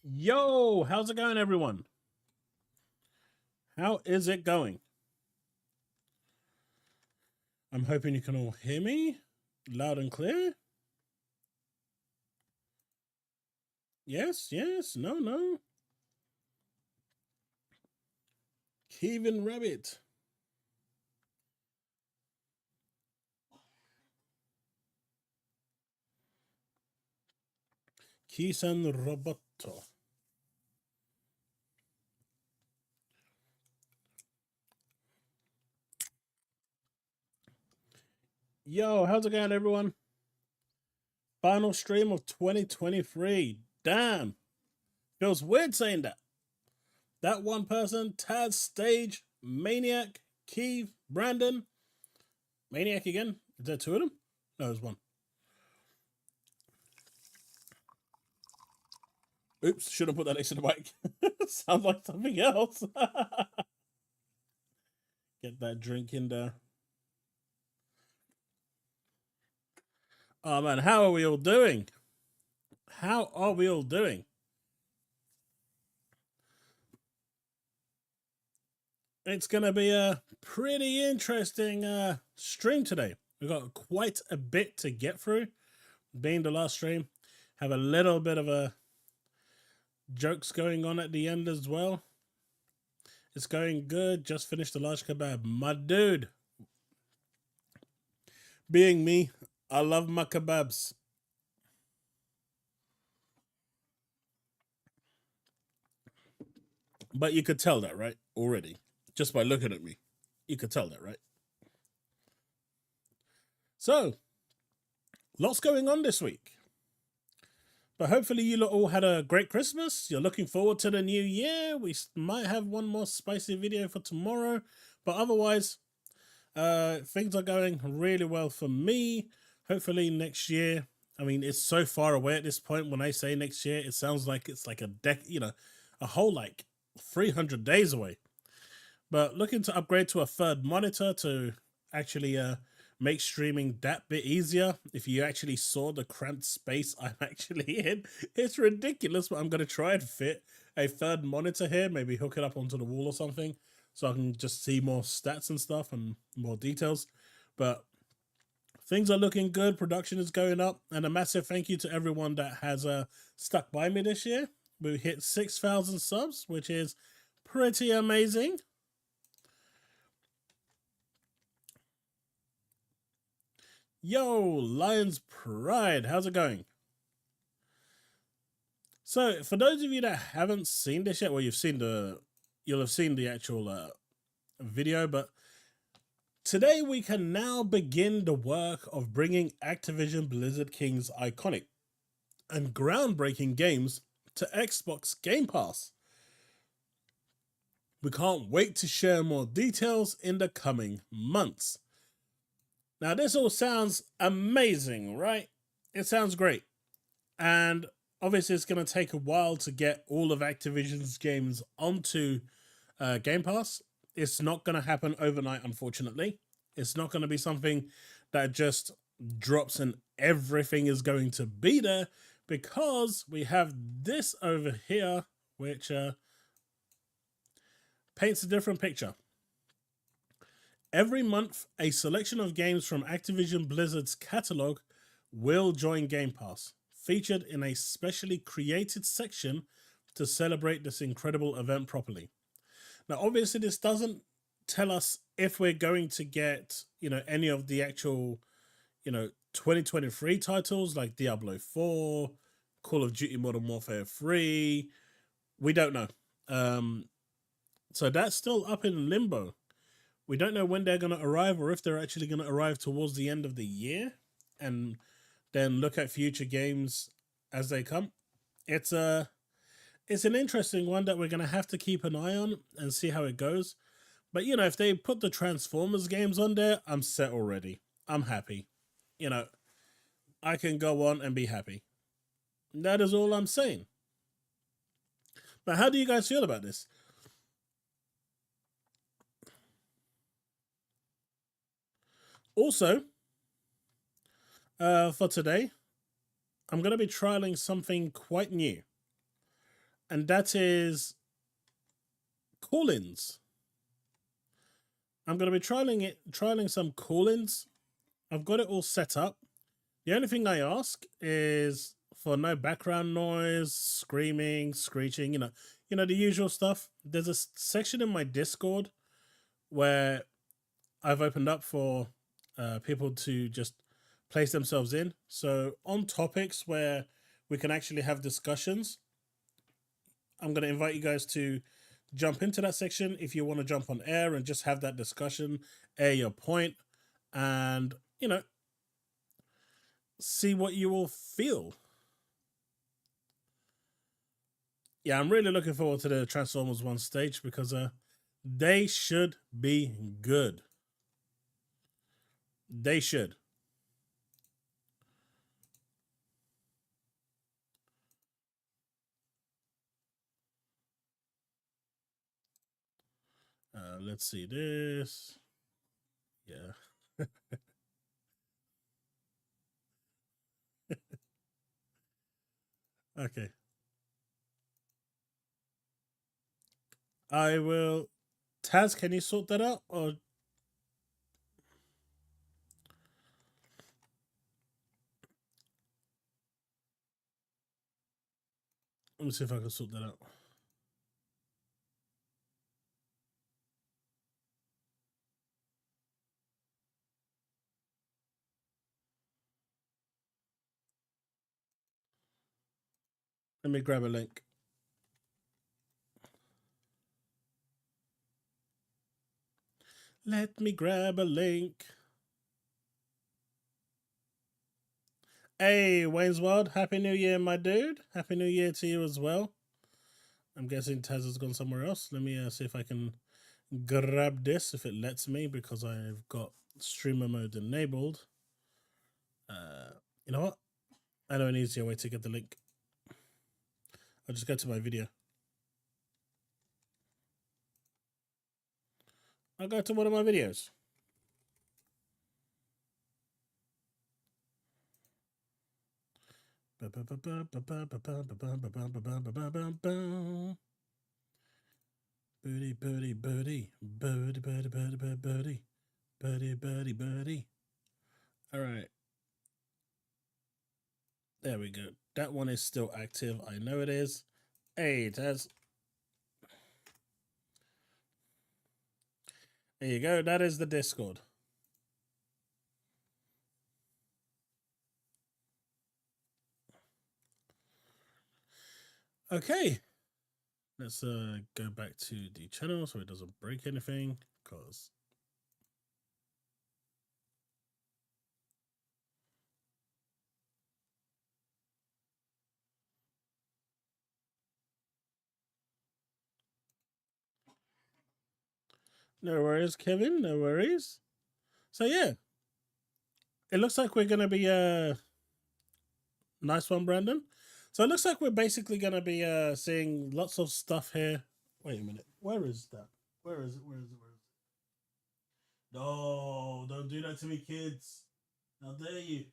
Yo, how's it going, everyone? How is it going? I'm hoping you can all hear me loud and clear. Yes, yes, no. Kevin Rabbit. Kisan Roboto. Yo, how's it going, everyone? Final stream of 2023. Damn. Feels weird saying that. That one person, Taz, Stage, Maniac, Keeve, Brandon. Maniac again? Is there two of them? No, there's one. Oops, should have put that next to the mic. Sounds like something else. Get that drink in there. Oh man, how are we all doing? How are we all doing? It's going to be a pretty interesting stream today. We've got quite a bit to get through. Being the last stream, have a little bit of a jokes going on at the end as well. It's going good. Just finished the large kebab. My dude. Being me, I love my kebabs. But you could tell that, right? Already. Just by looking at me. You could tell that, right? So, lots going on this week. But hopefully you lot all had a great Christmas. You're looking forward to the new year. We might have one more spicy video for tomorrow. But otherwise, things are going really well for me. Hopefully next year, I mean, it's so far away at this point. When I say next year, it sounds like it's like a whole like 300 days away. But looking to upgrade to a third monitor to actually make streaming that bit easier. If you actually saw the cramped space I'm actually in, it's ridiculous, but I'm going to try and fit a third monitor here, maybe hook it up onto the wall or something so I can just see more stats and stuff and more details. But things are looking good. Production is going up, and a massive thank you to everyone that has stuck by me this year. We hit 6,000 subs, which is pretty amazing. Yo, Lion's Pride, how's it going? So, for those of you that haven't seen this yet, well, you'll have seen the actual video, but today we can now begin the work of bringing Activision Blizzard King's iconic and groundbreaking games to Xbox Game Pass. We can't wait to share more details in the coming months. Now, this all sounds amazing, right? It sounds great. And obviously, it's going to take a while to get all of Activision's games onto Game Pass. It's not going to happen overnight, unfortunately. It's not going to be something that just drops and everything is going to be there, because we have this over here, which paints a different picture. Every month, a selection of games from Activision Blizzard's catalog will join Game Pass, featured in a specially created section to celebrate this incredible event properly. Now, obviously, this doesn't tell us if we're going to get, any of the actual, 2023 titles like Diablo 4, Call of Duty Modern Warfare 3. We don't know. So that's still up in limbo. We don't know when they're going to arrive, or if they're actually going to arrive towards the end of the year and then look at future games as they come. It's an interesting one that we're going to have to keep an eye on and see how it goes. But, if they put the Transformers games on there, I'm set already. I'm happy. I can go on and be happy. That is all I'm saying. But how do you guys feel about this? Also, for today, I'm going to be trialing something quite new. and that is call-ins. I'm going to be trialing some call-ins. I've got it all set up. The only thing I ask is for no background noise, screaming, screeching, you know the usual stuff. There's a section in my Discord where I've opened up for people to just place themselves in. So on topics where we can actually have discussions, I'm going to invite you guys to jump into that section if you want to jump on air and just have that discussion, air your point, and, see what you all feel. Yeah, I'm really looking forward to the Transformers 1 stage because they should be good. They should. Let's see this. Yeah. Okay. I will. Taz, can you sort that out? Or let me see if I can sort that out. Let me grab a link. Let me grab a link. Hey, Wayne's World, Happy New Year, my dude. Happy New Year to you as well. I'm guessing Taz has gone somewhere else. Let me see if I can grab this, if it lets me, because I've got streamer mode enabled. You know what? I know an easier way to get the link. I'll just go to my video. I'll go to one of my videos. Birdie, birdie, birdie, birdie, birdie, birdie, birdie, birdie, birdie, birdie, birdie. All right. There we go. That one is still active. I know it is. Hey, Taz. There you go. That is the Discord. Okay. Let's go back to the channel so it doesn't break anything, because no worries, Kevin, no worries. So yeah, it looks like we're gonna be nice one, Brandon. So it looks like we're basically gonna be seeing lots of stuff here. Wait a minute, where is that? Where is it? Where is it? Where is it? No, don't do that to me, kids. How dare you?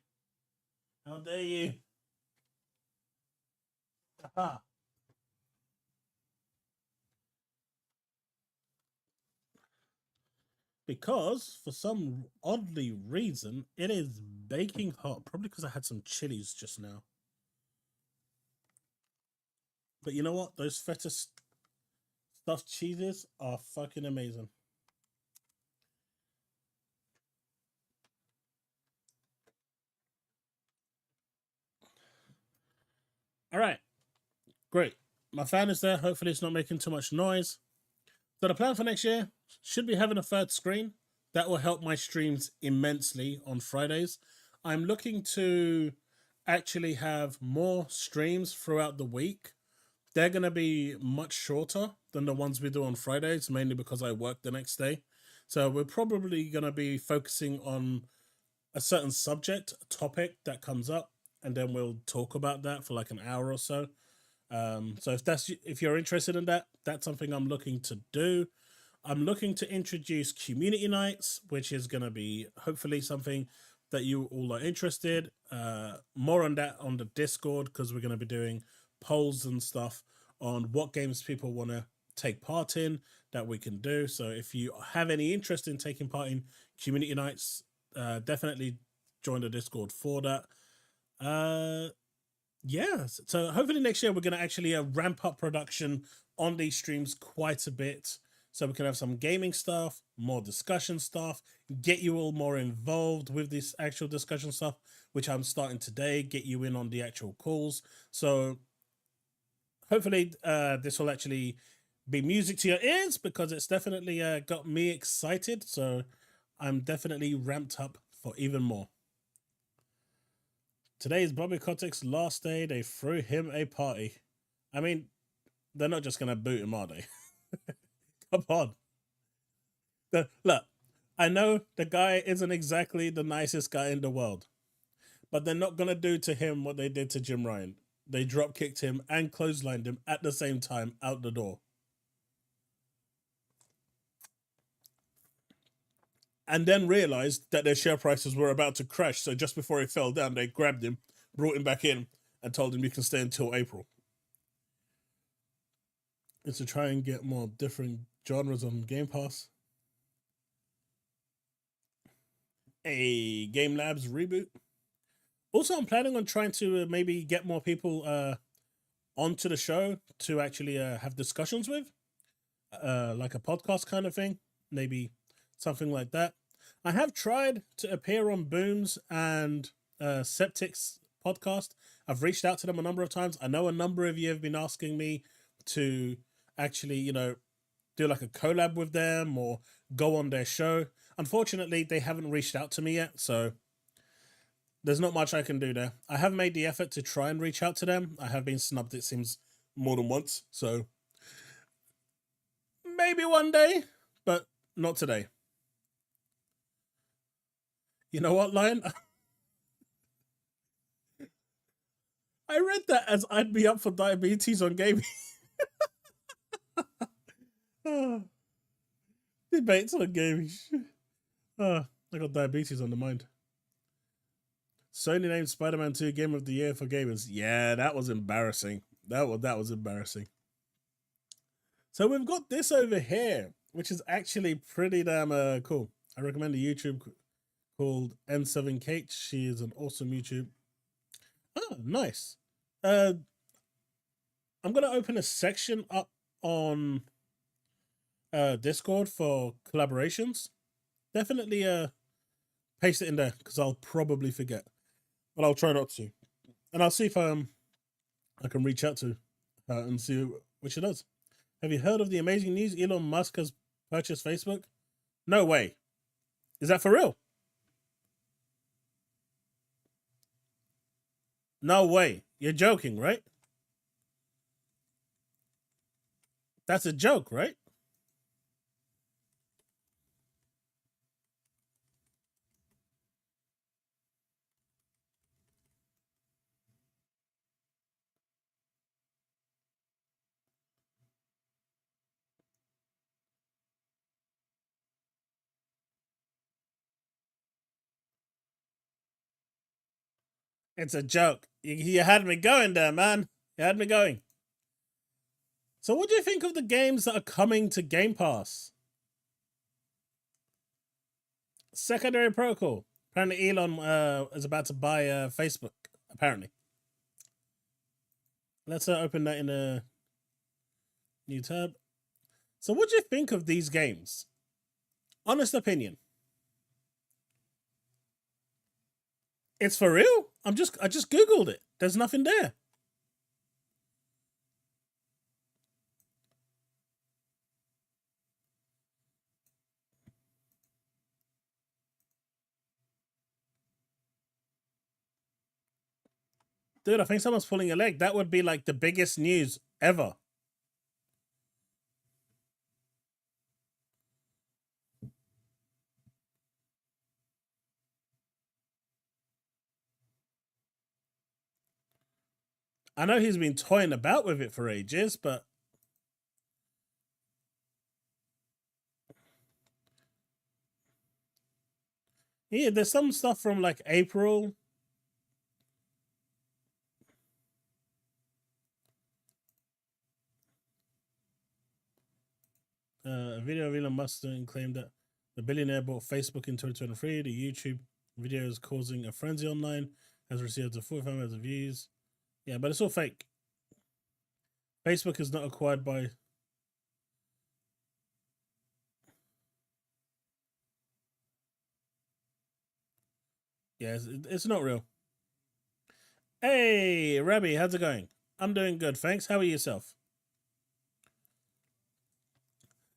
How dare you? Aha. Because for some oddly reason it is baking hot. Probably because I had some chilies just now. But you know what? Those feta stuffed cheeses are fucking amazing. All right, great. My fan is there. Hopefully, it's not making too much noise. So the plan for next year should be having a third screen. That will help my streams immensely on Fridays. I'm looking to actually have more streams throughout the week. They're going to be much shorter than the ones we do on Fridays, mainly because I work the next day. So we're probably going to be focusing on a certain subject, a topic that comes up, and then we'll talk about that for like an hour or so. So if you're interested in that, that's something I'm looking to do. I'm looking to introduce community nights, which is going to be hopefully something that you all are interested. More on that on the Discord, because we're going to be doing polls and stuff on what games people want to take part in that we can do. So if you have any interest in taking part in community nights, definitely join the Discord for that. Yeah, so hopefully next year we're going to actually ramp up production on these streams quite a bit, so we can have some gaming stuff, more discussion stuff, get you all more involved with this actual discussion stuff, which I'm starting today, get you in on the actual calls. So hopefully this will actually be music to your ears, because it's definitely got me excited. So I'm definitely ramped up for even more. Today is Bobby Kotick's last day. They threw him a party. I mean, they're not just going to boot him, are they? Come on. Look, I know the guy isn't exactly the nicest guy in the world, but they're not going to do to him what they did to Jim Ryan. They drop kicked him and clotheslined him at the same time out the door. And then realized that their share prices were about to crash. So just before he fell down, they grabbed him, brought him back in, and told him you can stay until April. It's to try and get more different genres on Game Pass. A Game Labs reboot. Also, I'm planning on trying to maybe get more people onto the show to actually have discussions with, like a podcast kind of thing. Maybe something like that. I have tried to appear on Boom's and Septic's podcast. I've reached out to them a number of times. I know a number of you have been asking me to actually, do like a collab with them or go on their show. Unfortunately, they haven't reached out to me yet, so there's not much I can do there. I have made the effort to try and reach out to them. I have been snubbed, it seems, more than once, so maybe one day, but not today. You know what, Lion? I read that as I'd be up for diabetes on gaming. Debates on gaming. I got diabetes on the mind. Sony named Spider-Man 2 Game of the Year for gamers. Yeah, that was embarrassing. That was embarrassing. So we've got this over here, which is actually pretty damn cool. I recommend a YouTube called N7Kate. She is an awesome YouTube. Oh, nice. I'm gonna open a section up on Discord for collaborations. Definitely paste it in there, because I'll probably forget, but I'll try not to. And I'll see if I can reach out to her and see what she does. Have you heard of the amazing news? Elon Musk has purchased Facebook? No way. Is that for real? No way. You're joking, right? That's a joke, right? It's a joke. You had me going there, man. You had me going. So what do you think of the games that are coming to Game Pass? Secondary Protocol. Apparently Elon is about to buy Facebook, apparently. Let's open that in a new tab. So what do you think of these games? Honest opinion. It's for real? I just Googled it. There's nothing there. Dude, I think someone's pulling a leg. That would be like the biggest news ever. I know he's been toying about with it for ages, but yeah, there's some stuff from like April. A video of Elon Musk claimed that the billionaire bought Facebook in 2023. The YouTube video is causing a frenzy online, has received up to 45 million views. Yeah, but it's all fake. Facebook is not acquired by... Yeah, it's not real. Hey, Rabbi, how's it going? I'm doing good, thanks. How are you yourself?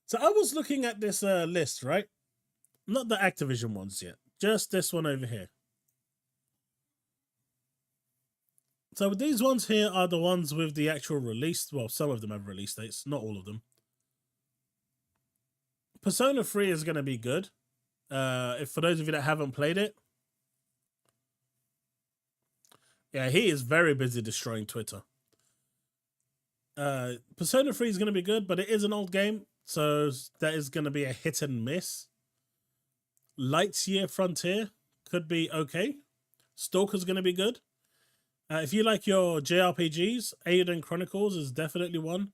So I was looking at this list, right? Not the Activision ones yet. Just this one over here. So these ones here are the ones with the actual release. Well, some of them have release dates, not all of them. Persona 3 is going to be good. If for those of you that haven't played it. Yeah, he is very busy destroying Twitter. Persona 3 is going to be good, but it is an old game. So that is going to be a hit and miss. Lightyear Frontier could be okay. Stalker's going to be good. If you like your JRPGs, Aiden Chronicles is definitely one.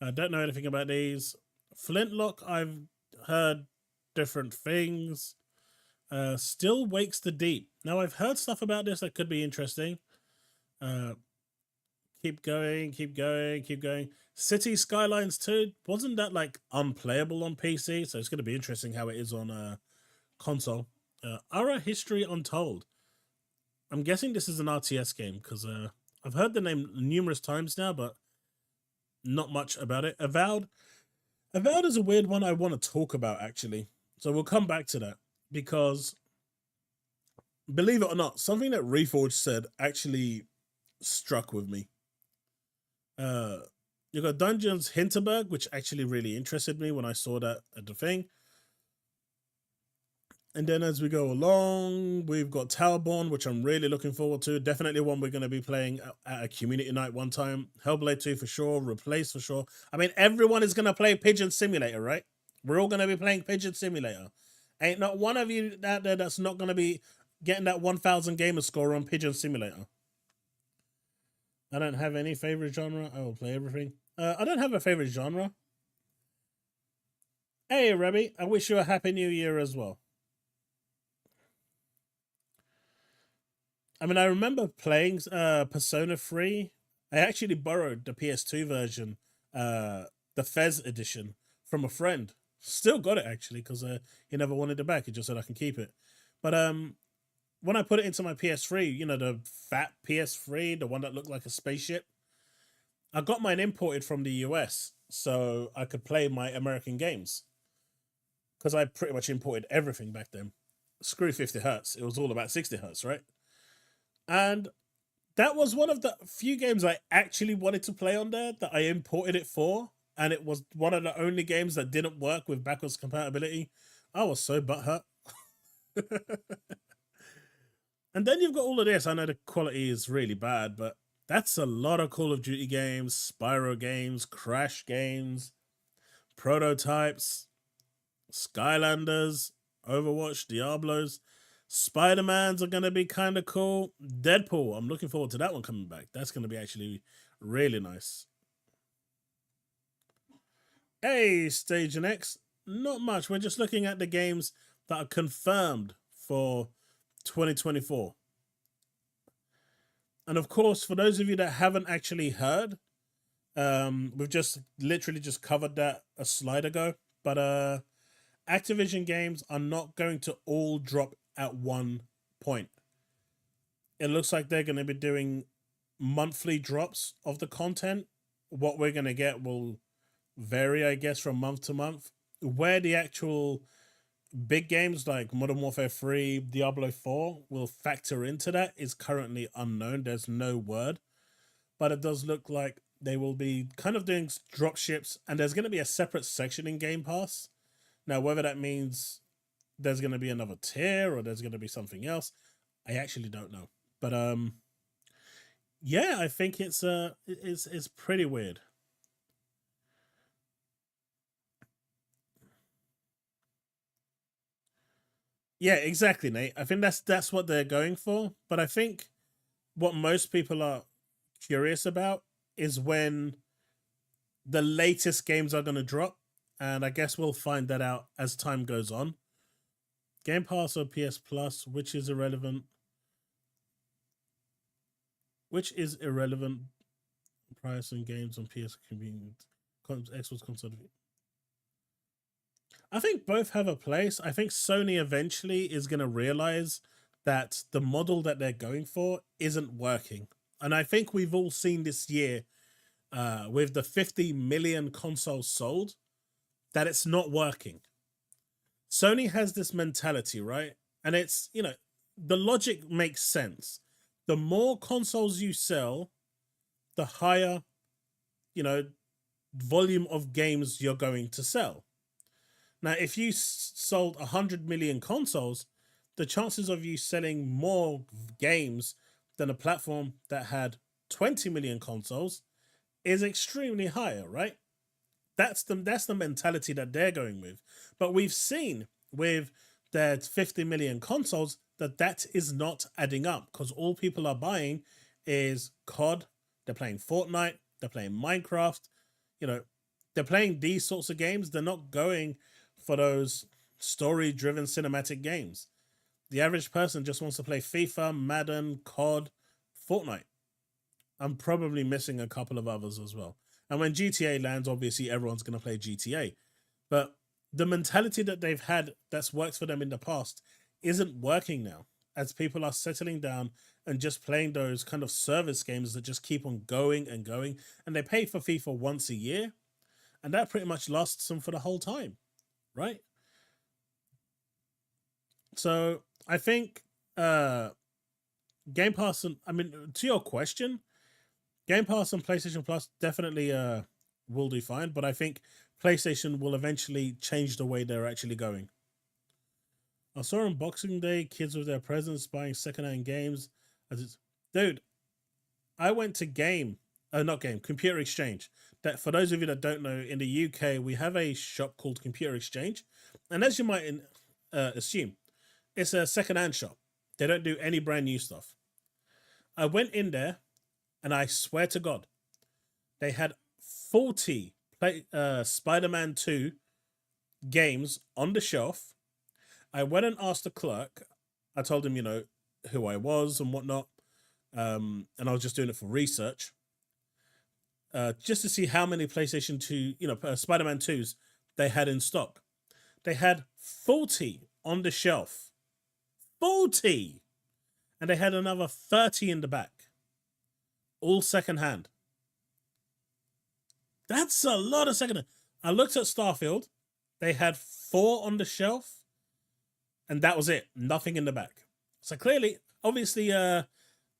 I don't know anything about these. Flintlock, I've heard different things. Still Wakes the Deep. Now, I've heard stuff about this that could be interesting. Keep going. City Skylines 2, wasn't that like unplayable on PC? So it's going to be interesting how it is on console. Ara History Untold. I'm guessing this is an RTS game because I've heard the name numerous times now, but not much about it. Avowed is a weird one I want to talk about, actually. So we'll come back to that because, believe it or not, something that Reforged said actually struck with me. You got Dungeons Hinterberg, which actually really interested me when I saw that at the thing. And then as we go along, we've got Towerborn, which I'm really looking forward to. Definitely one we're going to be playing at a community night one time. Hellblade 2 for sure. Replace for sure. I mean, everyone is going to play Pigeon Simulator, right? We're all going to be playing Pigeon Simulator. Ain't not one of you out there that's not going to be getting that 1,000 gamer score on Pigeon Simulator. I don't have any favorite genre. I will play everything. I don't have a favorite genre. Hey, Rebby, I wish you a happy new year as well. I mean, I remember playing Persona 3. I actually borrowed the PS2 version, the Fez edition, from a friend. Still got it, actually, because he never wanted it back. He just said I can keep it. But when I put it into my PS3, you know, the fat PS3, the one that looked like a spaceship, I got mine imported from the US so I could play my American games. Because I pretty much imported everything back then. Screw 50 hertz. It was all about 60 hertz, right? And that was one of the few games I actually wanted to play on there that I imported it for. And it was one of the only games that didn't work with backwards compatibility. I was so butthurt. And then you've got all of this. I know the quality is really bad, but that's a lot of Call of Duty games, Spyro games, Crash games, Prototypes, Skylanders, Overwatch, Diablos. Spider-Mans are going to be kind of cool. Deadpool, I'm looking forward to that one coming back. That's going to be actually really nice. Hey, Station X. Not much. We're just looking at the games that are confirmed for 2024. And of course, for those of you that haven't actually heard, we've just literally just covered that a slide ago. But Activision games are not going to all drop at one point. It looks like they're going to be doing monthly drops of the content. What we're going to get will vary, I guess, from month to month. Where the actual big games like Modern Warfare 3, Diablo 4 will factor into that is currently unknown. There's no word. But it does look like they will be kind of doing drop ships, and there's going to be a separate section in Game Pass. Now, whether that means there's going to be another tier or there's going to be something else, I actually don't know. But yeah, I think it's pretty weird. Yeah, exactly, Nate. I think that's what they're going for. But I think what most people are curious about is when the latest games are going to drop. and I guess we'll find that out as time goes on. Game Pass or PS Plus, which is irrelevant. Which is irrelevant. Price and games on PS convenient. Xbox console. I think both have a place. I think Sony eventually is going to realize that the model that they're going for isn't working. And I think we've all seen this year with the 50 million consoles sold that it's not working. Sony has this mentality, right? And it's, you know, the logic makes sense. The more consoles you sell, the higher, you know, volume of games you're going to sell. Now, if you sold 100 million consoles, the chances of you selling more games than a platform that had 20 million consoles is extremely higher, right? That's the mentality that they're going with. But we've seen with their 50 million consoles that is not adding up, because all people are buying is COD, they're playing Fortnite, they're playing Minecraft, you know, they're playing these sorts of games. They're not going for those story-driven cinematic games. The average person just wants to play FIFA, Madden, COD, Fortnite. I'm probably missing a couple of others as well. And when GTA lands, obviously everyone's going to play GTA. But the mentality that they've had that's worked for them in the past isn't working now, as people are settling down and just playing those kind of service games that just keep on going and going. And they pay for FIFA once a year, and that pretty much lasts them for the whole time, right? So I think Game Pass, and I mean, to your question, Game Pass and PlayStation Plus definitely will do fine, but I think PlayStation will eventually change the way they're actually going. I saw on Boxing Day kids with their presents buying secondhand games. Dude, I went to Computer Exchange. That, for those of you that don't know, in the UK we have a shop called Computer Exchange, and as you might assume, it's a secondhand shop. They don't do any brand new stuff. I went in there, and I swear to God, they had 40 Spider-Man 2 games on the shelf. I went and asked the clerk. I told him, you know, who I was and whatnot. And I was just doing it for research. Just to see how many PlayStation 2, you know, Spider-Man 2s they had in stock. They had 40 on the shelf. 40! And they had another 30 in the back. All secondhand. That's a lot of secondhand. I looked at Starfield. They had 4 on the shelf. And that was it. Nothing in the back. So clearly, obviously,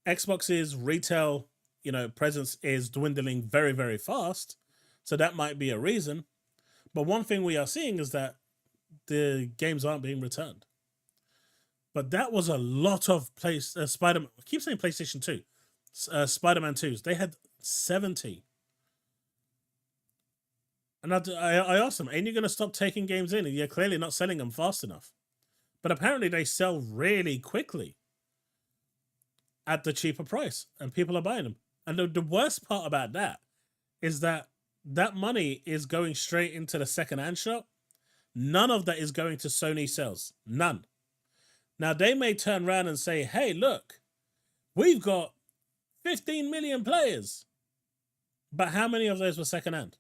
Xbox's retail, you know, presence is dwindling very, very fast. So that might be a reason. But one thing we are seeing is that the games aren't being returned. But that was a lot of Spider-Man. I keep saying PlayStation 2. Spider-Man 2s. They had 70. And I asked them, ain't you going to stop taking games in? And you're clearly not selling them fast enough. But apparently they sell really quickly at the cheaper price, and people are buying them. And the worst part about that is that money is going straight into the second-hand shop. None of that is going to Sony sales. None. Now, they may turn around and say, hey, look, we've got 15 million players. But how many of those were second-hand?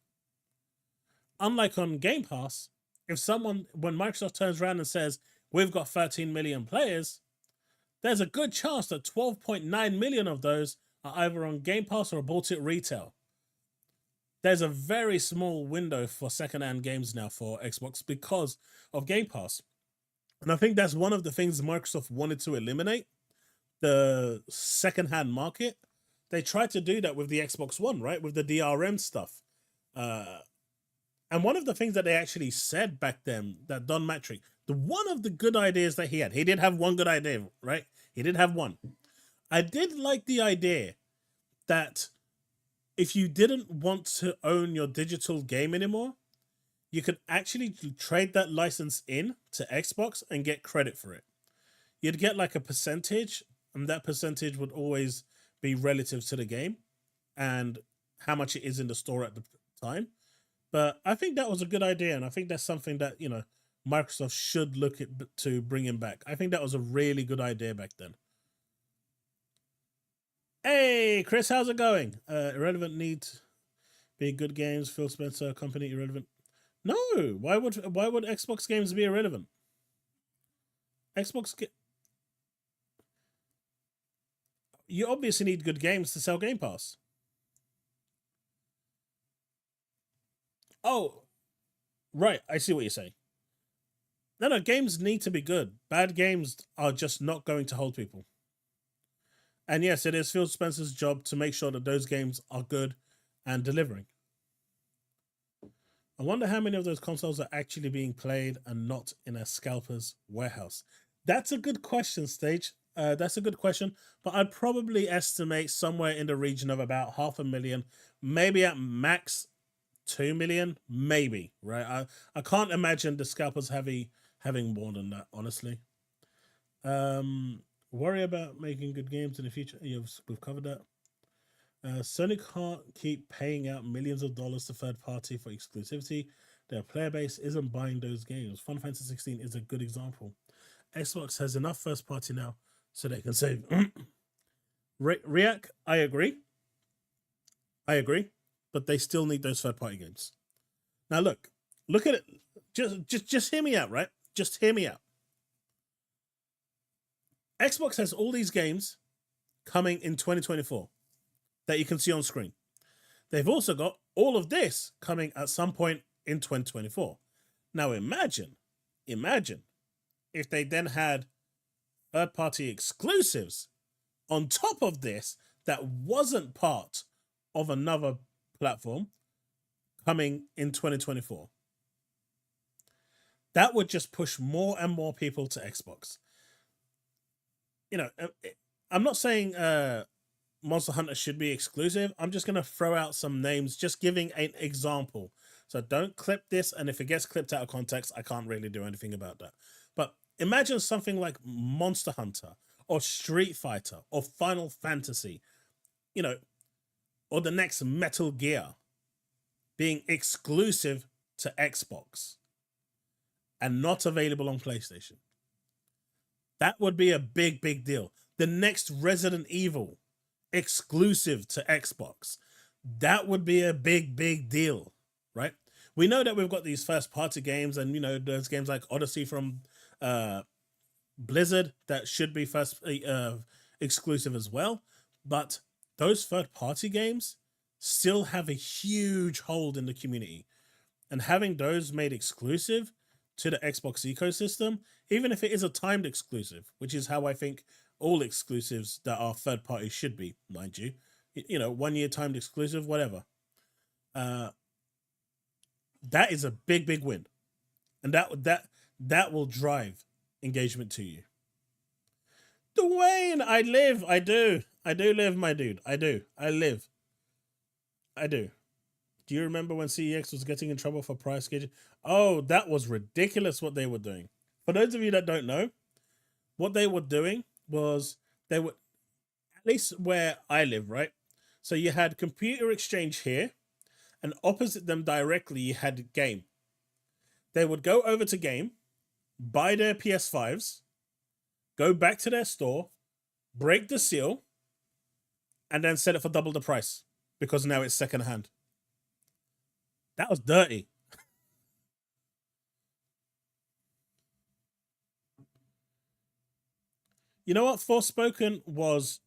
Unlike on Game Pass, when Microsoft turns around and says, we've got 13 million players, there's a good chance that 12.9 million of those are either on Game Pass or bought it retail. There's a very small window for second-hand games now for Xbox because of Game Pass. And I think that's one of the things Microsoft wanted to eliminate, the second-hand market. They tried to do that with the Xbox One, right? With the DRM stuff. And one of the things that they actually said back then, that Don Matrick, one of the good ideas that he did have one good idea, right? He did have one. I did like the idea that if you didn't want to own your digital game anymore, you could actually trade that license in to Xbox and get credit for it. You'd get like a percentage, and that percentage would always be relative to the game and how much it is in the store at the time. But I think that was a good idea, and I think that's something that, you know, Microsoft should look at to bring him back. I think that was a really good idea back then. Hey, Chris, how's it going? Irrelevant needs be good games. Phil Spencer company irrelevant. No, why would Xbox games be irrelevant? You obviously need good games to sell Game Pass. Oh, right. I see what you're saying. No, games need to be good. Bad games are just not going to hold people. And yes, it is Phil Spencer's job to make sure that those games are good and delivering. I wonder how many of those consoles are actually being played and not in a scalper's warehouse. That's a good question, Stage. That's a good question, but I'd probably estimate somewhere in the region of about 500,000, maybe at max 2 million, maybe, right? I can't imagine the scalpers having more than that, honestly. Worry about making good games in the future. We've covered that. Sony can't keep paying out millions of dollars to third party for exclusivity. Their player base isn't buying those games. Final Fantasy 16 is a good example. Xbox has enough first party now, so they can save. React, I agree, but they still need those third party games. Now look at it. Just hear me out, right? Just hear me out. Xbox has all these games coming in 2024 that you can see on screen. They've also got all of this coming at some point in 2024. Now imagine if they then had third-party exclusives on top of this that wasn't part of another platform coming in 2024. That would just push more and more people to Xbox. You know, I'm not saying Monster Hunter should be exclusive. I'm just going to throw out some names, just giving an example. So don't clip this, and if it gets clipped out of context, I can't really do anything about that. But imagine something like Monster Hunter or Street Fighter or Final Fantasy, you know, or the next Metal Gear being exclusive to Xbox and not available on PlayStation. That would be a big deal. The next Resident Evil exclusive to Xbox. That would be a big deal, right? We know that we've got these first party games, and you know, there's games like Odyssey from Blizzard that should be first exclusive as well. But those third party games still have a huge hold in the community, and having those made exclusive to the Xbox ecosystem, even if it is a timed exclusive, which is how I think all exclusives that are third party should be, mind you, you know, 1 year timed exclusive, whatever. That is a big win, and that will drive engagement to you. Dwayne, I do live, my dude. I do. Do you remember when CEX was getting in trouble for price gauging? Oh, that was ridiculous what they were doing. For those of you that don't know, what they were doing was they were, at least where I live, right? So you had Computer Exchange here, and opposite them directly you had Game. They would go over to Game, buy their PS5s, go back to their store, break the seal, and then sell it for double the price because now it's secondhand. That was dirty. You know what? Forspoken was...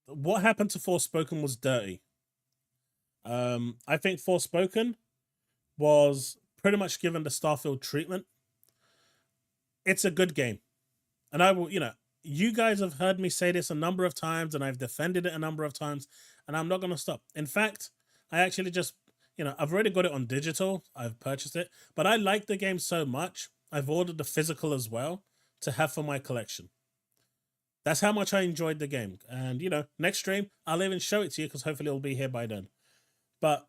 What happened to Forspoken was dirty. I think Forspoken was pretty much given the Starfield treatment. It's a good game. And I will, you know, you guys have heard me say this a number of times, and I've defended it a number of times, and I'm not going to stop. In fact, I actually just, you know, I've already got it on digital. I've purchased it, but I like the game so much, I've ordered the physical as well to have for my collection. That's how much I enjoyed the game. And, you know, next stream, I'll even show it to you because hopefully it'll be here by then. But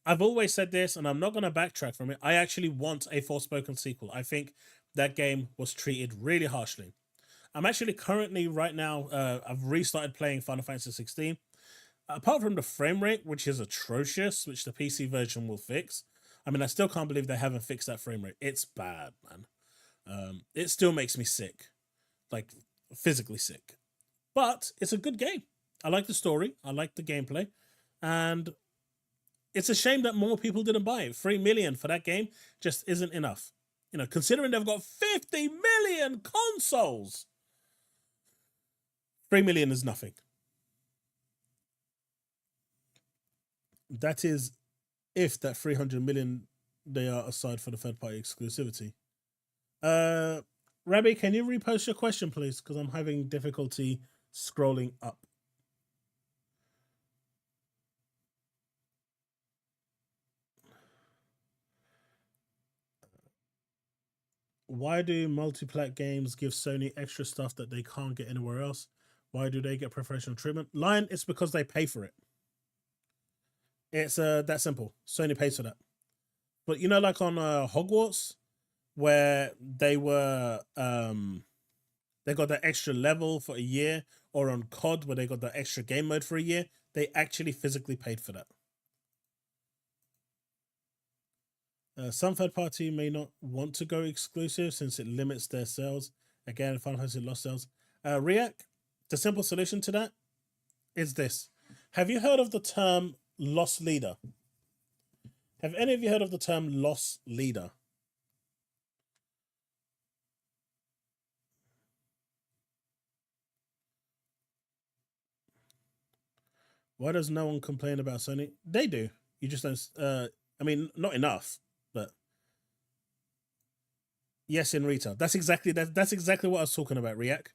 I've always said this, and I'm not going to backtrack from it. I actually want a Forspoken sequel. I think that game was treated really harshly. I'm actually currently right now, I've restarted playing Final Fantasy 16. apart from the frame rate, which is atrocious, which the PC version will fix. I mean, I still can't believe they haven't fixed that frame rate. It's bad, man. It still makes me sick, like physically sick. But it's a good game. I like the story. I like the gameplay, and it's a shame that more people didn't buy it. 3 million for that game just isn't enough. You know, considering they've got 50 million consoles, 3 million is nothing. That is if that 300 million they are aside for the third-party exclusivity. Rabbi, can you repost your question, please? Because I'm having difficulty scrolling up. Why do multi-plat games give Sony extra stuff that they can't get anywhere else? Why do they get professional treatment? Lion, it's because they pay for it. It's that simple. Sony pays for that. But you know, like on Hogwarts, where they were they got that extra level for a year, or on COD where they got that extra game mode for a year, they actually physically paid for that. Some third party may not want to go exclusive since it limits their sales. Again, Final Fantasy lost sales. React, the simple solution to that is this. Have you heard of the term loss leader? Have any of you heard of the term loss leader? Why does no one complain about Sony? They do. You just don't. I mean, not enough, but yes, in retail. That's exactly what I was talking about, React.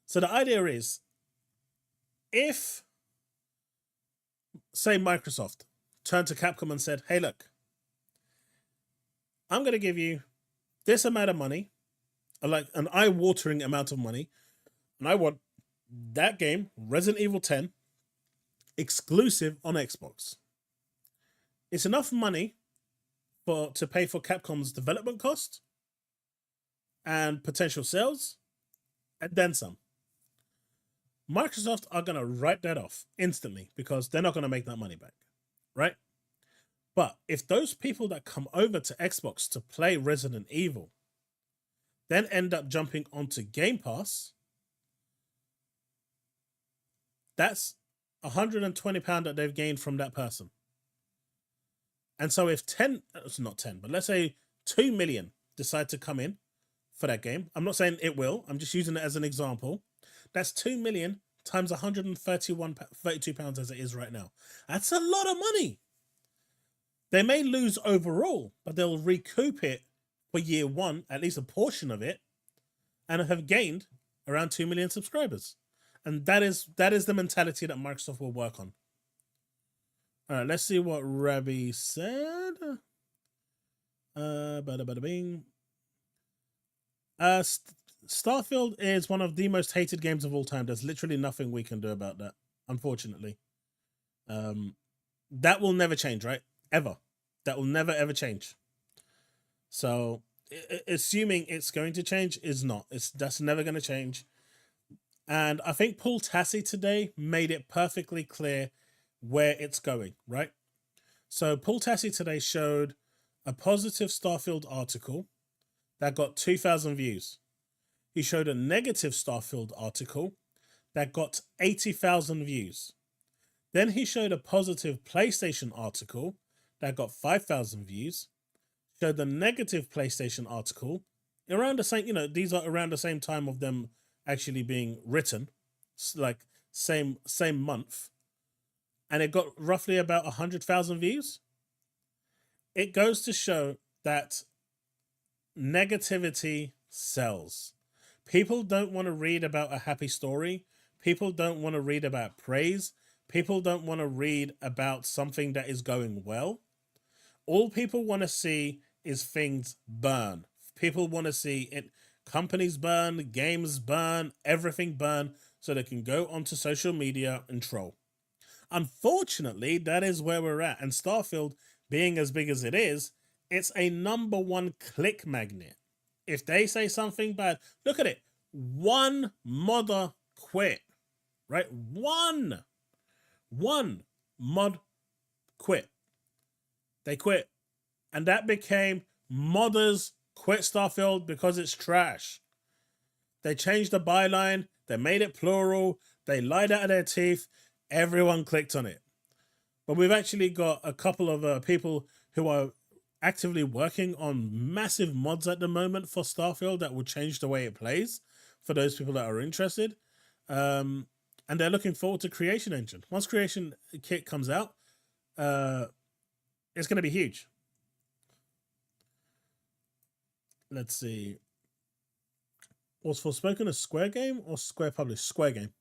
So the idea is, if, say, Microsoft turned to Capcom and said, hey, look, I'm going to give you this amount of money, like an eye-watering amount of money, and I want that game, Resident Evil 10, exclusive on Xbox. It's enough money to pay for Capcom's development cost and potential sales, and then some. Microsoft are going to write that off instantly because they're not going to make that money back, right? But if those people that come over to Xbox to play Resident Evil then end up jumping onto Game Pass, that's £120 that they've gained from that person. And so if it's not 10, but let's say 2 million decide to come in for that game, I'm not saying it will, I'm just using it as an example. That's 2 million times £132 as it is right now. That's a lot of money. They may lose overall, but they'll recoup it for year one, at least a portion of it, and have gained around 2 million subscribers. And that is the mentality that Microsoft will work on. All right, let's see what Rabbi said. Bada bing. Starfield is one of the most hated games of all time. There's literally nothing we can do about that, unfortunately. That will never change, right? Ever. That will never, ever change. So, assuming it's going to change is not. That's never going to change. And I think Paul Tassi today made it perfectly clear where it's going, right? So, Paul Tassi today showed a positive Starfield article that got 2,000 views. He showed a negative Starfield article that got 80,000 views. Then he showed a positive PlayStation article that got 5,000 views. Showed the negative PlayStation article around the same, these are around the same time of them actually being written, like same month. And it got roughly about 100,000 views. It goes to show that negativity sells. People don't want to read about a happy story. People don't want to read about praise. People don't want to read about something that is going well. All people want to see is things burn. People want to see it, companies burn, games burn, everything burn, so they can go onto social media and troll. Unfortunately, that is where we're at. And Starfield, being as big as it is, it's a #1 click magnet. If they say something bad, look at it. One modder quit, right? One One mod quit. They quit. And that became modders quit Starfield because it's trash. They changed the byline. They made it plural. They lied out of their teeth. Everyone clicked on it. But we've actually got a couple of people who are actively working on massive mods at the moment for Starfield that will change the way it plays for those people that are interested. And they're looking forward to Creation Engine. Once Creation Kit comes out, it's going to be huge. Let's see. Was Forspoken a Square game or Square published? Square game.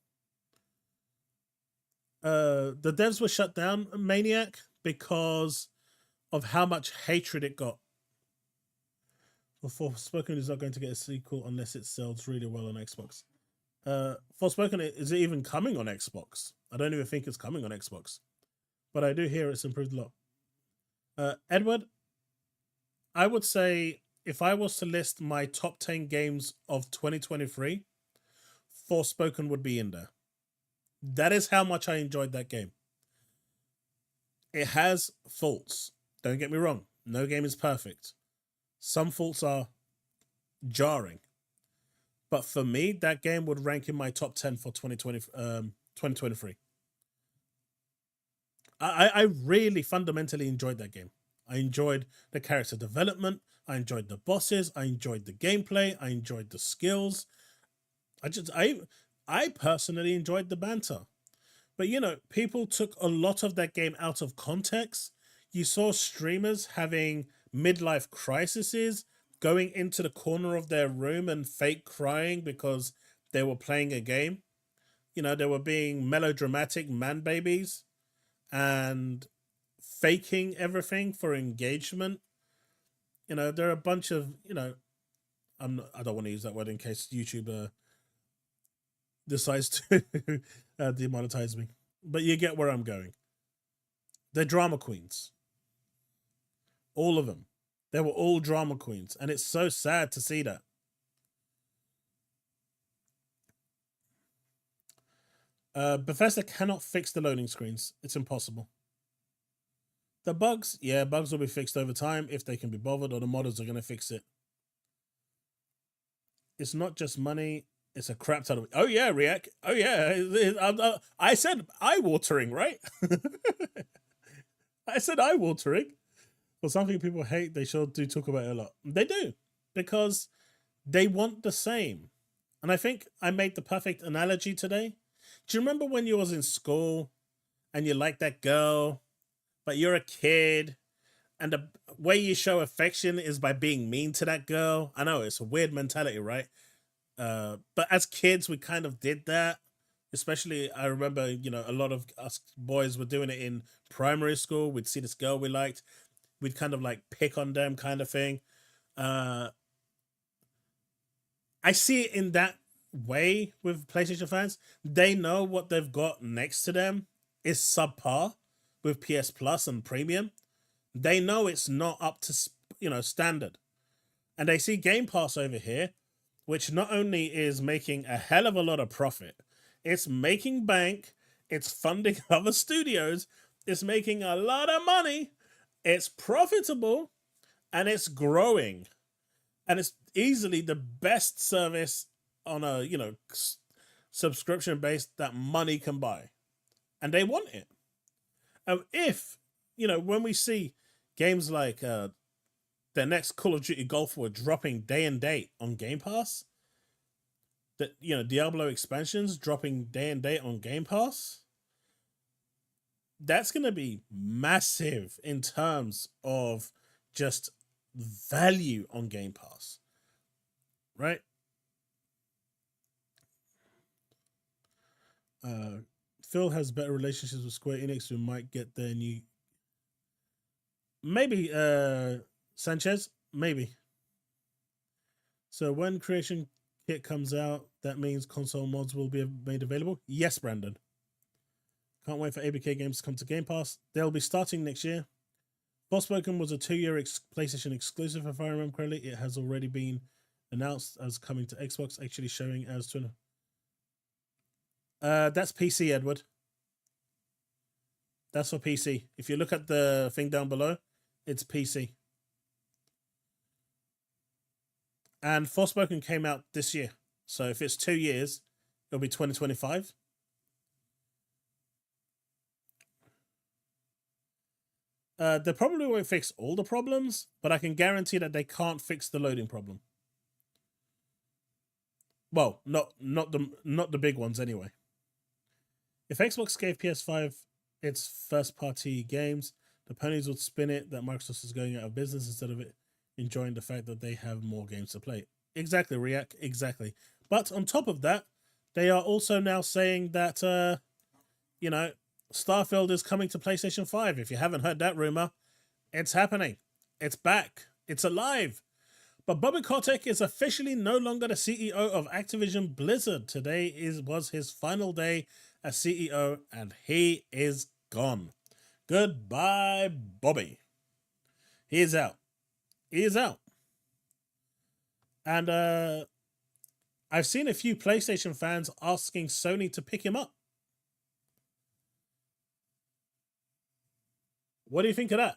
The devs were shut down, Maniac, because of how much hatred it got. Forspoken is not going to get a sequel unless it sells really well on Xbox. Forspoken, is it even coming on Xbox? I don't even think it's coming on Xbox. But I do hear it's improved a lot. Edward, I would say if I was to list my top 10 games of 2023, Forspoken would be in there. That is how much I enjoyed that game. It has faults. Don't get me wrong. No game is perfect. Some faults are jarring. But for me, that game would rank in my top 10 for 2023. I really fundamentally enjoyed that game. I enjoyed the character development. I enjoyed the bosses. I enjoyed the gameplay. I enjoyed the skills. I personally enjoyed the banter. But, you know, people took a lot of that game out of context. You saw streamers having midlife crises, going into the corner of their room and fake crying because they were playing a game. You know, they were being melodramatic man babies and faking everything for engagement. You know, there are a bunch of, you know, I don't want to use that word in case YouTube decides to demonetize me. But you get where I'm going. They're drama queens. All of them. They were all drama queens. And it's so sad to see that. Bethesda cannot fix the loading screens. It's impossible. The bugs, yeah, bugs will be fixed over time if they can be bothered, or the modders are going to fix it. It's not just money. It's a crap ton of... Oh, yeah, React. Oh, yeah. I said eye-watering, right? I said eye-watering. Well, something people hate, they sure do talk about it a lot. They do, because they want the same. And I think I made the perfect analogy today. Do you remember when you was in school and you liked that girl, but you're a kid, and the way you show affection is by being mean to that girl? I know, it's a weird mentality, right? But as kids, we kind of did that. Especially, I remember, you know, a lot of us boys were doing it in primary school. We'd see this girl we liked. We'd kind of like pick on them kind of thing. I see it in that way with PlayStation fans. They know what they've got next to them is subpar with PS Plus and Premium. They know it's not up to, you know, standard. And they see Game Pass over here, which not only is making a hell of a lot of profit, it's making bank, it's funding other studios, it's making a lot of money, it's profitable, and it's growing. And it's easily the best service on a, you know, subscription base that money can buy. And they want it. If, you know, when we see games like the next Call of Duty Gulf War dropping day and date on Game Pass, that, you know, Diablo expansions dropping day and date on Game Pass, that's going to be massive in terms of just value on Game Pass, right? Phil has better relationships with Square Enix, who might get their new... Maybe, Sanchez? Maybe. So when Creation Kit comes out, that means console mods will be made available? Yes, Brandon. Can't wait for ABK games to come to Game Pass. They'll be starting next year. Forspoken was a 2-year PlayStation exclusive, if I remember correctly. It has already been announced as coming to Xbox, actually showing as... That's PC, Edward. That's for PC. If you look at the thing down below, it's PC. And Forspoken came out this year. So if it's 2 years, it'll be 2025. They probably won't fix all the problems, but I can guarantee that they can't fix the loading problem. Well, not the big ones anyway. If Xbox gave PS5 its first-party games, the ponies would spin it that Microsoft is going out of business instead of it enjoying the fact that they have more games to play. Exactly, React, exactly. But on top of that, they are also now saying that, you know, Starfield is coming to PlayStation 5. If you haven't heard that rumor, it's happening. It's back. It's alive. But Bobby Kotick is officially no longer the CEO of Activision Blizzard. Today was his final day as CEO, and he is gone. Goodbye, Bobby. He is out. He is out. And I've seen a few PlayStation fans asking Sony to pick him up. What do you think of that?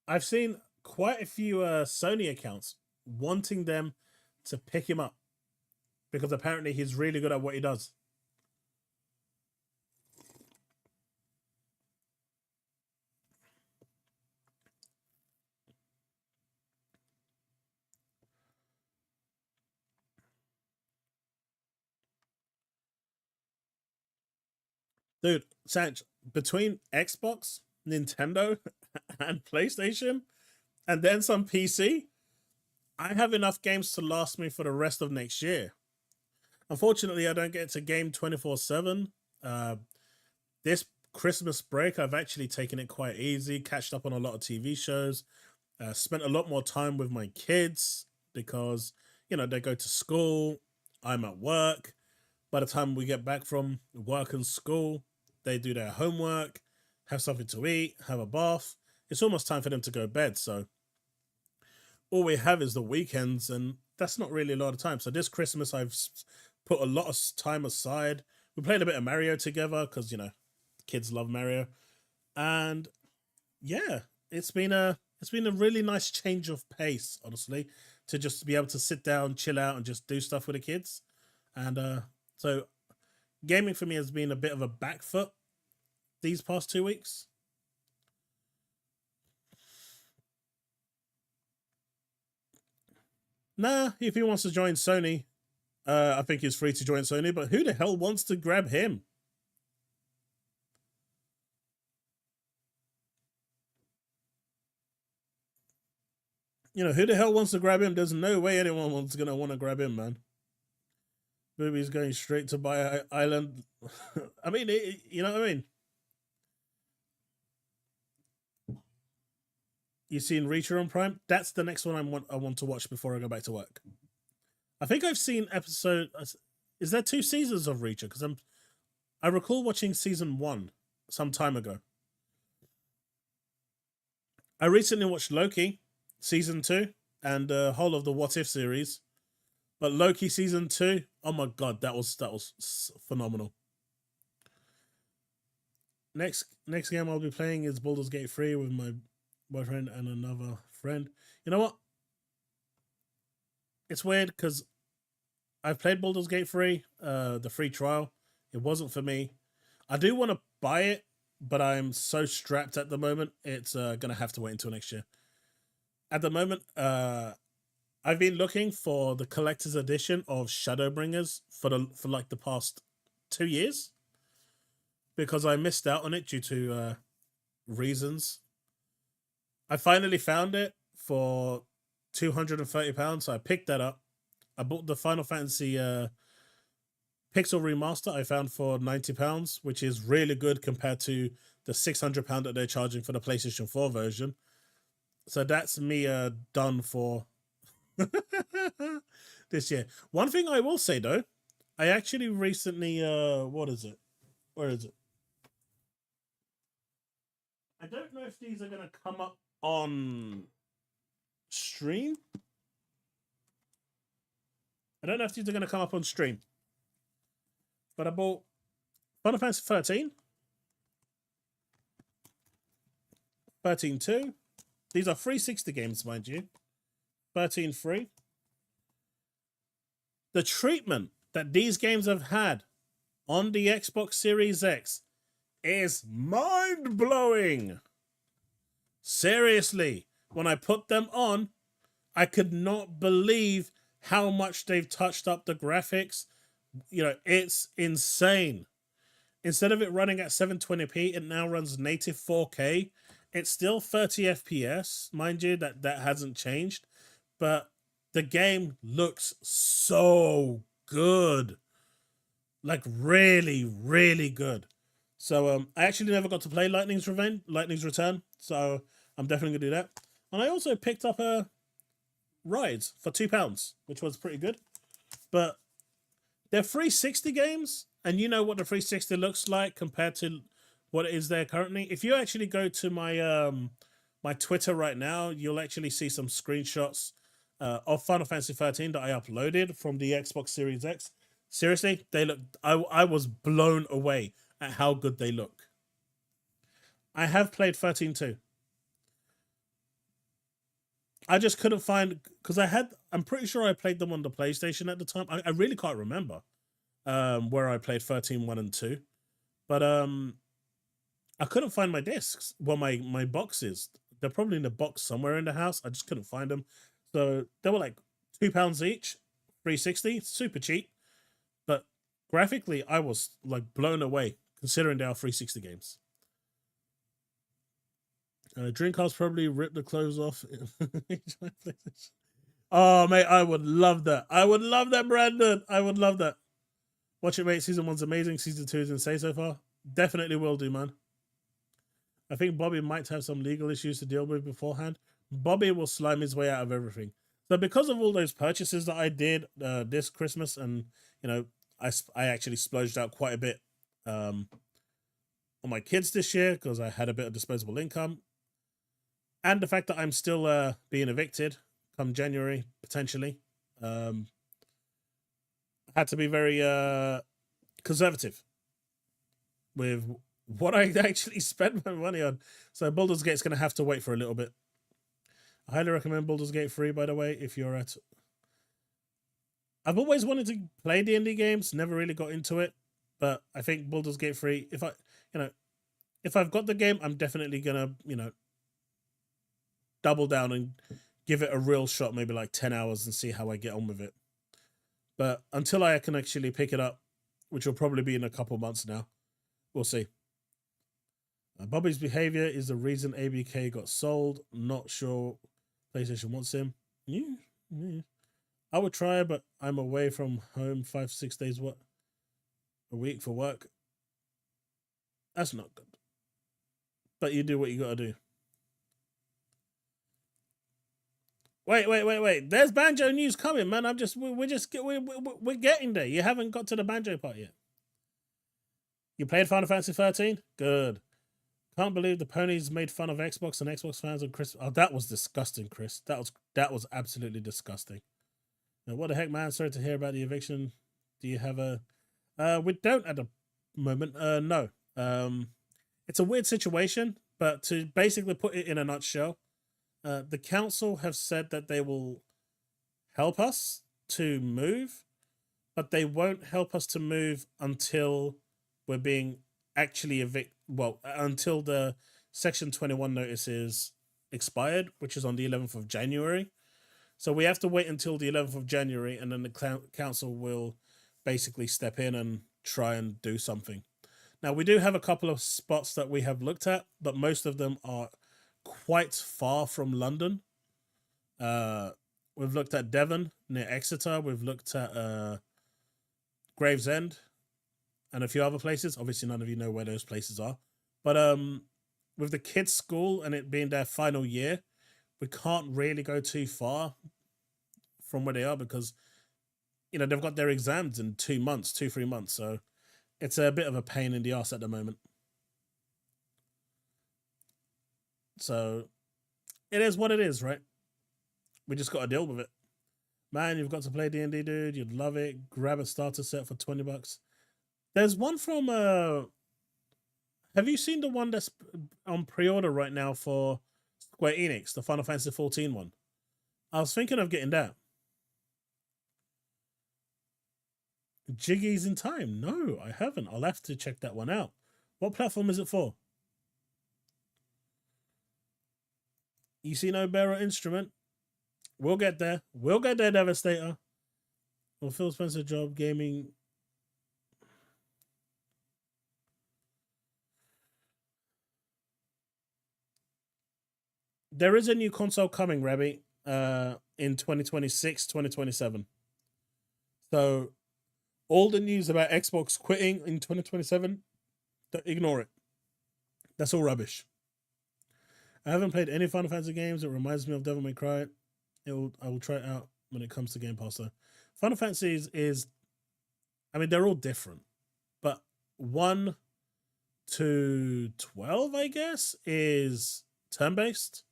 I've seen quite a few Sony accounts wanting them to pick him up because apparently he's really good at what he does. Dude, Sanch, between Xbox, Nintendo, and PlayStation, and then some PC, I have enough games to last me for the rest of next year. Unfortunately, I don't get to game 24/7. This Christmas break, I've actually taken it quite easy, catched up on a lot of TV shows, spent a lot more time with my kids because, you know, they go to school, I'm at work. By the time we get back from work and school, they do their homework, have something to eat, have a bath. It's almost time for them to go to bed. So all we have is the weekends, and that's not really a lot of time. So this Christmas, I've put a lot of time aside. We played a bit of Mario together because, you know, kids love Mario. And yeah, it's been a really nice change of pace, honestly, to just be able to sit down, chill out, and just do stuff with the kids. And so gaming for me has been a bit of a back foot these past 2 weeks. Nah, if he wants to join Sony, I think he's free to join Sony, but who the hell wants to grab him? You know, who the hell wants to grab him? There's no way anyone wants gonna want to grab him, man. Maybe he's going straight to buy Island. I mean, you know what I mean? You seen Reacher on Prime? That's the next one I want to watch before I go back to work. I think I've seen episode. Is there 2 seasons of Reacher? Because I recall watching season 1 some time ago. I recently watched Loki season 2 and the whole of the What If series, but Loki season 2, oh my god, that was phenomenal. Next game I'll be playing is Baldur's Gate 3 with my boyfriend and another friend. You know what? It's weird because I've played Baldur's Gate 3, the free trial. It wasn't for me. I do want to buy it, but I'm so strapped at the moment. It's gonna have to wait until next year. At the moment, I've been looking for the collector's edition of Shadowbringers for like the past 2 years because I missed out on it due to reasons. I finally found it for £230, so I picked that up. I bought the Final Fantasy Pixel Remaster I found for £90, which is really good compared to the £600 that they're charging for the PlayStation 4 version. So that's me done for this year. One thing I will say though, I actually recently what is it? Where is it? I don't know if these are gonna come up on stream. I don't know if these are going to come up on stream, but I bought Final Fantasy 13, 13-2. These are 360 games, mind you. 13 free. The treatment that these games have had on the Xbox Series X is mind-blowing. Seriously, when I put them on, I could not believe how much they've touched up the graphics. You know, it's insane. Instead of it running at 720p, it now runs native 4K. It's still 30 FPS, mind you, that hasn't changed. But the game looks so good. Like, really, really good. So, I actually never got to play Lightning's Return. So, I'm definitely going to do that. And I also picked up a Rides for £2, which was pretty good. But they're 360 games, and you know what the 360 looks like compared to what it is there currently. If you actually go to my my Twitter right now, you'll actually see some screenshots of Final Fantasy 13 that I uploaded from the Xbox Series X. Seriously, they look. I was blown away at how good they look. I have played 13-2. I just couldn't find, because I'm pretty sure I played them on the PlayStation at the time. I really can't remember where I played 13-1 and 2. But I couldn't find my discs. Well, my boxes. They're probably in the box somewhere in the house. I just couldn't find them. So they were like £2 each, 360, super cheap. But graphically, I was like blown away considering they are 360 games. Dreamcast probably ripped the clothes off. Oh, mate, I would love that. I would love that, Brandon. I would love that. Watch it, mate. Season 1's amazing. Season 2 is insane so far. Definitely will do, man. I think Bobby might have some legal issues to deal with beforehand. Bobby will slime his way out of everything. So because of all those purchases that I did this Christmas, and, you know, I actually splurged out quite a bit on my kids this year because I had a bit of disposable income. And the fact that I'm still being evicted come January, potentially. I had to be very conservative with what I actually spent my money on. So Baldur's Gate's going to have to wait for a little bit. I highly recommend Baldur's Gate 3, by the way, if you're at... I've always wanted to play the indie games, never really got into it. But I think Baldur's Gate 3, if I've got the game, I'm definitely going to, double down and give it a real shot, maybe like 10 hours and see how I get on with it. But until I can actually pick it up, which will probably be in a couple months now, we'll see. Bobby's behavior is the reason ABK got sold. Not sure PlayStation wants him. Yeah. I would try, but I'm away from home 5-6 days a week for work. That's not good. But you do what you gotta do. Wait. There's Banjo news coming, man. We're getting there. You haven't got to the Banjo part yet. You played Final Fantasy 13? Good. Can't believe the ponies made fun of Xbox and Xbox fans on Chris. Oh, that was disgusting, Chris. That was absolutely disgusting. Now, what the heck, man? Sorry to hear about the eviction. Do you have a... we don't at the moment. No. It's a weird situation, but to basically put it in a nutshell, the council have said that they will help us to move, but they won't help us to move until we're being actually evicted. Well, until the Section 21 notice is expired, which is on the 11th of January. So we have to wait until the 11th of January, and then the council will basically step in and try and do something. Now, we do have a couple of spots that we have looked at, but most of them are quite far from London. We've looked at Devon near Exeter. We've looked at Gravesend and a few other places. Obviously, none of you know where those places are. But with the kids' school and it being their final year, we can't really go too far from where they are because, they've got their exams in 3 months. So it's a bit of a pain in the ass at the moment. So it is what it is, right? We just got to deal with it. Man, you've got to play D&D, dude. You'd love it. Grab a starter set for $20. There's one from have you seen the one that's on pre-order right now for Square Enix, the Final Fantasy 14 one? I was thinking of getting that. Jiggy's in Time. No, I haven't. I'll have to check that one out. What platform is it for? You see no bearer instrument? We'll get there. We'll get there, Devastator. Well, Phil Spencer job gaming. There is a new console coming, Rabbi, in 2026, 2027. So all the news about Xbox quitting in 2027, ignore it. That's all rubbish. I haven't played any Final Fantasy games. It reminds me of Devil May Cry. I will try it out when it comes to Game Pass, though. Final Fantasy is, I mean, they're all different. But 1 to 12, I guess, is turn-based.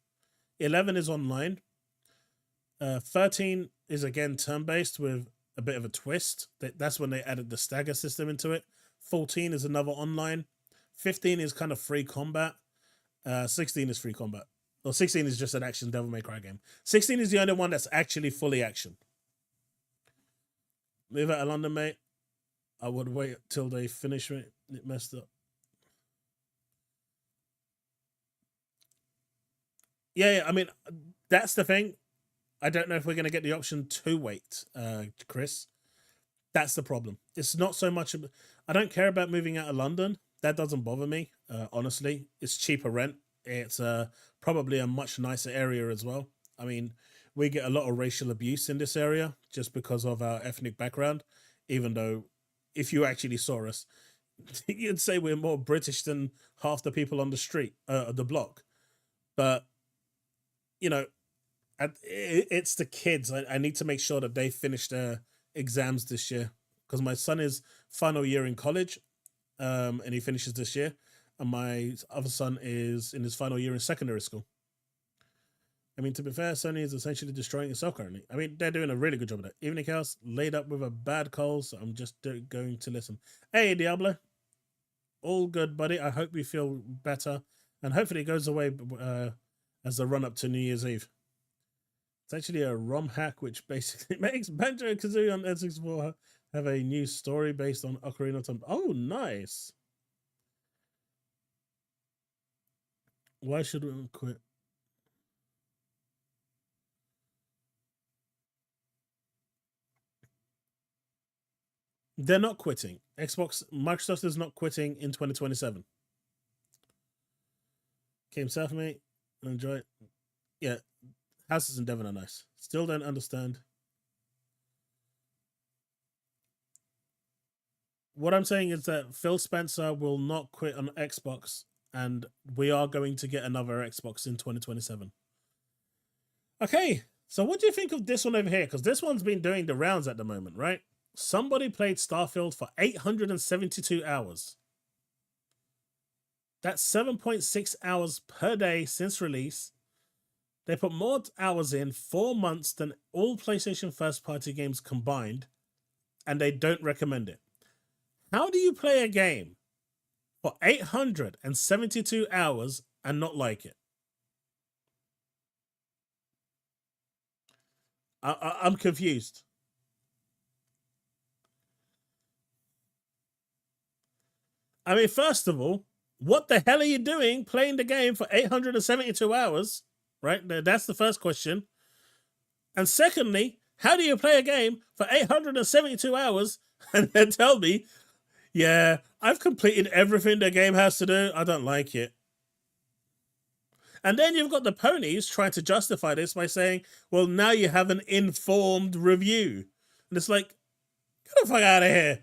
11 is online. 13 is, again, turn-based with a bit of a twist. That's when they added the stagger system into it. 14 is another online. 15 is kind of free combat. 16 is free combat. Well, 16 is just an action Devil May Cry game. 16 is the only one that's actually fully action. Move out of London, mate. I would wait till they finish it. It messed up. Yeah, I mean, that's the thing. I don't know if we're going to get the option to wait, Chris. That's the problem. It's not so much. I don't care about moving out of London. That doesn't bother me, honestly. It's cheaper rent. It's probably a much nicer area as well. I mean, we get a lot of racial abuse in this area just because of our ethnic background, even though if you actually saw us, you'd say we're more British than half the people on the street, the block. But, you know, it's the kids. I need to make sure that they finish their exams this year because my son is final year in college and he finishes this year. And my other son is in his final year in secondary school. I mean, to be fair, Sony is essentially destroying itself currently. I mean, they're doing a really good job of that. Evening Chaos laid up with a bad cold, so I'm just going to listen. Hey, Diablo. All good, buddy. I hope you feel better. And hopefully it goes away as the run-up to New Year's Eve. It's actually a ROM hack, which basically makes Banjo-Kazooie on N64 have a new story based on Ocarina of Time. Oh, nice. Why should we quit? They're not quitting. Microsoft is not quitting in 2027. Came south, mate. Enjoy it. Yeah, houses in Devon are nice. Still don't understand. What I'm saying is that Phil Spencer will not quit on Xbox, and we are going to get another Xbox in 2027. Okay, so what do you think of this one over here? Because this one's been doing the rounds at the moment, right? Somebody played Starfield for 872 hours. That's 7.6 hours per day since release. They put more hours in 4 months than all PlayStation first-party games combined, and they don't recommend it. How do you play a game for 872 hours and not like it? I'm confused. I mean, first of all, what the hell are you doing playing the game for 872 hours? Right? That's the first question. And secondly, how do you play a game for 872 hours and then tell me, yeah, I've completed everything the game has to do. I don't like it. And then you've got the ponies trying to justify this by saying, well, now you have an informed review. And it's like, get the fuck out of here.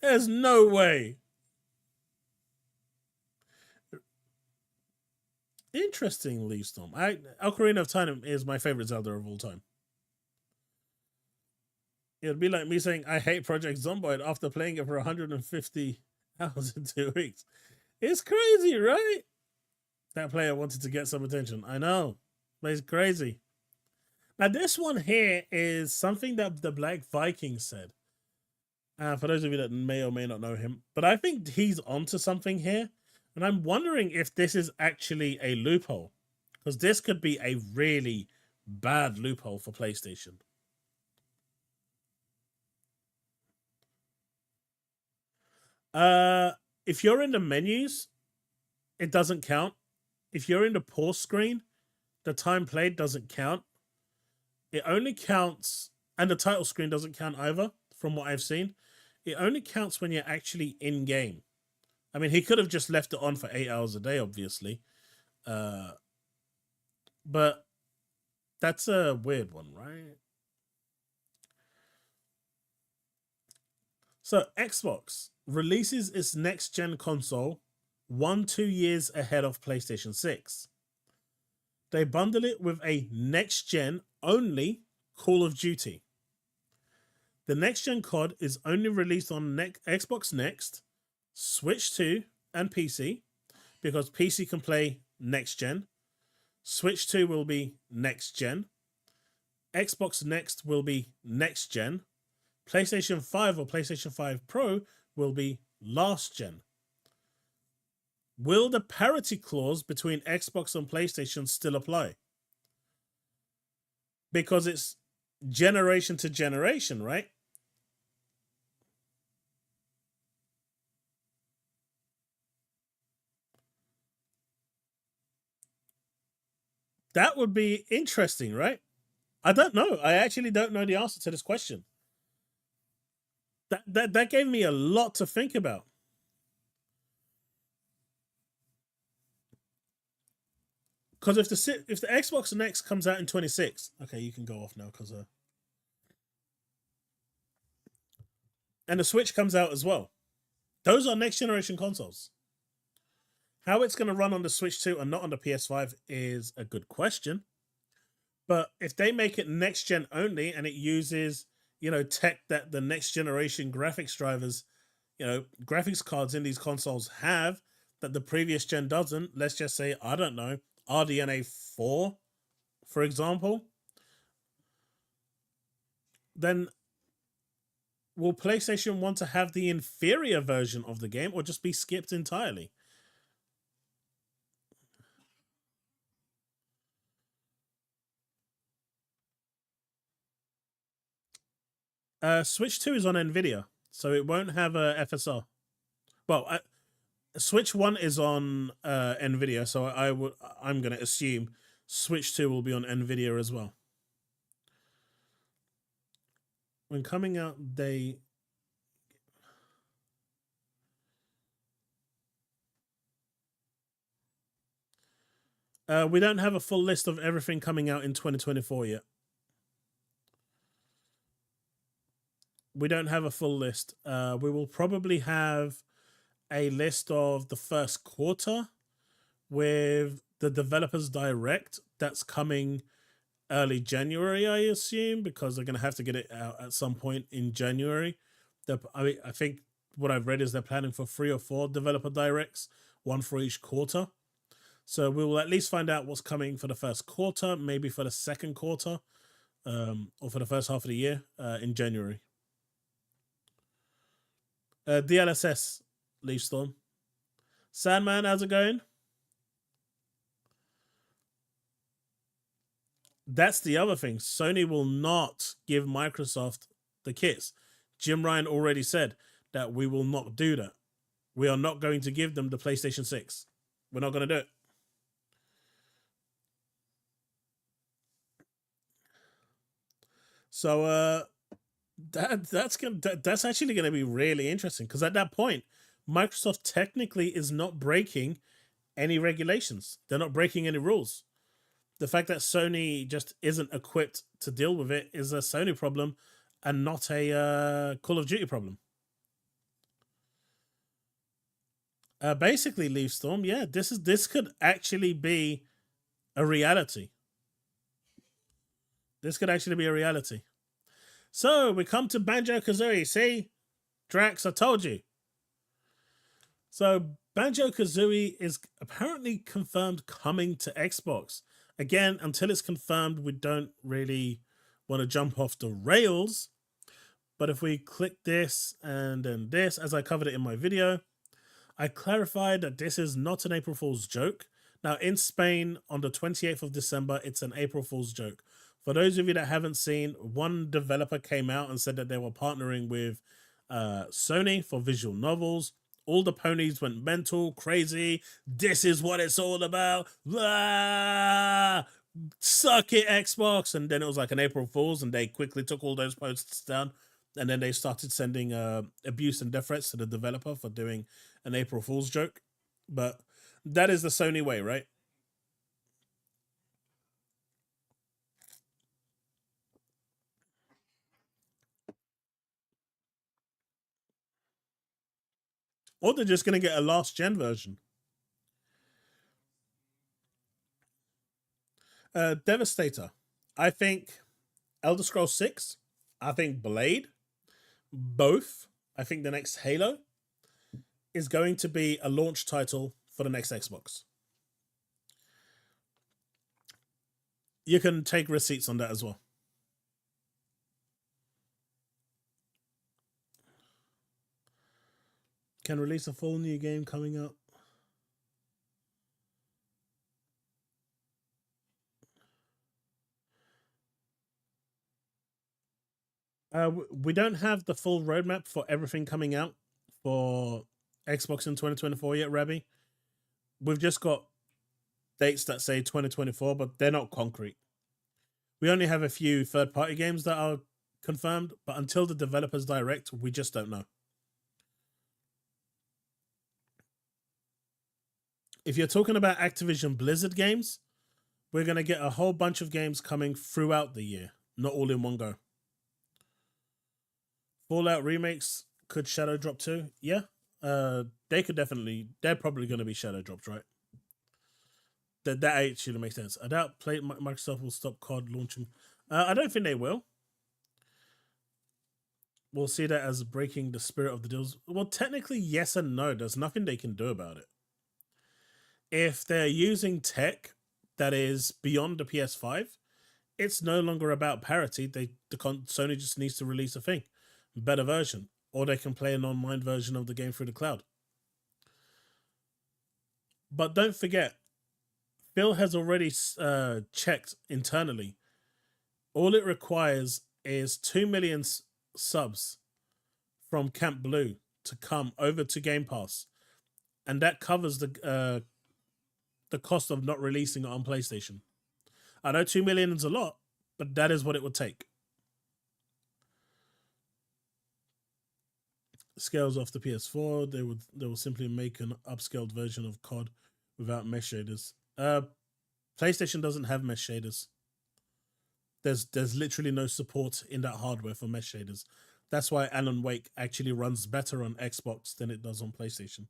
There's no way. Interesting, Leaf Storm. Ocarina of Time is my favorite Zelda of all time. It would be like me saying I hate Project Zomboid after playing it for 150 hours in 2 weeks. It's crazy, right? That player wanted to get some attention. I know, but it's crazy. And this one here is something that the Black Viking said. For those of you that may or may not know him, but I think he's onto something here, and I'm wondering if this is actually a loophole, because this could be a really bad loophole for PlayStation. If you're in the menus, it doesn't count. If you're in the pause screen, the time played doesn't count. It only counts, and the title screen doesn't count either, from what I've seen. It only counts when you're actually in game. I mean, he could have just left it on for 8 hours a day, obviously. But that's a weird one, right? So Xbox releases its next-gen console 1-2 years ahead of PlayStation 6. They bundle it with a next-gen only Call of Duty. The next-gen COD is only released on Xbox Next, Switch 2, and PC, because PC can play next-gen. Switch 2 will be next-gen. Xbox Next will be next-gen. PlayStation 5 or PlayStation 5 Pro will be last-gen. Will the parity clause between Xbox and PlayStation still apply? Because it's generation to generation, right? That would be interesting, right? I don't know. I actually don't know the answer to this question. That gave me a lot to think about. Because if the Xbox Next comes out in 26, okay, you can go off now because and the Switch comes out as well. Those are next generation consoles. How it's going to run on the Switch 2 and not on the PS5 is a good question. But if they make it next gen only and it uses, tech that the next generation graphics drivers, graphics cards in these consoles have that the previous gen doesn't, let's just say, I don't know, RDNA 4, for example, then will PlayStation want to have the inferior version of the game or just be skipped entirely? Switch 2 is on Nvidia, so it won't have a FSR. Well, Switch 1 is on Nvidia, so I'm going to assume Switch 2 will be on Nvidia as well. When coming out, we don't have a full list of everything coming out in 2024 yet. We don't have a full list. We will probably have a list of the first quarter with the developers direct that's coming early January, I assume, because they're going to have to get it out at some point in January. I think what I've read is they're planning for 3 or 4 developer directs, one for each quarter. So we will at least find out what's coming for the first quarter, maybe for the second quarter, or for the first half of the year in January. DLSS, Leafstorm. Sandman, how's it going? That's the other thing. Sony will not give Microsoft the kits. Jim Ryan already said that we will not do that. We are not going to give them the PlayStation 6. We're not going to do it. So that's actually going to be really interesting, because at that point, Microsoft technically is not breaking any regulations. They're not breaking any rules. The fact that Sony just isn't equipped to deal with it is a Sony problem and not a Call of Duty problem. Basically, Leafstorm, yeah, this could actually be a reality. This could actually be a reality. So we come to Banjo-Kazooie. See, Drax, I told you. So Banjo-Kazooie is apparently confirmed coming to Xbox. Again, until it's confirmed, we don't really want to jump off the rails. But if we click this and then this, as I covered it in my video, I clarified that this is not an April Fool's joke. Now, in Spain, on the 28th of December, it's an April Fool's joke. For those of you that haven't seen, one developer came out and said that they were partnering with Sony for visual novels. All the ponies went mental, crazy. This is what it's all about. Blah! Suck it, Xbox. And then it was like an April Fool's, and they quickly took all those posts down. And then they started sending abuse and death threats to the developer for doing an April Fool's joke. But that is the Sony way, right? Or they're just going to get a last gen version. Devastator. I think Elder Scrolls 6. I think Blade. Both. I think the next Halo is going to be a launch title for the next Xbox. You can take receipts on that as well. Can release a full new game coming up. We don't have the full roadmap for everything coming out for Xbox in 2024 yet, Rabbi. We've just got dates that say 2024, but they're not concrete. We only have a few third-party games that are confirmed, but until the developers direct, we just don't know. If you're talking about Activision Blizzard games, we're going to get a whole bunch of games coming throughout the year, not all in one go. Fallout remakes could shadow drop too. Yeah, they could definitely. They're probably going to be shadow dropped, right? That actually makes sense. I doubt Microsoft will stop COD launching. I don't think they will. We'll see that as breaking the spirit of the deals. Well, technically, yes and no. There's nothing they can do about it. If they're using tech that is beyond the PS5, it's no longer about parity. Sony just needs to release a thing, better version, or they can play an online version of the game through the cloud. But don't forget, Phil has already checked internally. All it requires is 2 million subs from Camp Blue to come over to Game Pass, and that covers the cost of not releasing it on PlayStation. I know 2 million is a lot, but that is what it would take. Scales off the PS4, they will simply make an upscaled version of COD without mesh shaders. PlayStation doesn't have mesh shaders. There's literally no support in that hardware for mesh shaders. That's why Alan Wake actually runs better on Xbox than it does on PlayStation.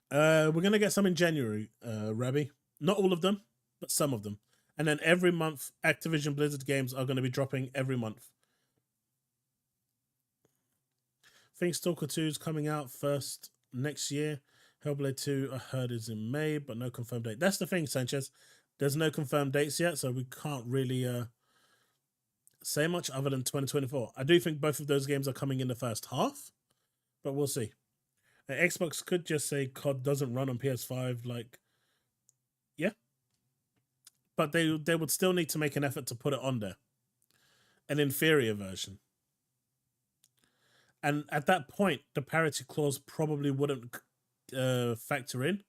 We're gonna get some in January, Rabbi. Not all of them, but some of them. And then every month, Activision Blizzard games are going to be dropping every month. I think Stalker 2 is coming out first next year. Hellblade 2, I heard, is in May, but no confirmed date. That's the thing, Sanchez. There's no confirmed dates yet, so we can't really say much other than 2024. I do think both of those games are coming in the first half, but we'll see. Xbox could just say COD doesn't run on PS5, like, yeah. But they would still need to make an effort to put it on there. An inferior version. And at that point, the parity clause probably wouldn't factor in.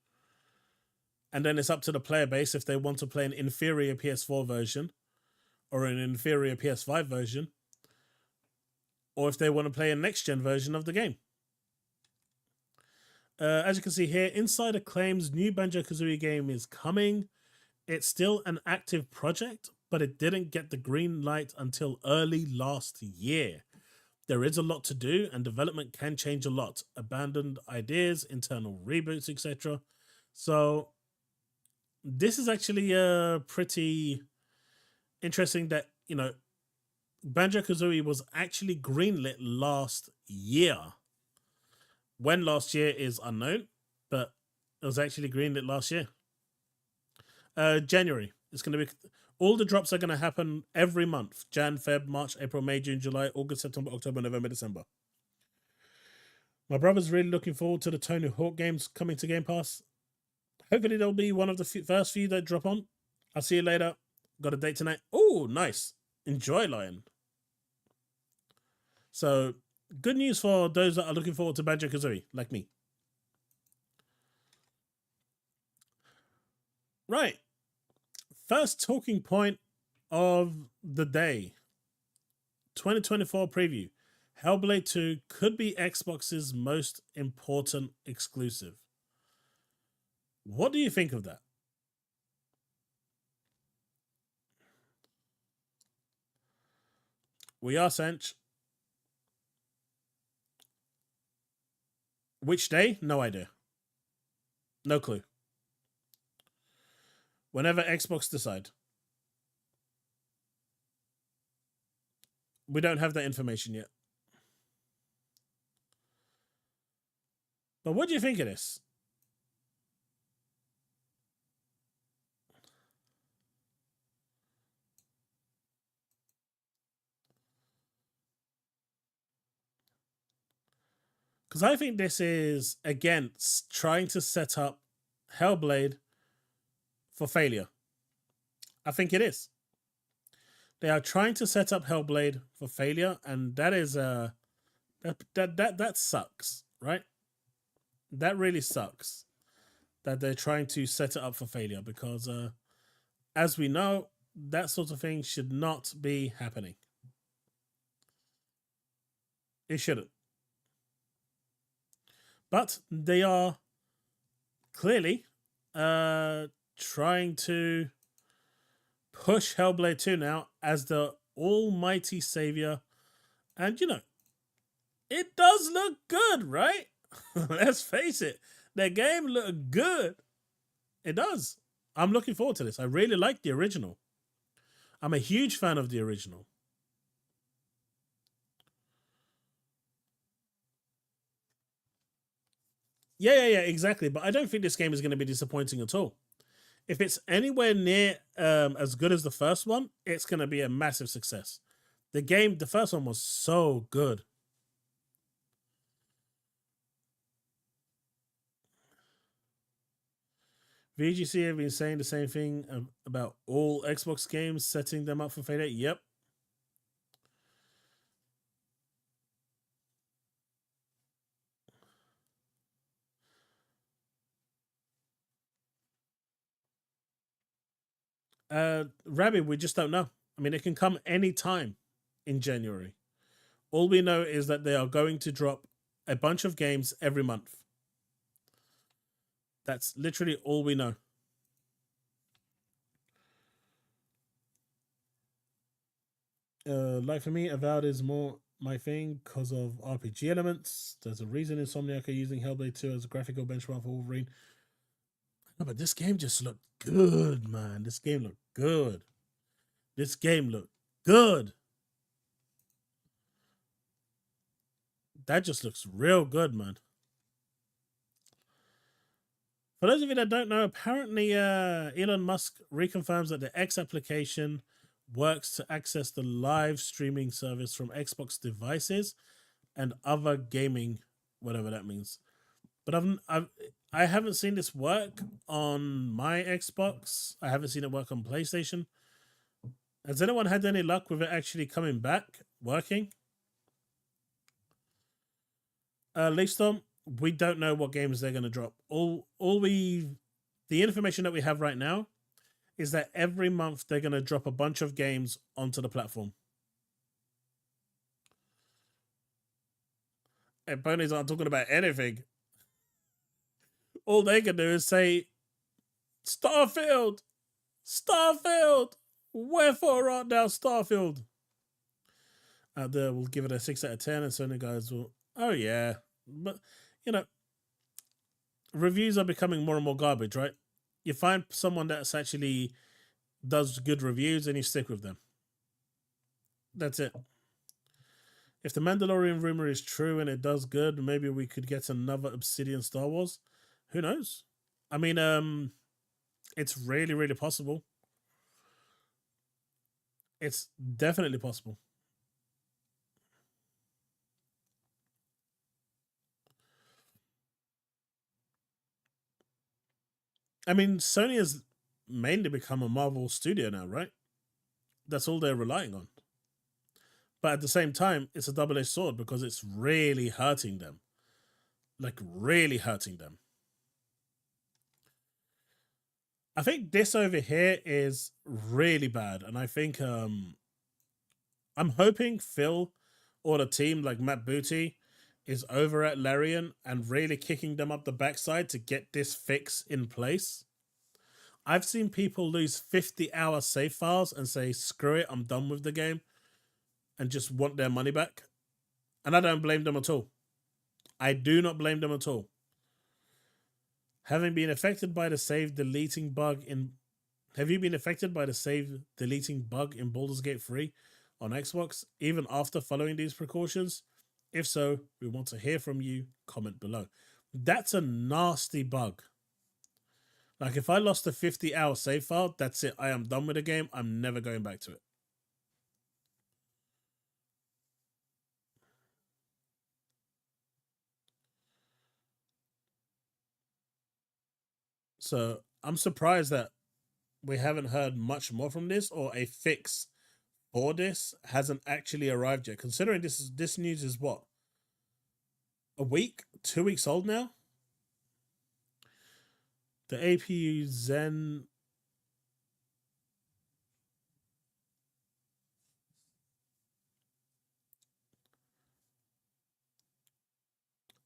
And then it's up to the player base if they want to play an inferior PS4 version or an inferior PS5 version, or if they want to play a next-gen version of the game. As you can see here, Insider claims new Banjo-Kazooie game is coming. It's still an active project, but it didn't get the green light until early last year. There is a lot to do, and development can change a lot. Abandoned ideas, internal reboots, etc. So this is actually pretty interesting that, you know, Banjo-Kazooie was actually greenlit last year. When last year is unknown, but It was actually greenlit last year. January. It's going to be all the drops are going to happen every month: Jan, Feb, March, April, May, June, July, August, September, October, November, December. My brother's really looking forward to the Tony Hawk games coming to Game Pass. Hopefully, they'll be one of the first few that drop on. I'll see you later. Got a date tonight. Oh, nice. Enjoy, Lion. So, good news for those that are looking forward to Banjo-Kazooie, like me. Right. First talking point of the day. 2024 preview. Hellblade 2 could be Xbox's most important exclusive. What do you think of that? We are Sanch. Which day? No idea. No clue. Whenever Xbox decide. We don't have that information yet. But what do you think of this? Because I think this is, again, trying to set up Hellblade for failure. I think it is. They are trying to set up Hellblade for failure, and that is that sucks, right? That really sucks that they're trying to set it up for failure, because as we know, that sort of thing should not be happening. It shouldn't. But they are clearly trying to push Hellblade 2 now as the almighty savior. And, you know, it does look good, right? Let's face it. The game looked good. It does. I'm looking forward to this. I really like the original. I'm a huge fan of the original. Yeah, exactly. But I don't think this game is going to be disappointing at all. If it's anywhere near as good as the first one, it's going to be a massive success. The first one was so good. VGC have been saying the same thing about all Xbox games, setting them up for failure. Yep. Rabbit, we just don't know. I mean, it can come any time in January. All we know is that they are going to drop a bunch of games every month. That's literally all we know. Like for me, Avowed is more my thing because of RPG elements. There's a reason Insomniac are using Hellblade 2 as a graphical benchmark for Wolverine. No, but this game just looked good, man. This game looked good. This game looked good. That just looks real good, man. For those of you that don't know, apparently Elon Musk reconfirms that the X application works to access the live streaming service from Xbox devices and other gaming, whatever that means. But I haven't seen this work on my Xbox. I haven't seen it work on PlayStation. Has anyone had any luck with it actually coming back, working? Leafstorm, we don't know what games they're going to drop. The information that we have right now is that every month they're going to drop a bunch of games onto the platform. And ponies aren't talking about anything. All they can do is say, Starfield! Starfield! Wherefore art thou, Starfield? We'll give it a 6 out of 10, and so the guys will, oh yeah. But, you know, reviews are becoming more and more garbage, right? You find someone that's actually does good reviews and you stick with them. That's it. If the Mandalorian rumor is true and it does good, maybe we could get another Obsidian Star Wars. Who knows? I mean, it's really, really possible. It's definitely possible. I mean, Sony has mainly become a Marvel studio now, right? That's all they're relying on. But at the same time, it's a double edged sword because it's really hurting them. Like, really hurting them. I think this over here is really bad. And I think I'm hoping Phil or the team like Matt Booty is over at Larian and really kicking them up the backside to get this fix in place. I've seen people lose 50-hour save files and say, screw it, I'm done with the game, and just want their money back. And I don't blame them at all. I do not blame them at all. Having been affected by the save deleting bug in. Have you been affected by the save deleting bug in Baldur's Gate 3 on Xbox, even after following these precautions? If so, we want to hear from you. Comment below. That's a nasty bug. Like, if I lost a 50-hour save file, that's it. I am done with the game. I'm never going back to it. So I'm surprised that we haven't heard much more from this, or a fix for this hasn't actually arrived yet. Considering this news is what, a week, 2 weeks old now. The APU Zen.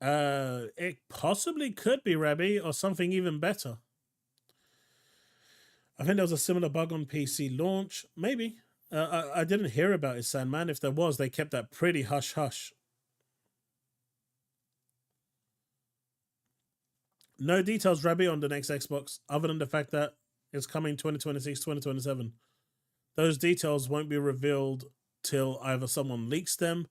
It possibly could be Rabbi or something even better. I think there was a similar bug on PC launch. Maybe. I didn't hear about it, Sandman. If there was, they kept that pretty hush hush. No details, Rabbi, on the next Xbox, other than the fact that it's coming 2026, 2027. Those details won't be revealed till either someone leaks them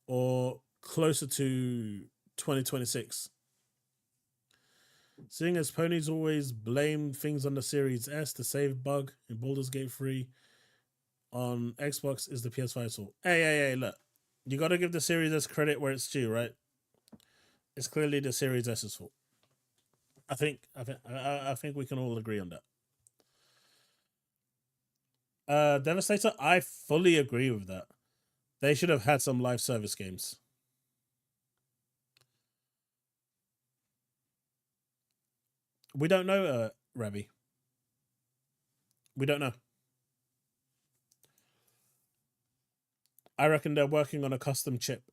or closer to 2026. Seeing as ponies always blame things on the Series S, the save bug in Baldur's Gate 3 on Xbox is the PS5 fault. Hey, look. You gotta give the Series S credit where it's due, right? It's clearly the Series S's fault. I think we can all agree on that. Devastator, I fully agree with that. They should have had some live service games. We don't know, Rabbi. We don't know. I reckon they're working on a custom chip.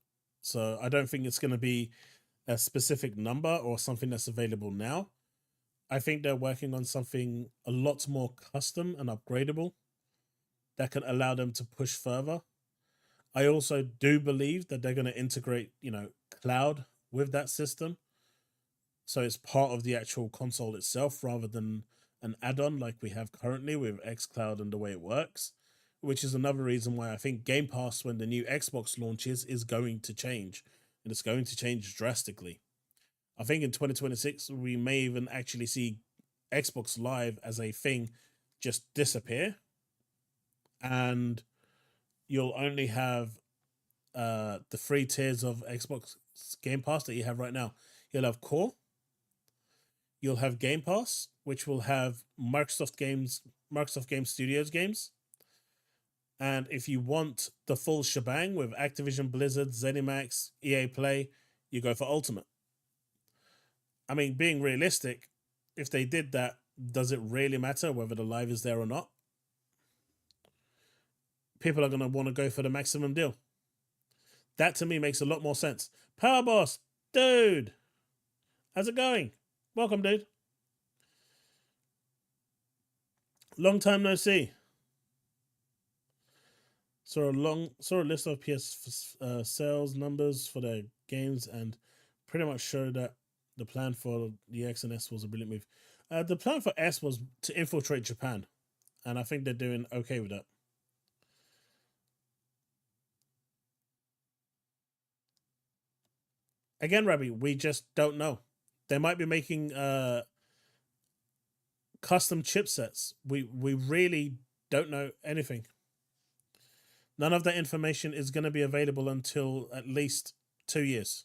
So I don't think it's going to be a specific number or something that's available now. I think they're working on something a lot more custom and upgradable that can allow them to push further. I also do believe that they're going to integrate, cloud with that system. So it's part of the actual console itself rather than an add-on like we have currently with xCloud and the way it works, which is another reason why I think Game Pass, when the new Xbox launches, is going to change, and it's going to change drastically. I think in 2026 we may even actually see Xbox Live as a thing just disappear, and you'll only have the free tiers of Xbox Game Pass that you have right now. You'll have Core, you'll have Game Pass, which will have Microsoft Game Studios games. And if you want the full shebang with Activision, Blizzard, ZeniMax, EA Play, you go for Ultimate. I mean, being realistic, if they did that, does it really matter whether the live is there or not? People are going to want to go for the maximum deal. That to me makes a lot more sense. Power Boss, dude, how's it going? Welcome, dude. Long time no see. Saw a list of PS sales numbers for their games and pretty much showed that the plan for the X and S was a brilliant move. The plan for S was to infiltrate Japan, and I think they're doing okay with that. Again, Rabbi, we just don't know. They might be making custom chipsets. We really don't know anything. None of that information is going to be available until at least 2 years.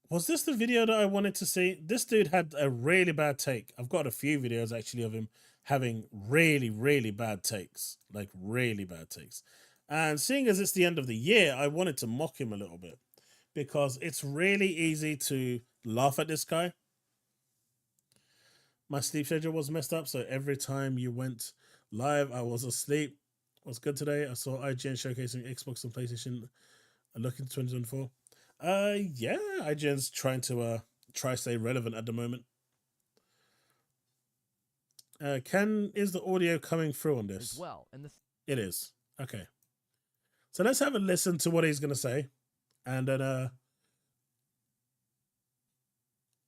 Was this the video that I wanted to see? This dude had a really bad take. I've got a few videos actually of him having really, really bad takes. Like really bad takes. And seeing as it's the end of the year, I wanted to mock him a little bit. Because it's really easy to laugh at this guy. My sleep schedule was messed up, so every time you went live, I was asleep. What's good today? I saw IGN showcasing Xbox and PlayStation looking 2024. Yeah, IGN's trying to stay relevant at the moment. Is the audio coming through on this? As well, and it is. Okay. So let's have a listen to what he's gonna say, and then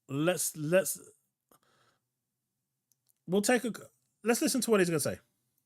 let's listen to what he's gonna say.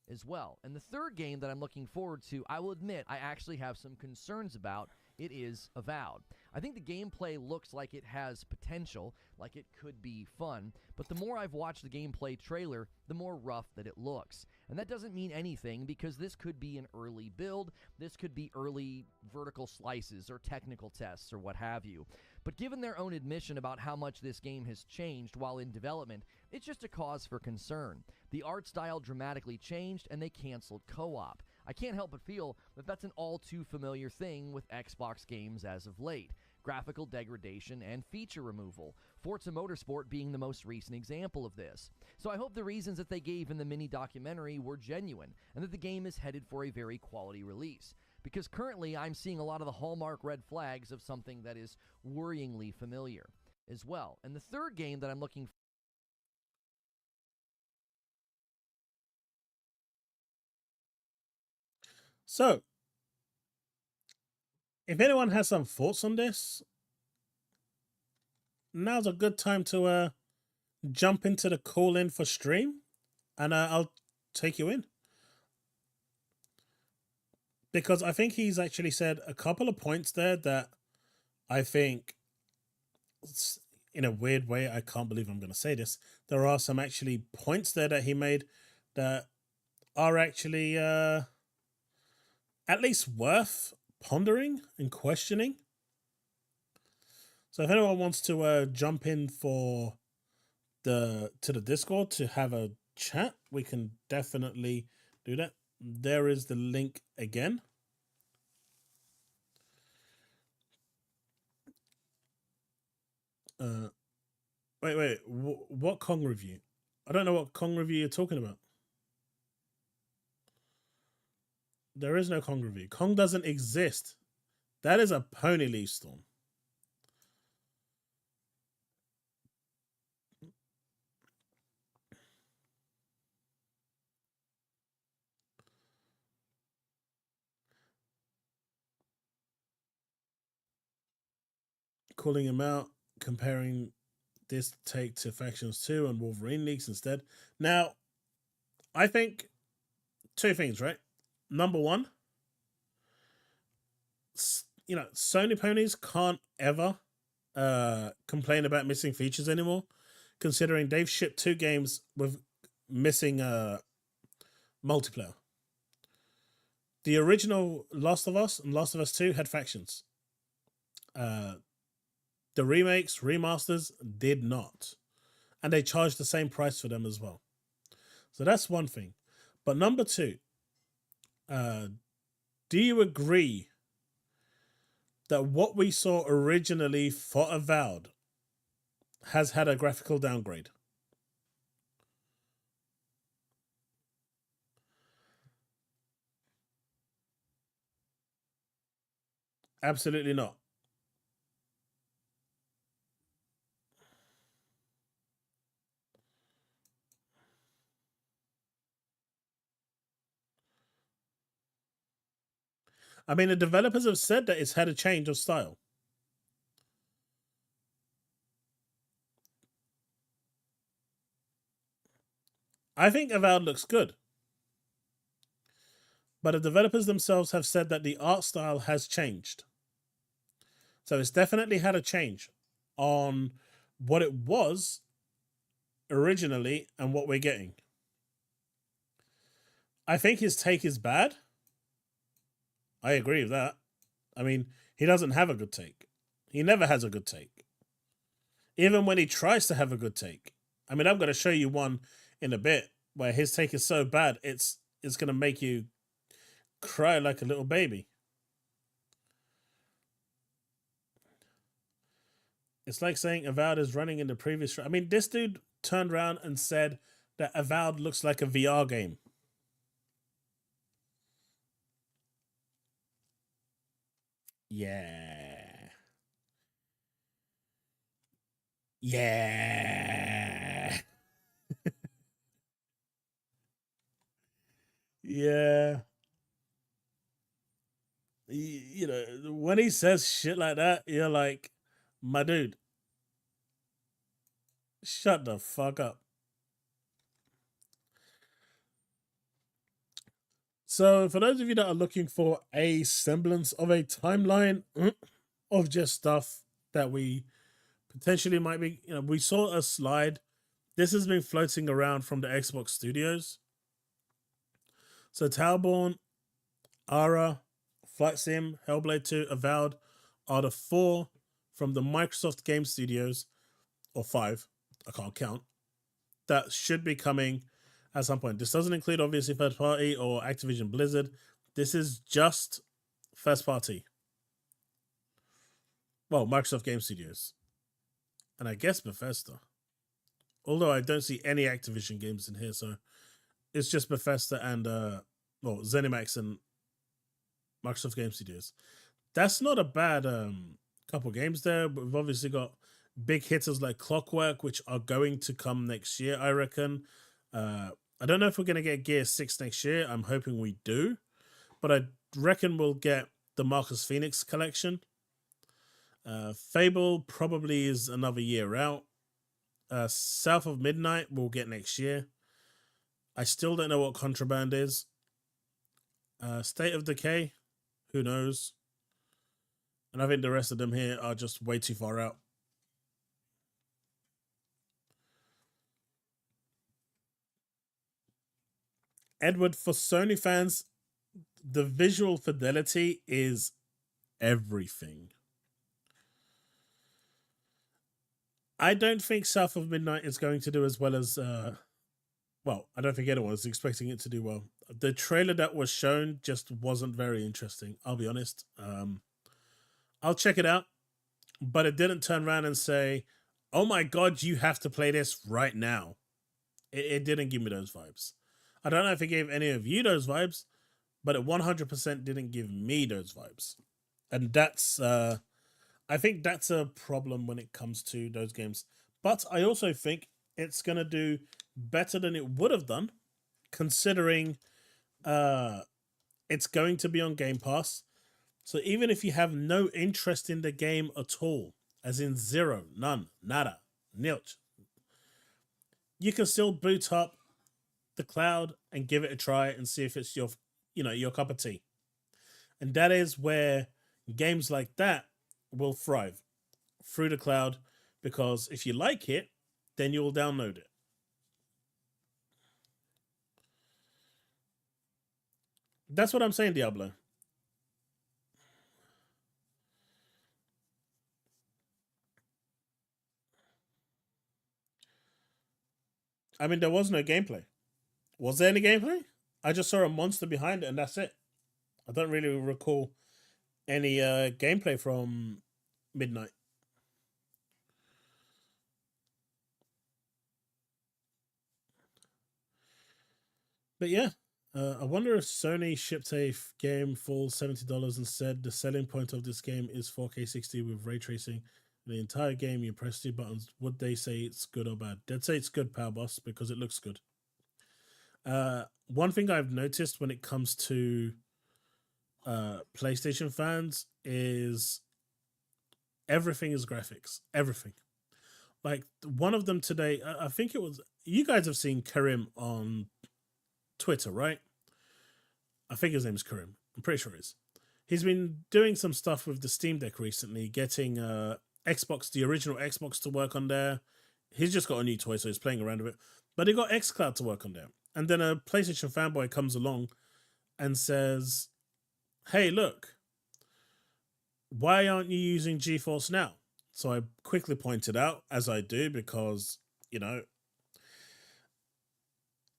As well. And the third game that I'm looking forward to, I will admit I actually have some concerns about. It is Avowed. I think the gameplay looks like it has potential, like it could be fun, but the more I've watched the gameplay trailer, the more rough that it looks. And that doesn't mean anything because this could be an early build, this could be early vertical slices or technical tests or what have you. But given their own admission about how much this game has changed while in development, it's just a cause for concern. The art style dramatically changed and they canceled co-op. I can't help but feel that that's an all too familiar thing with Xbox games as of late. Graphical degradation and feature removal, Forza Motorsport being the most recent example of this. So I hope the reasons that they gave in the mini documentary were genuine, and that the game is headed for a very quality release. Because currently I'm seeing a lot of the hallmark red flags of something that is worryingly familiar as well. And the third game that I'm looking for. So, if anyone has some thoughts on this, now's a good time to jump into the call in for stream, and I'll take you in. Because I think he's actually said a couple of points there that I think, in a weird way, I can't believe I'm going to say this, there are some actually points there that he made that are actually at least worth pondering and questioning. So if anyone wants to jump in to the Discord to have a chat, we can definitely do that. There is the link again. Wait, what Kong review? I don't know what Kong review you're talking about. There is no Kong review. Kong doesn't exist. That is a pony leaf storm. Calling him out, comparing this take to Factions 2 and Wolverine leaks instead. Now, I think two things, right? Number one, Sony ponies can't ever complain about missing features anymore, considering they've shipped 2 games with missing multiplayer. The original Last of Us and Last of Us 2 had factions. The remakes, remasters did not. And they charged the same price for them as well. So that's one thing. But number two, do you agree that what we saw originally for Avowed has had a graphical downgrade? Absolutely not. I mean, the developers have said that it's had a change of style. I think Avowed looks good. But the developers themselves have said that the art style has changed. So it's definitely had a change on what it was originally and what we're getting. I think his take is bad. I agree with that. I mean, he doesn't have a good take. He never has a good take. Even when he tries to have a good take. I mean, I'm going to show you one in a bit where his take is so bad, it's going to make you cry like a little baby. It's like saying Avowed is running in the previous... I mean, this dude turned around and said that Avowed looks like a VR game. Yeah. Yeah. Yeah. You know, when he says shit like that, you're like, my dude, shut the fuck up. So, for those of you that are looking for a semblance of a timeline of just stuff that we potentially might be, you know, we saw a slide. This has been floating around from the Xbox studios. So, Towerborn, Ara, Flight Sim, Hellblade 2, Avowed are the 4 from the Microsoft Game Studios, or 5, I can't count, that should be coming at some point. This doesn't include, obviously, third party or Activision Blizzard. This is just first party. Well, Microsoft Game Studios. And I guess Bethesda. Although I don't see any Activision games in here, so it's just Bethesda and, ZeniMax and Microsoft Game Studios. That's not a bad couple games there, but we've obviously got big hitters like Clockwork, which are going to come next year, I reckon. I don't know if we're going to get Gear 6 next year. I'm hoping we do. But I reckon we'll get the Marcus Phoenix collection. Fable probably is another year out. South of Midnight we'll get next year. I still don't know what Contraband is. State of Decay, who knows? And I think the rest of them here are just way too far out. Edward, for Sony fans, the visual fidelity is everything. I don't think South of Midnight is going to do as well as... well, I don't think anyone was expecting it to do well. The trailer that was shown just wasn't very interesting, I'll be honest. I'll check it out, but it didn't turn around and say, oh my god, you have to play this right now. It didn't give me those vibes. I don't know if it gave any of you those vibes, but it 100% didn't give me those vibes. And that's, I think that's a problem when it comes to those games. But I also think it's going to do better than it would have done, considering it's going to be on Game Pass. So even if you have no interest in the game at all, as in zero, none, nada, nilch, you can still boot up the cloud and give it a try and see if it's your, your cup of tea. And that is where games like that will thrive, through the cloud, because if you like it, then you'll download it. That's what I'm saying, Diablo. I mean, there was no gameplay. Was there any gameplay? I just saw a monster behind it and that's it. I don't really recall any gameplay from Midnight. But yeah, I wonder if Sony shipped a game full $70 and said the selling point of this game is 4K 60 with ray tracing. The entire game, you press 2 buttons. Would they say it's good or bad? They'd say it's good, Power Boss, because it looks good. One thing I've noticed when it comes to PlayStation fans is everything is graphics. Everything. Like one of them today, I think it was, you guys have seen Karim on Twitter, right? I think his name is Karim. I'm pretty sure it is. he's been doing some stuff with the Steam Deck recently, getting Xbox, the original Xbox, to work on there. He's just got a new toy, so he's playing around with it. But he got xCloud to work on there. And then a PlayStation fanboy comes along and says, hey, look, why aren't you using GeForce Now? So I quickly pointed out, as I do, because, you know,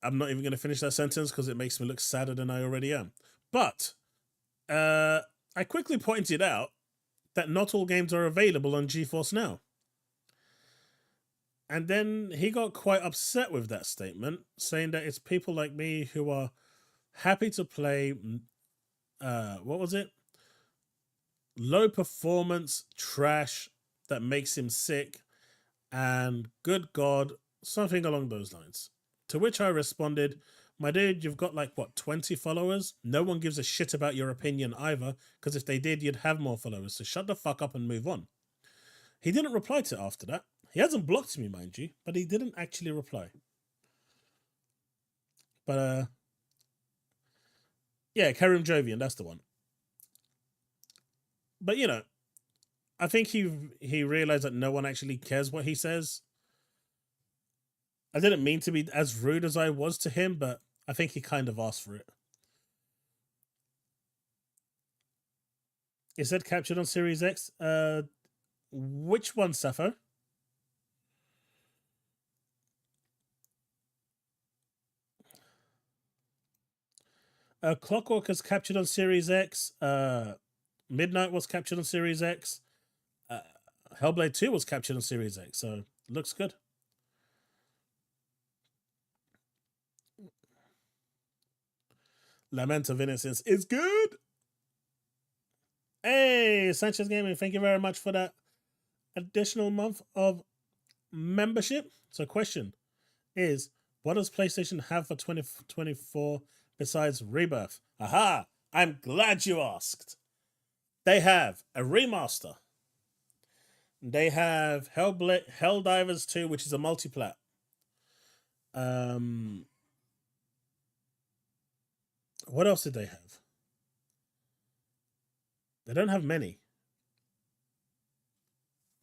I'm not even going to finish that sentence because it makes me look sadder than I already am. But I quickly pointed out that not all games are available on GeForce Now. And then he got quite upset with that statement, saying that it's people like me who are happy to play, what was it? Low performance trash that makes him sick, and good God, something along those lines. To which I responded, my dude, you've got like, what, 20 followers? No one gives a shit about your opinion either, because if they did, you'd have more followers. So shut the fuck up and move on. He didn't reply to it after that. He hasn't blocked me, mind you, but he didn't actually reply. But, yeah, Karim Jovian, that's the one. But, you know, I think he realized that no one actually cares what he says. I didn't mean to be as rude as I was to him, but I think he kind of asked for it. Is that captured on Series X? Which one, Sappho? Clockwork is captured on Series X. Midnight was captured on Series X. Hellblade 2 was captured on Series X, so looks good. Lament of Innocence is good. Hey, Sanchezmtz Gaming, thank you very much for that additional month of membership. So question is, what does PlayStation have for 2024 besides Rebirth? Aha! I'm glad you asked. They have a remaster. They have Helldivers 2, which is a multiplat. What else did they have? They don't have many.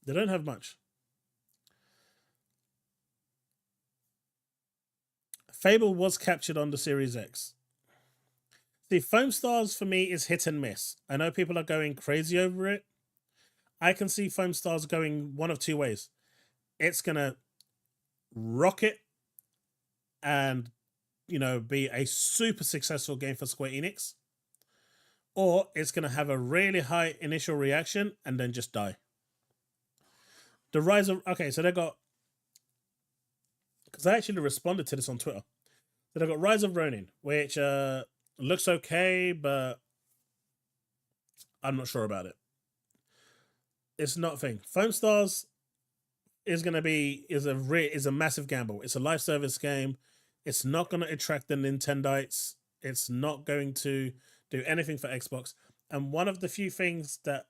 They don't have much. Fable was captured on the Series X. The Foam Stars for me is hit and miss. I know people are going crazy over it. I can see Foam Stars going one of two ways. It's going to rocket and, you know, be a super successful game for Square Enix. Or it's going to have a really high initial reaction and then just die. The Rise of... Okay, so they got... Because I actually responded to this on Twitter. So they got Rise of Ronin, which looks okay, but I'm not sure about it. It's not a thing. Foam Stars is going to be... is a massive gamble. It's a live service game. It's not going to attract the Nintendites. It's not going to do anything for Xbox. And one of the few things that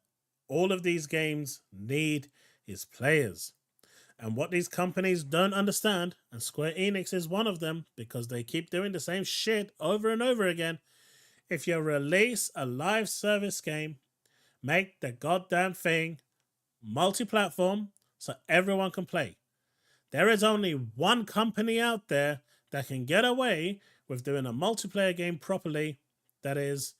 all of these games need is players. And what these companies don't understand, and Square Enix is one of them, because they keep doing the same shit over and over again. If you release a live service game, make the goddamn thing multi-platform so everyone can play. There is only one company out there that can get away with doing a multiplayer game properly that is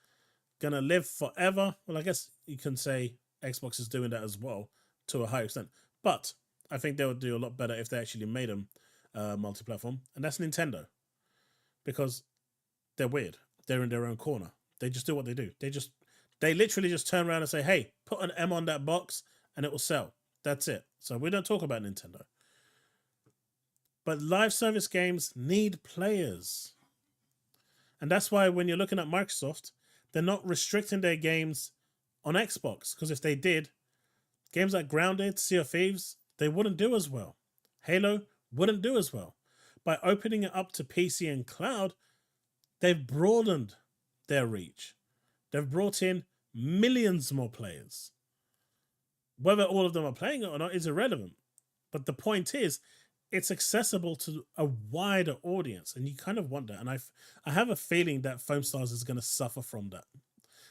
going to live forever. Well, I guess you can say Xbox is doing that as well to a high extent. But I think they would do a lot better if they actually made them multi-platform. And that's Nintendo. Because they're weird. They're in their own corner. They just do what they do. They literally just turn around and say, hey, put an M on that box and it will sell. That's it. So we don't talk about Nintendo. But live service games need players. And that's why when you're looking at Microsoft, they're not restricting their games on Xbox. Because if they did, games like Grounded, Sea of Thieves, they wouldn't do as well. Halo wouldn't do as well. By opening it up to PC and cloud, they've broadened their reach. They've brought in millions more players. Whether all of them are playing it or not is irrelevant. But the point is, it's accessible to a wider audience, and you kind of want that. And I have a feeling that Foam Stars is going to suffer from that.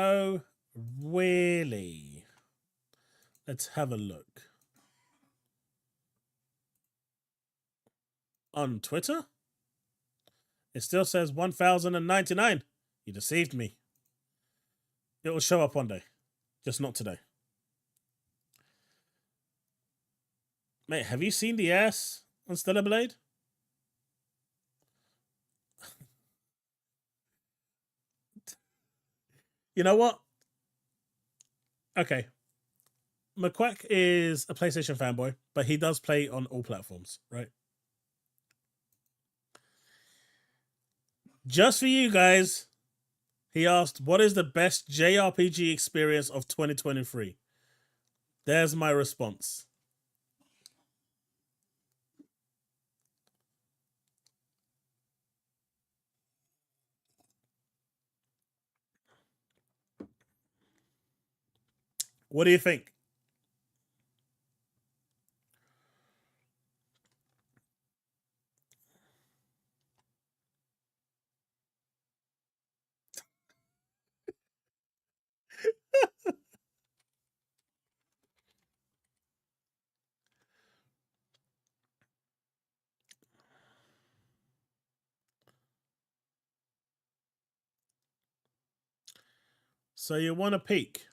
Oh, really? Let's have a look. On Twitter? It still says 1,099. You deceived me. It will show up one day. Just not today. Mate, have you seen the ass on Stellar Blade? You know what? Okay. McQuack is a PlayStation fanboy, but he does play on all platforms, right? Just for you guys, he asked, what is the best JRPG experience of 2023? There's my response. What do you think? So you want a peek?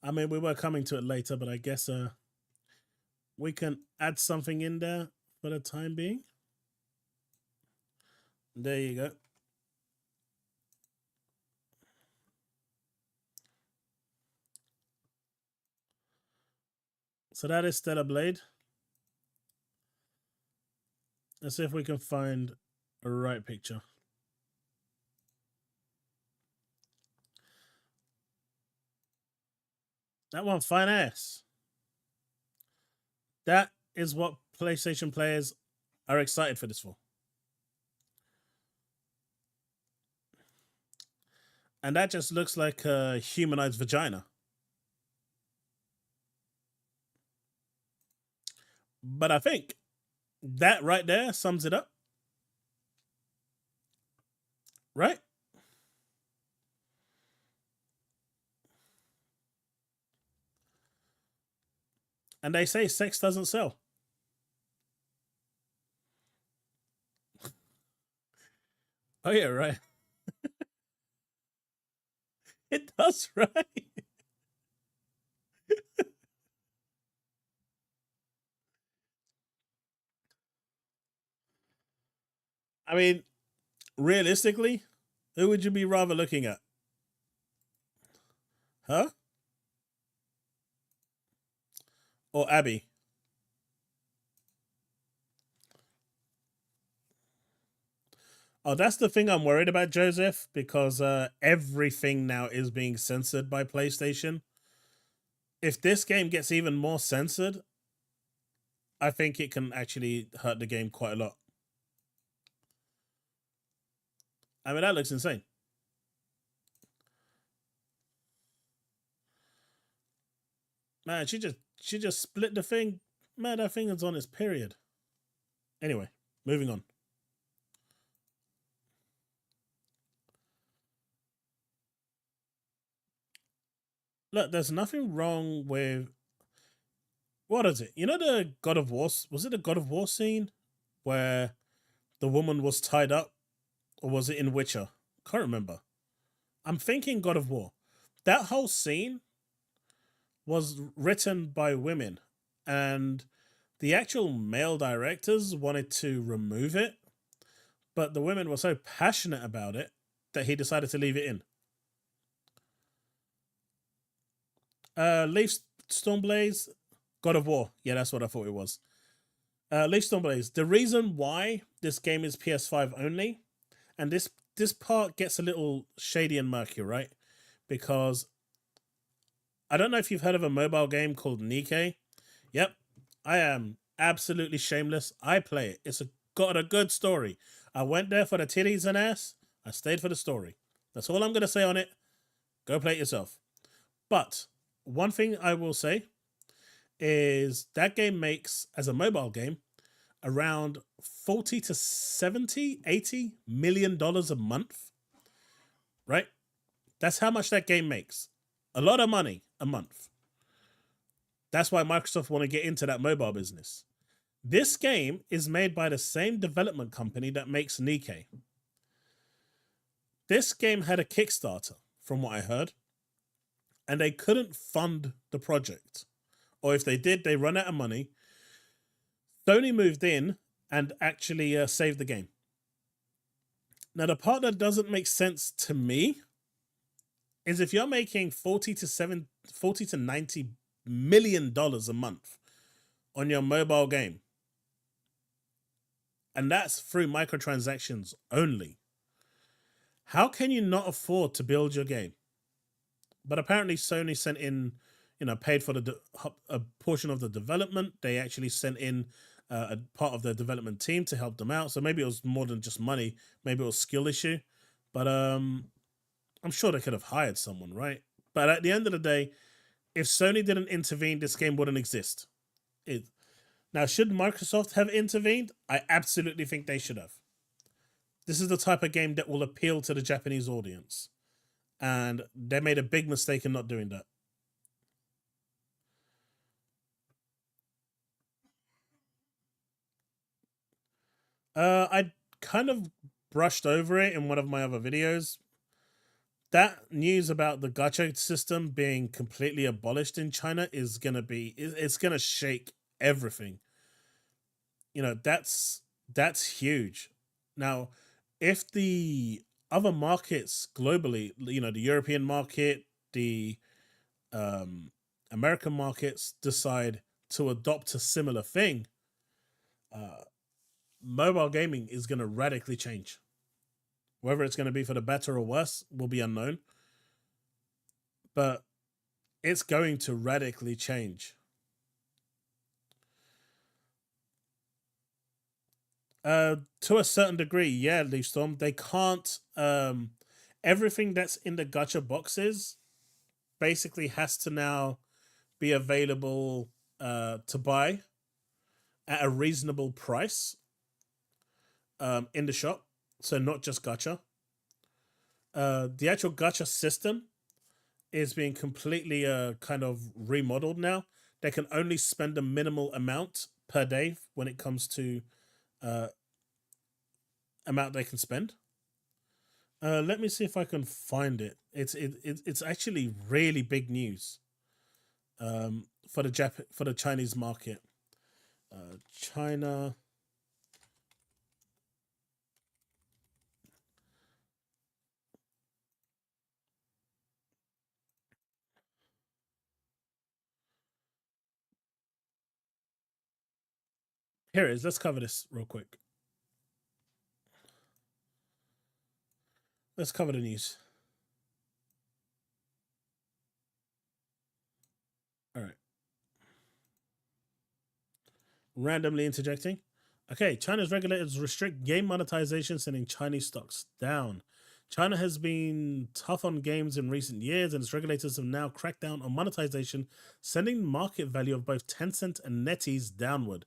I mean, we were coming to it later, but I guess we can add something in there for the time being. There you go. So that is Stellar Blade. Let's see if we can find a right picture. That one, fine ass. That is what PlayStation players are excited for this for. And that just looks like a humanized vagina. But I think that right there sums it up. Right? And they say sex doesn't sell. Oh, yeah, right. It does, right? I mean, realistically, who would you be rather looking at? Huh? Or Abby? Oh, that's the thing I'm worried about, Joseph, because everything now is being censored by PlayStation. If this game gets even more censored, I think it can actually hurt the game quite a lot. I mean, that looks insane. Man, she just split the thing. Man, that thing is on its period. Anyway, moving on. Look, there's nothing wrong with what is it? You know the God of War? Was it the God of War scene where the woman was tied up, or was it in Witcher? Can't remember. I'm thinking God of War. That whole scene was written by women, and the actual male directors wanted to remove it, but the women were so passionate about it that he decided to leave it in. Leaf Stormblaze, God of War. Yeah, that's what I thought it was. Leaf Stormblaze. The reason why this game is PS5 only, and this part gets a little shady and murky, right? Because I don't know if you've heard of a mobile game called Nikke. Yep, I am absolutely shameless. I play it. It's got a good story. I went there for the titties and ass. I stayed for the story. That's all I'm going to say on it. Go play it yourself. But one thing I will say is that game makes, as a mobile game, around 40 to 70, 80 million dollars a month. Right? That's how much that game makes. A lot of money a month. That's why Microsoft want to get into that mobile business. This game is made by the same development company that makes Nikke. This game had a Kickstarter, from what I heard, and they couldn't fund the project. Or if they did, they run out of money. Sony moved in and actually saved the game. Now, the part that doesn't make sense to me is if you're making $40 to $90 million a month on your mobile game, and that's through microtransactions only, how can you not afford to build your game? But apparently Sony sent in, paid for a portion of the development. They actually sent in a part of the development team to help them out. So maybe it was more than just money. Maybe it was a skill issue. But I'm sure they could have hired someone, right? But at the end of the day, if Sony didn't intervene, this game wouldn't exist. Now, should Microsoft have intervened? I absolutely think they should have. This is the type of game that will appeal to the Japanese audience. And they made a big mistake in not doing that. I kind of brushed over it in one of my other videos. That news about the gacha system being completely abolished in China is it's gonna shake everything. That's huge. Now, if the other markets globally, the European market, the American markets decide to adopt a similar thing, mobile gaming is going to radically change. Whether it's going to be for the better or worse will be unknown. But it's going to radically change. To a certain degree, yeah, Leafstorm. They can't... everything that's in the gacha boxes basically has to now be available to buy at a reasonable price in the shop. So not just gacha. The actual gacha system is being completely kind of remodeled now. They can only spend a minimal amount per day when it comes to amount they can spend. Let me see if I can find it. It's actually really big news for the Chinese market. China. Here it is. Let's cover this real quick. Let's cover the news. All right. Randomly interjecting. Okay, China's regulators restrict game monetization, sending Chinese stocks down. China has been tough on games in recent years, and its regulators have now cracked down on monetization, sending the market value of both Tencent and NetEase downward.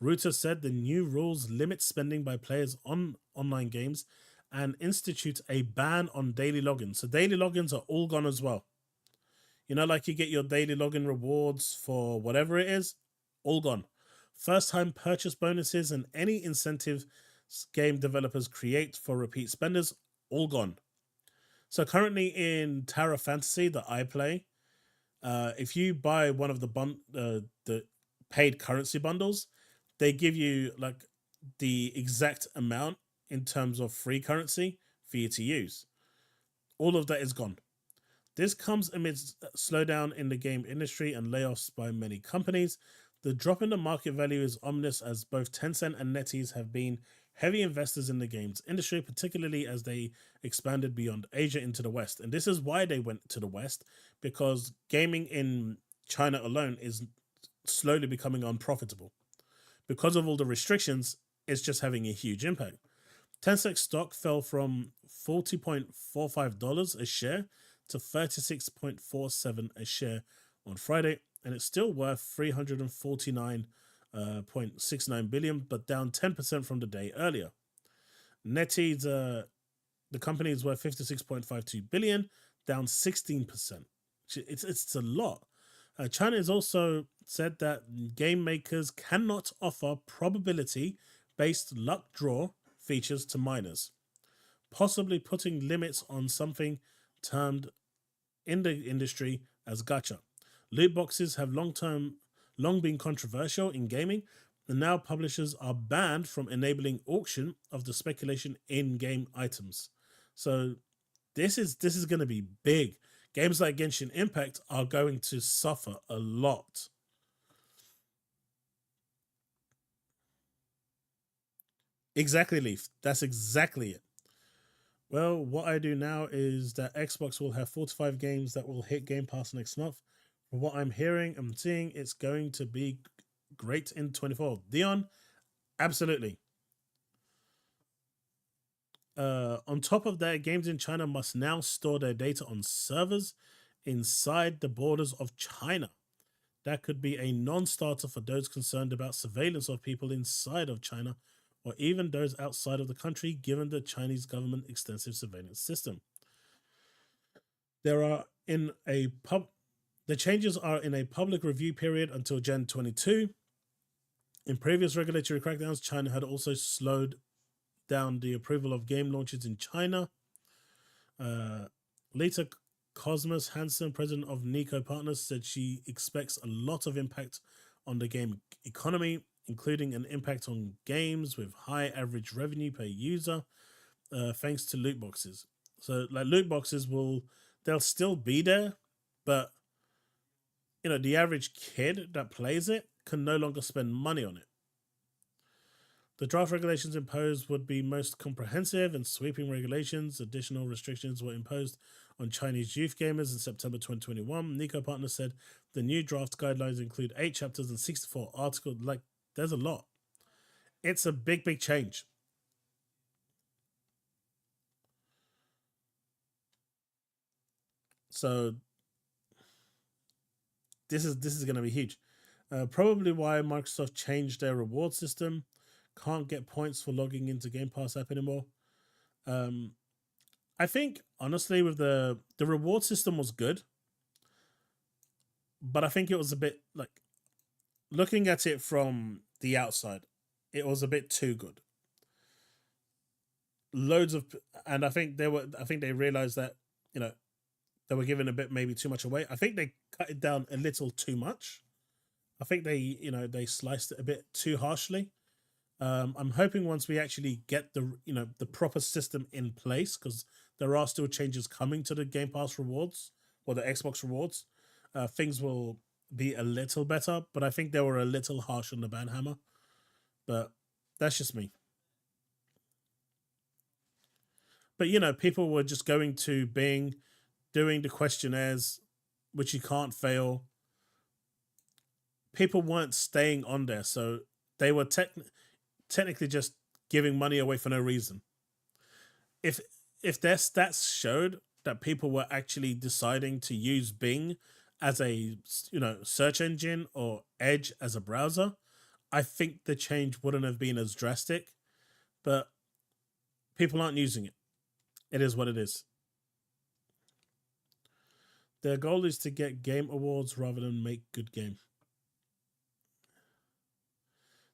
Reuters said the new rules limit spending by players on online games and institute a ban on daily logins. So daily logins are all gone as well. Like you get your daily login rewards for whatever it is, all gone. First-time purchase bonuses and any incentive game developers create for repeat spenders, all gone. So currently in Tower of Fantasy that I play, if you buy one of the paid currency bundles, they give you like the exact amount in terms of free currency for you to use. All of that is gone. This comes amidst a slowdown in the game industry and layoffs by many companies. The drop in the market value is ominous, as both Tencent and NetEase have been heavy investors in the games industry, particularly as they expanded beyond Asia into the West. And this is why they went to the West, because gaming in China alone is slowly becoming unprofitable. Because of all the restrictions, it's just having a huge impact. Tencent stock fell from $40.45 a share to $36.47 a share on Friday, and it's still worth $349.69 billion, but down 10% from the day earlier. NetEase, the company is worth $56.52 billion, down 16%. It's a lot. China has also said that game makers cannot offer probability-based luck draw features to minors, possibly putting limits on something termed in the industry as gacha. Loot boxes have long been controversial in gaming, and now publishers are banned from enabling auction of the speculation in game items. So this is going to be big. Games like Genshin Impact are going to suffer a lot. Exactly, Leaf. That's exactly it. Well, what I do now is that Xbox will have 45 games that will hit Game Pass next month. From what I'm hearing and seeing, it's going to be great in 24. Dion, absolutely. On top of that, games in China must now store their data on servers inside the borders of China. That could be a non-starter for those concerned about surveillance of people inside of China or even those outside of the country, given the Chinese government extensive surveillance system. The changes are in a public review period until Jan 22. In previous regulatory crackdowns, China had also slowed down the approval of game launches in China. Later, Cosmos Hansen, president of Nico Partners, said she expects a lot of impact on the game economy, including an impact on games with high average revenue per user, thanks to loot boxes. So, like, loot boxes they'll still be there, but the average kid that plays it can no longer spend money on it. The draft regulations imposed would be most comprehensive and sweeping regulations. Additional restrictions were imposed on Chinese youth gamers in September 2021. Nico Partners said the new draft guidelines include 8 chapters and 64 articles. Like, there's a lot. It's a big, big change. So this is going to be huge. Probably why Microsoft changed their reward system. Can't get points for logging into Game Pass app anymore. I think, honestly, with the reward system was good, but I think it was a bit, like, looking at it from the outside, it was a bit too good. And I think they realized that, they were giving a bit, maybe too much away. I think they cut it down a little too much. I think they sliced it a bit too harshly. I'm hoping once we actually get the proper system in place, because there are still changes coming to the Game Pass rewards or the Xbox rewards, things will be a little better. But I think they were a little harsh on the ban hammer. But that's just me. But people were just going to Bing, doing the questionnaires, which you can't fail. People weren't staying on there, so they were technically just giving money away for no reason. If their stats showed that people were actually deciding to use Bing as a search engine or Edge as a browser, I think the change wouldn't have been as drastic. But people aren't using it. It is what it is. Their goal is to get game awards rather than make good game.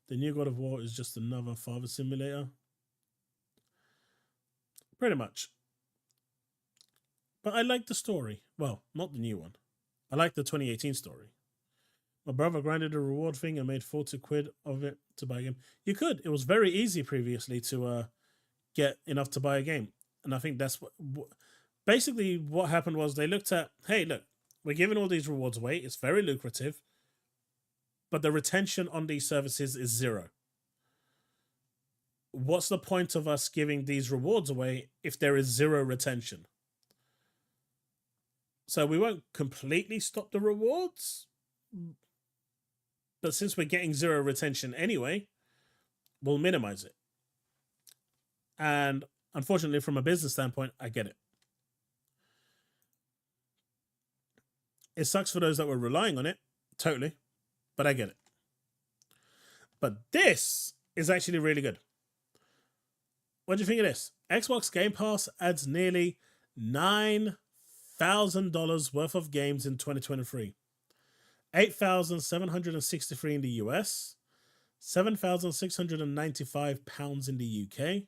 The new God of War is just another father simulator. Pretty much. But I like the story. Well, not the new one. I like the 2018 story. My brother grinded a reward thing and made 40 quid of it to buy a game. You could. It was very easy previously to get enough to buy a game. And I think that's basically what happened was they looked at, hey, look, we're giving all these rewards away. It's very lucrative. But the retention on these services is 0. What's the point of us giving these rewards away if there is 0 retention? So we won't completely stop the rewards. But since we're getting 0 retention anyway, we'll minimize it. And unfortunately, from a business standpoint, I get it. It sucks for those that were relying on it. Totally. But I get it. But this is actually really good. What do you think of this? Xbox Game Pass adds nearly 9 $8,000 worth of games in 2023. 8,763 in the US, £7,695 in the UK,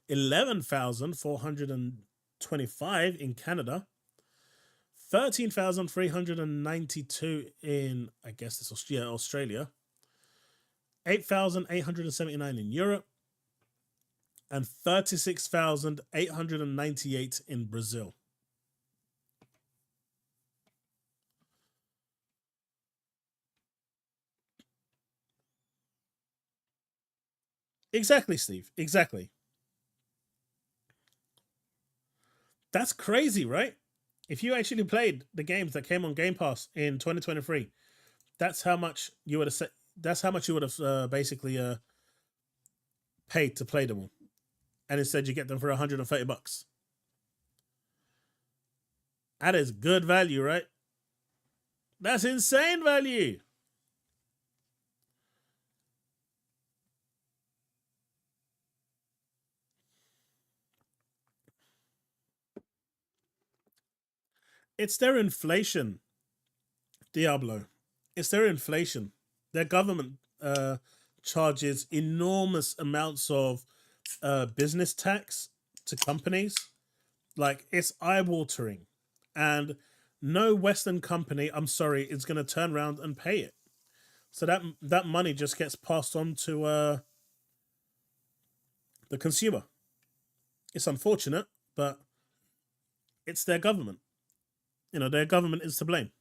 11,425 in Canada, 13,392 in, I guess it's Australia, 8,879 in Europe, and 36,898 in Brazil. Exactly, Steve. Exactly. That's crazy, right? If you actually played the games that came on Game Pass in 2023, that's how much you would have. That's how much you would have basically paid to play them all, and instead you get them for $130. That is good value, right? That's insane value. It's their inflation, Diablo. It's their inflation. Their government charges enormous amounts of business tax to companies. Like, it's eye-watering. And no Western company, I'm sorry, is going to turn around and pay it. So that money just gets passed on to the consumer. It's unfortunate, but it's their government. You know, their government is to blame.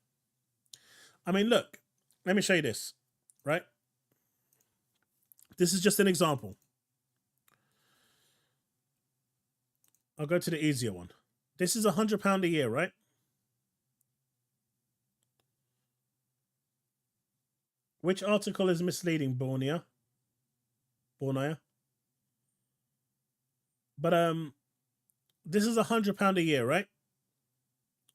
I mean, look, let me show you this, right? This is just an example. I'll go to the easier one. This is £100 a year, right? Which article is misleading, Bornea? But this is £100 a year, right?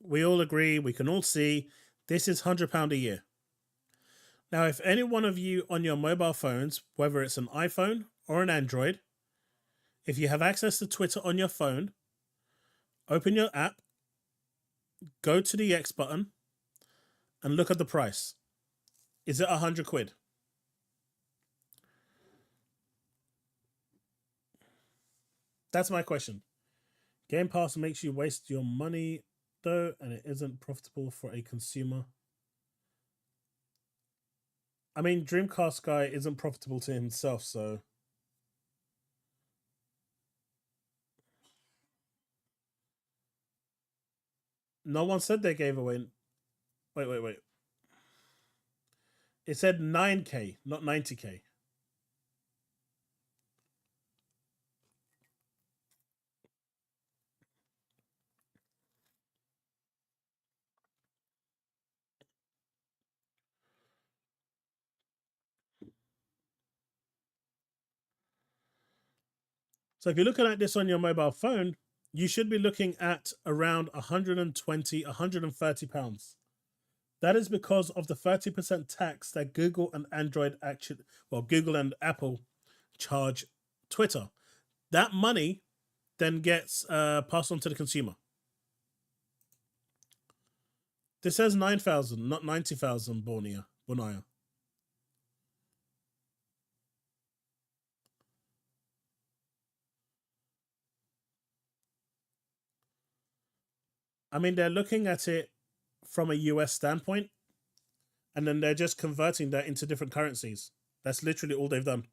We all agree, we can all see, this is £100 a year. Now, if any one of you on your mobile phones, whether it's an iPhone or an Android, if you have access to Twitter on your phone, open your app, go to the X button, and look at the price. Is it £100? That's my question. Game Pass makes you waste your money, though, and it isn't profitable for a consumer. I mean, Dreamcast guy isn't profitable to himself, so... No one said they gave away... Wait. It said 9K, not 90K. So if you're looking at this on your mobile phone, you should be looking at around 120, 130 pounds. That is because of the 30% tax that Google and Google and Apple charge Twitter. That money then gets passed on to the consumer. This says 9,000, not 90,000, Bonaya. I mean, they're looking at it from a US standpoint, and then they're just converting that into different currencies. That's literally all they've done.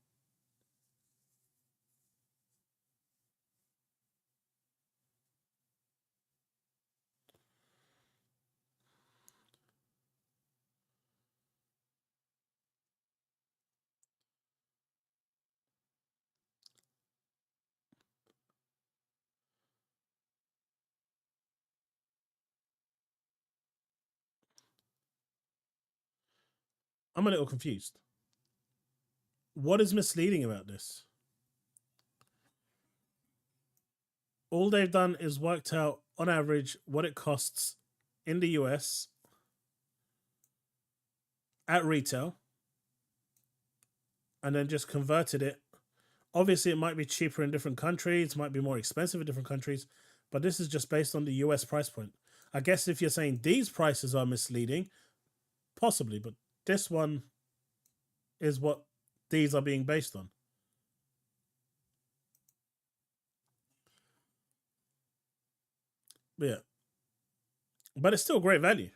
I'm a little confused. What is misleading about this? All they've done is worked out, on average, what it costs in the US at retail, and then just converted it. Obviously, it might be cheaper in different countries, might be more expensive in different countries, but this is just based on the US price point. I guess if you're saying these prices are misleading, possibly, but this one is what these are being based on. But yeah. But it's still great value.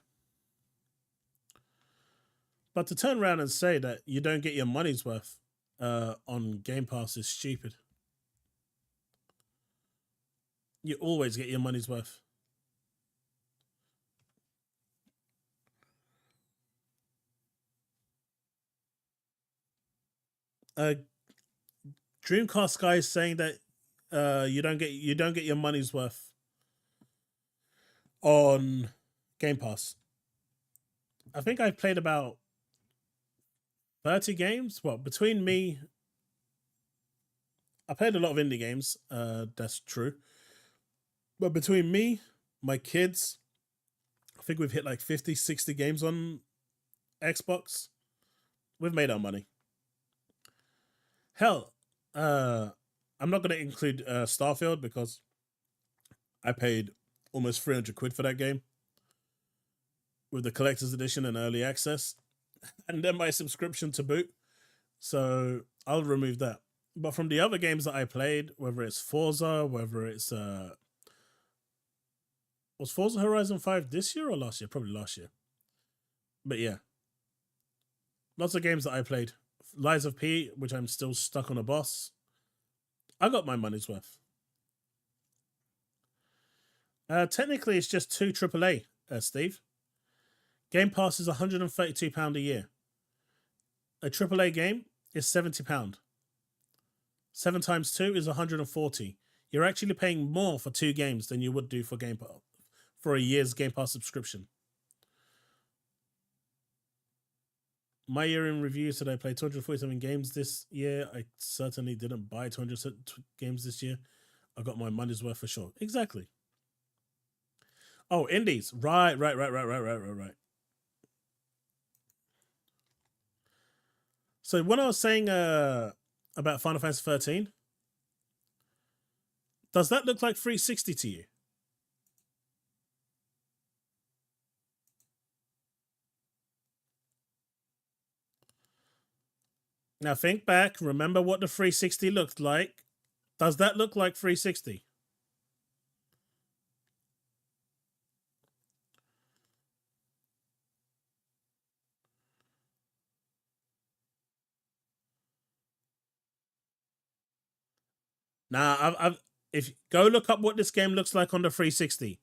But to turn around and say that you don't get your money's worth on Game Pass is stupid. You always get your money's worth. Dreamcast guy is saying that you don't get your money's worth on Game Pass. I think I've played about 30 games. Well, between me, I played a lot of indie games. That's true. But between me, my kids, I think we've hit like 50, 60 games on Xbox. We've made our money. Hell, I'm not going to include Starfield because I paid almost 300 quid for that game with the collector's edition and early access, and then my subscription to boot. So I'll remove that. But from the other games that I played, whether it's Forza, whether it's was Forza Horizon 5 this year or last year? Probably last year. But yeah, lots of games that I played. Lies of P, which I'm still stuck on a boss. I got my money's worth. Technically, it's just 2 AAA, Steve. Game Pass is £132 a year. A AAA game is £70. 7 times 2 is 140. You're actually paying more for 2 games than you would do for Game Pass for a year's Game Pass subscription. My year in review said I played 247 games this year. I certainly didn't buy 200 games this year. I got my money's worth for sure. Exactly. Oh, indies. Right. So when I was saying about Final Fantasy 13, does that look like 360 to you? Now think back. Remember what the 360 looked like. Does that look like 360? Now, if go look up what this game looks like on the 360,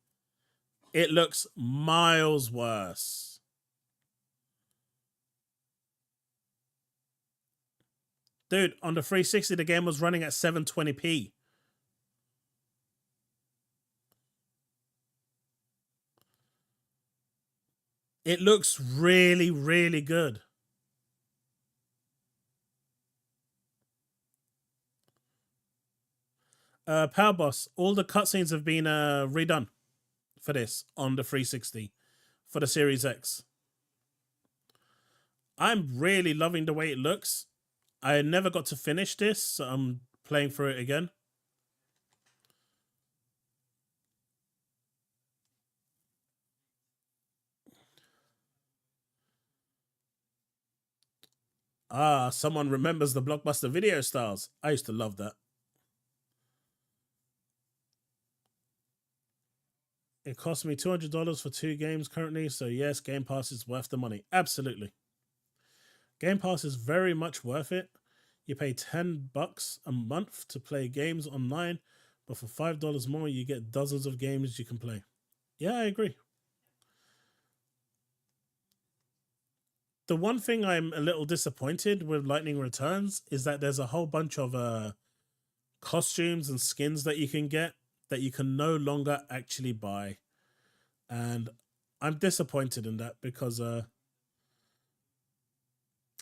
it looks miles worse. Dude, on the 360, the game was running at 720p. It looks really, really good. Power Boss, all the cutscenes have been redone for this on the 360 for the Series X. I'm really loving the way it looks. I never got to finish this, so I'm playing through it again. Ah, someone remembers the Blockbuster Video Stars. I used to love that. It cost me $200 for 2 games currently, so yes, Game Pass is worth the money. Absolutely. Game Pass is very much worth it. You pay $10 a month to play games online, but for $5 more, you get dozens of games you can play. Yeah, I agree. The one thing I'm a little disappointed with Lightning Returns is that there's a whole bunch of costumes and skins that you can get that you can no longer actually buy. And I'm disappointed in that because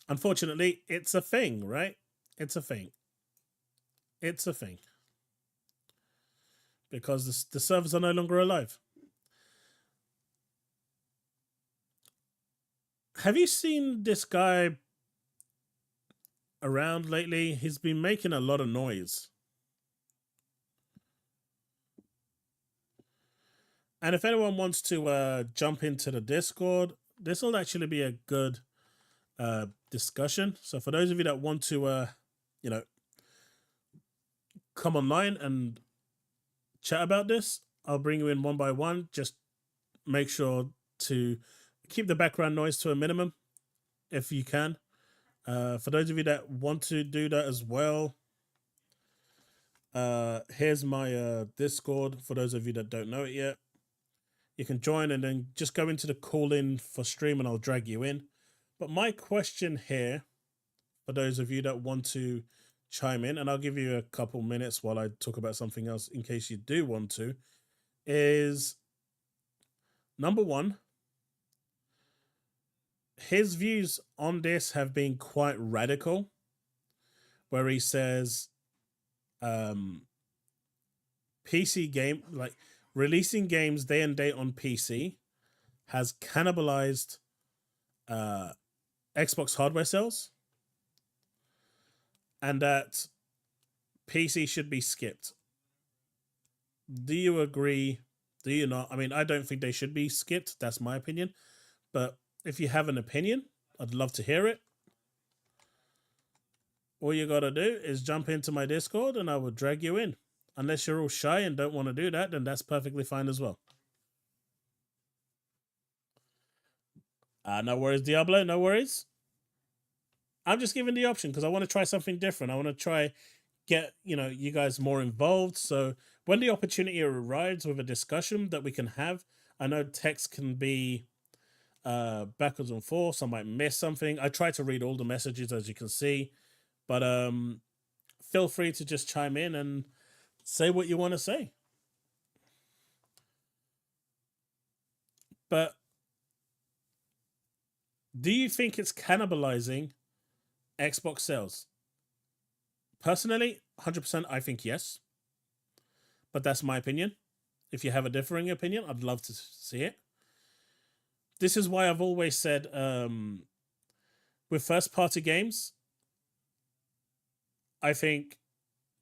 unfortunately it's a thing, right? It's a thing. It's a thing. Because the servers are no longer alive. Have you seen this guy around lately? He's been making a lot of noise. And if anyone wants to jump into the Discord, this will actually be a good discussion. So for those of you that want to, you know, come online and chat about this, I'll bring you in one by one. Just make sure to keep the background noise to a minimum if you can. For those of you that want to do that as well, here's my Discord. For those of you that don't know it yet, you can join and then just go into the call in for stream and I'll drag you in. But my question here, for those of you that want to chime in, and I'll give you a couple minutes while I talk about something else in case you do want to, is number one, his views on this have been quite radical, where he says PC game, like releasing games day and date on PC has cannibalized Xbox hardware sales, and that PC should be skipped. Do you agree? Do you not? I mean, I don't think they should be skipped. That's my opinion. But if you have an opinion, I'd love to hear it. All you got to do is jump into my Discord and I will drag you in. Unless you're all shy and don't want to do that, then that's perfectly fine as well. No worries, Diablo. No worries. I'm just giving the option because I want to try something different. I want to try get, you guys more involved. So when the opportunity arrives with a discussion that we can have, I know text can be backwards and forth. I might miss something. I try to read all the messages, as you can see, but feel free to just chime in and say what you want to say. But do you think it's cannibalizing Xbox sales? Personally, 100% I think yes. But that's my opinion. If you have a differing opinion, I'd love to see it. This is why I've always said with first-party games, I think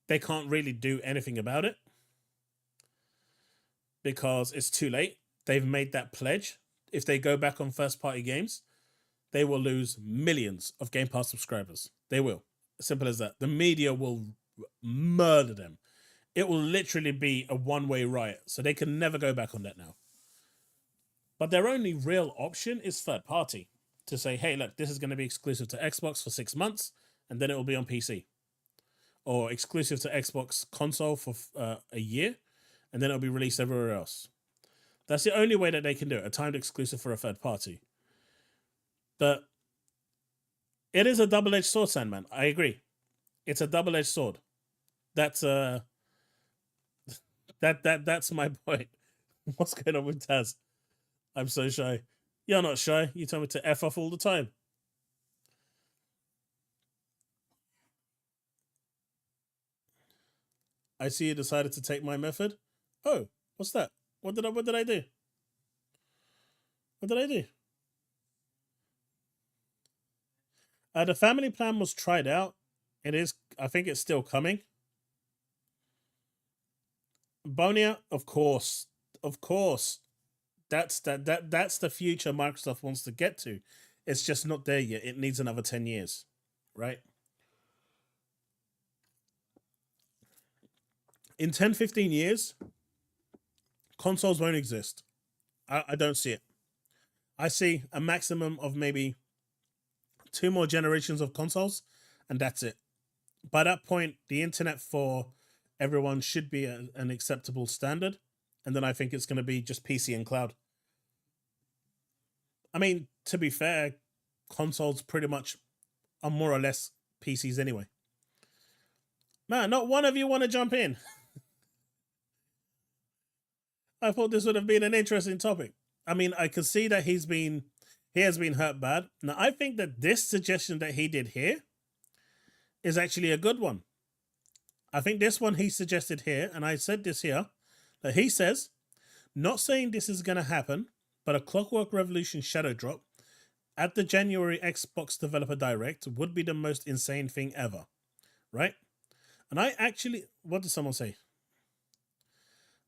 they can't really do anything about it because it's too late. They've made that pledge. If they go back on first-party games, they will lose millions of Game Pass subscribers. They will. Simple as that. The media will murder them. It will literally be a one-way riot. So they can never go back on that now. But their only real option is third party. To say, hey, look, this is going to be exclusive to Xbox for 6 months, and then it will be on PC. Or exclusive to Xbox console for a year, and then it'll be released everywhere else. That's the only way that they can do it. A timed exclusive for a third party. But it is a double-edged sword, Sandman. I agree. It's a double-edged sword. That's that's my point. What's going on with Taz? I'm so shy. You're not shy. You tell me to F off all the time. I see you decided to take my method. Oh, what's that? What did I do? What did I do? The family plan was tried out. It is, I think it's still coming. Bonia, of course. That's the future Microsoft wants to get to. It's just not there yet. It needs another 10 years, right? In 10, 15 years, consoles won't exist. I don't see it. I see a maximum of maybe 2 more generations of consoles, and that's it. By that point, the internet for everyone should be an acceptable standard, and then I think it's going to be just PC and cloud. I mean, to be fair, consoles pretty much are more or less PCs anyway. Man, not one of you want to jump in. I thought this would have been an interesting topic. I mean, I could see that he has been hurt bad. Now, I think that this suggestion that he did here is actually a good one. I think this one he suggested here, and I said this here, that he says, not saying this is going to happen, but a Clockwork Revolution shadow drop at the January Xbox Developer Direct would be the most insane thing ever, right? And I actually, what did someone say?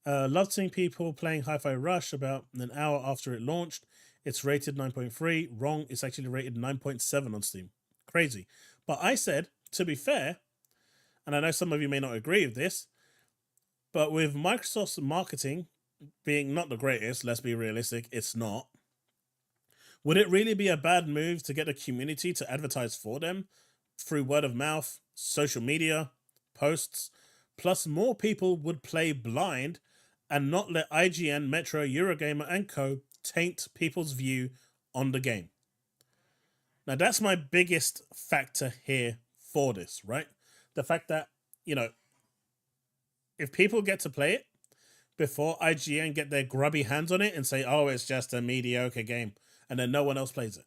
Loved seeing people playing Hi-Fi Rush about an hour after it launched. It's rated 9.3. Wrong, it's actually rated 9.7 on Steam. Crazy. But I said, to be fair, and I know some of you may not agree with this, but with Microsoft's marketing being not the greatest, let's be realistic, it's not. Would it really be a bad move to get the community to advertise for them through word of mouth, social media, posts? Plus, more people would play blind and not let IGN, Metro, Eurogamer, and co. taint people's view on the game. Now, that's my biggest factor here for this, right? The fact that, if people get to play it before IGN get their grubby hands on it and say, oh, it's just a mediocre game, and then no one else plays it.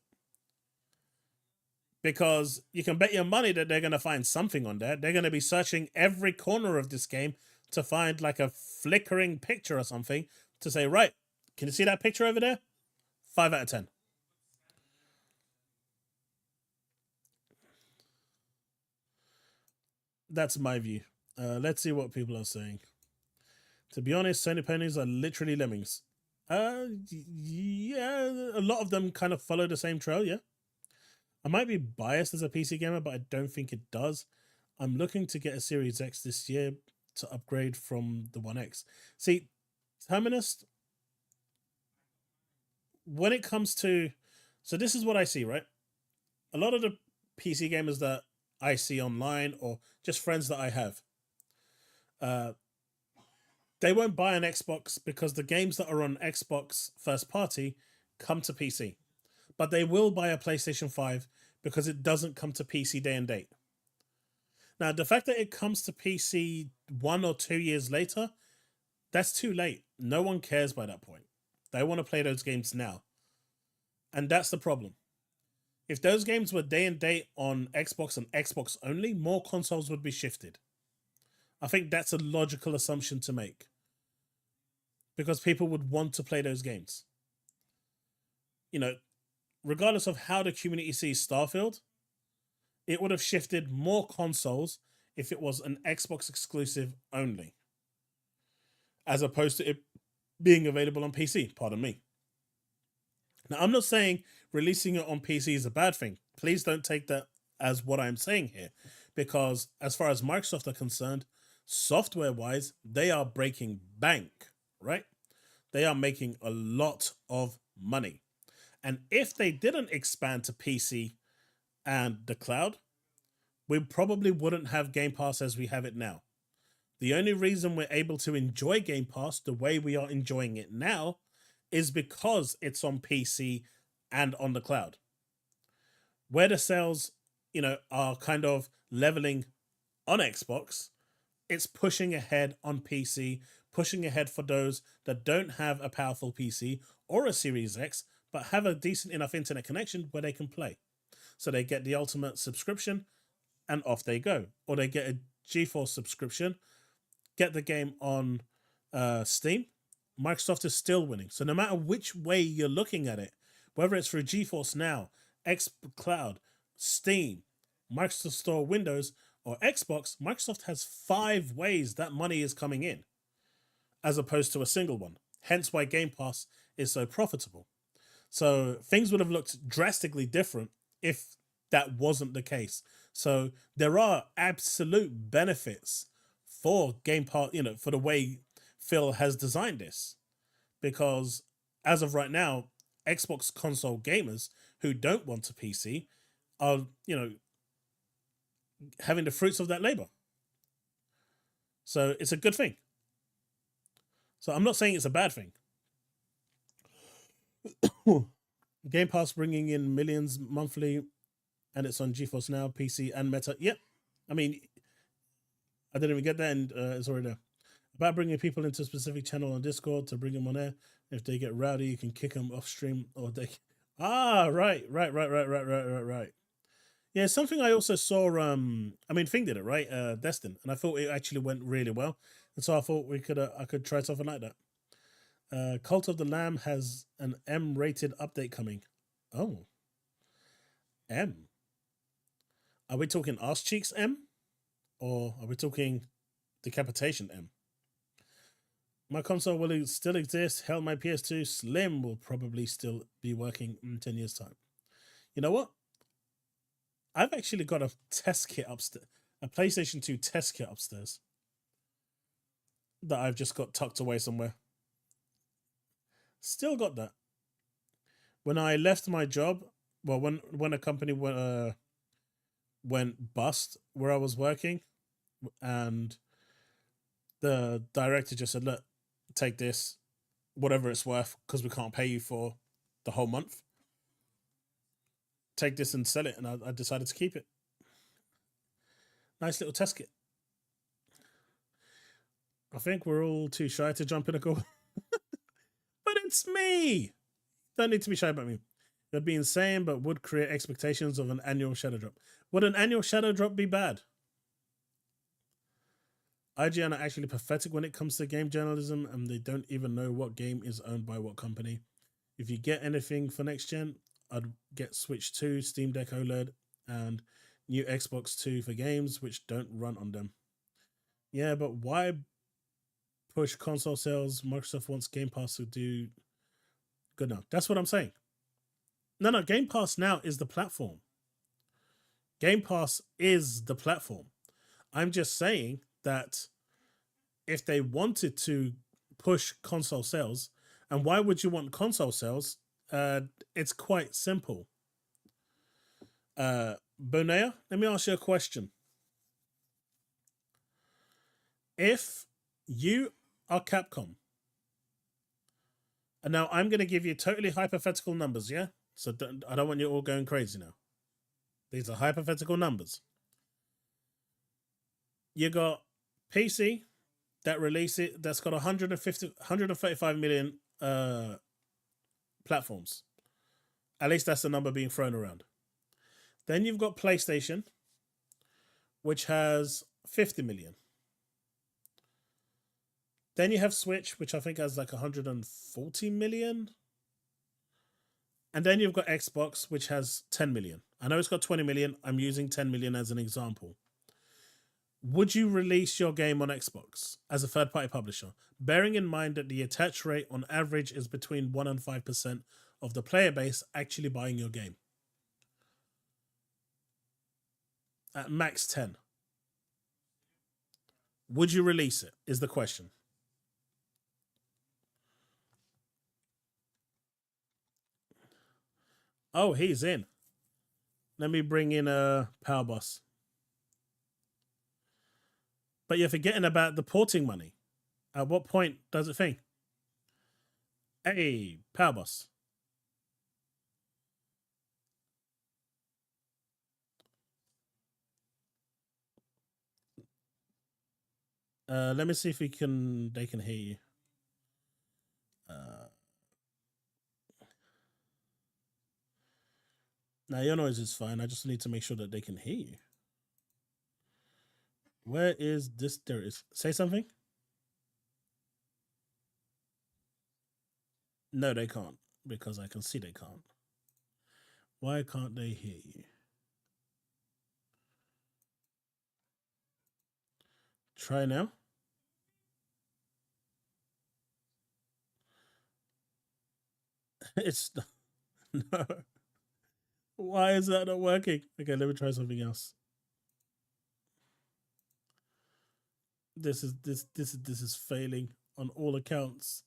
Because you can bet your money that they're going to find something on there. They're going to be searching every corner of this game to find like a flickering picture or something to say, right, can you see that picture over there? 5 out of 10. That's my view. Let's see what people are saying. To be honest, Sony ponies are literally lemmings. Yeah, a lot of them kind of follow the same trail, yeah. I might be biased as a PC gamer, but I don't think it does. I'm looking to get a Series X this year to upgrade from the One X. See, Terminus, when it comes to... So this is what I see, right? A lot of the PC gamers that I see online or just friends that I have, they won't buy an Xbox because the games that are on Xbox first party come to PC. But they will buy a PlayStation 5 because it doesn't come to PC day and date. Now, the fact that it comes to PC 1 or 2 years later, that's too late. No one cares by that point. They want to play those games now. And that's the problem. If those games were day and date on Xbox and Xbox only, more consoles would be shifted. I think that's a logical assumption to make. Because people would want to play those games. Regardless of how the community sees Starfield, it would have shifted more consoles if it was an Xbox exclusive only, as opposed to it being available on PC, pardon me. Now, I'm not saying releasing it on PC is a bad thing. Please don't take that as what I'm saying here, because as far as Microsoft are concerned, software-wise, they are breaking bank, right? They are making a lot of money. And if they didn't expand to PC and the cloud, we probably wouldn't have Game Pass as we have it now. The only reason we're able to enjoy Game Pass the way we are enjoying it now is because it's on PC and on the cloud. Where the sales, are kind of leveling on Xbox, it's pushing ahead on PC, pushing ahead for those that don't have a powerful PC or a Series X, but have a decent enough internet connection where they can play. So they get the Ultimate subscription and off they go. Or they get a GeForce subscription, get the game on Steam. Microsoft is still winning. So no matter which way you're looking at it, whether it's through GeForce Now, xCloud, Steam, Microsoft Store, Windows, or Xbox, Microsoft has 5 ways that money is coming in, as opposed to a single one. Hence why Game Pass is so profitable. So things would have looked drastically different if that wasn't the case. So there are absolute benefits for Game Pass, for the way Phil has designed this. Because as of right now, Xbox console gamers who don't want a PC are, having the fruits of that labor. So it's a good thing. So I'm not saying it's a bad thing. Game Pass bringing in millions monthly, and it's on GeForce Now, PC, and Meta. Yep. I mean, I didn't even get that, and it's already there. About bringing people into a specific channel on Discord to bring them on air. If they get rowdy, you can kick them off stream, or they... Right. Yeah, something I also saw, Thing did it, right? Destin, and I thought it actually went really well. And so I thought I could try something like that. Cult of the Lamb has an M-rated update coming. Oh. M. Are we talking arse cheeks M? Or are we talking decapitation M? My console will still exist. Hell, my PS2 Slim will probably still be working in 10 years' time. You know what? I've actually got a test kit upstairs, a PlayStation 2 test kit upstairs that I've just got tucked away somewhere. Still got that. When I left my job, well, when a company went bust where I was working, and the director just said, "Look, take this, whatever it's worth, because we can't pay you for the whole month. Take this and sell it." And I decided to keep it. Nice little test kit. I think we're all too shy to jump in a call. But it's me. Don't need to be shy about me. That'd be insane, but would create expectations of an annual shadow drop. Would an annual shadow drop be bad? IGN are actually pathetic when it comes to game journalism, and they don't even know what game is owned by what company. If you get anything for next gen, I'd get Switch 2, Steam Deck OLED, and new Xbox 2 for games which don't run on them. Yeah, but why push console sales? Microsoft wants Game Pass to do good now. That's what I'm saying. No, Game Pass now is the platform. Game Pass is the platform. I'm just saying that if they wanted to push console sales, and why would you want console sales? It's quite simple. Bonea, let me ask you a question. If you are Capcom, and now I'm going to give you totally hypothetical numbers, yeah? So I don't want you all going crazy now. These are hypothetical numbers. You got PC that release it, that's got 135 million platforms. At least that's the number being thrown around. Then you've got PlayStation, which has 50 million. Then you have Switch, which I think has like 140 million. And then you've got Xbox, which has 10 million. I know it's got 20 million. I'm using 10 million as an example. Would you release your game on Xbox as a third-party publisher, bearing in mind that the attach rate on average is between 1% and 5% of the player base actually buying your game? At max 10. Would you release it, is the question. Oh, he's in. Let me bring in a Power Boss. But you're forgetting about the porting money. At what point does it think? Hey, Power Boss. Let me see if they can hear you. Now your noise is fine. I just need to make sure that they can hear you. Where is this? There it is. Say something. No, they can't, because I can see they can't. Why can't they hear you? Try now. It's no. Why is that not working? Okay, let me try something else. This is failing on all accounts.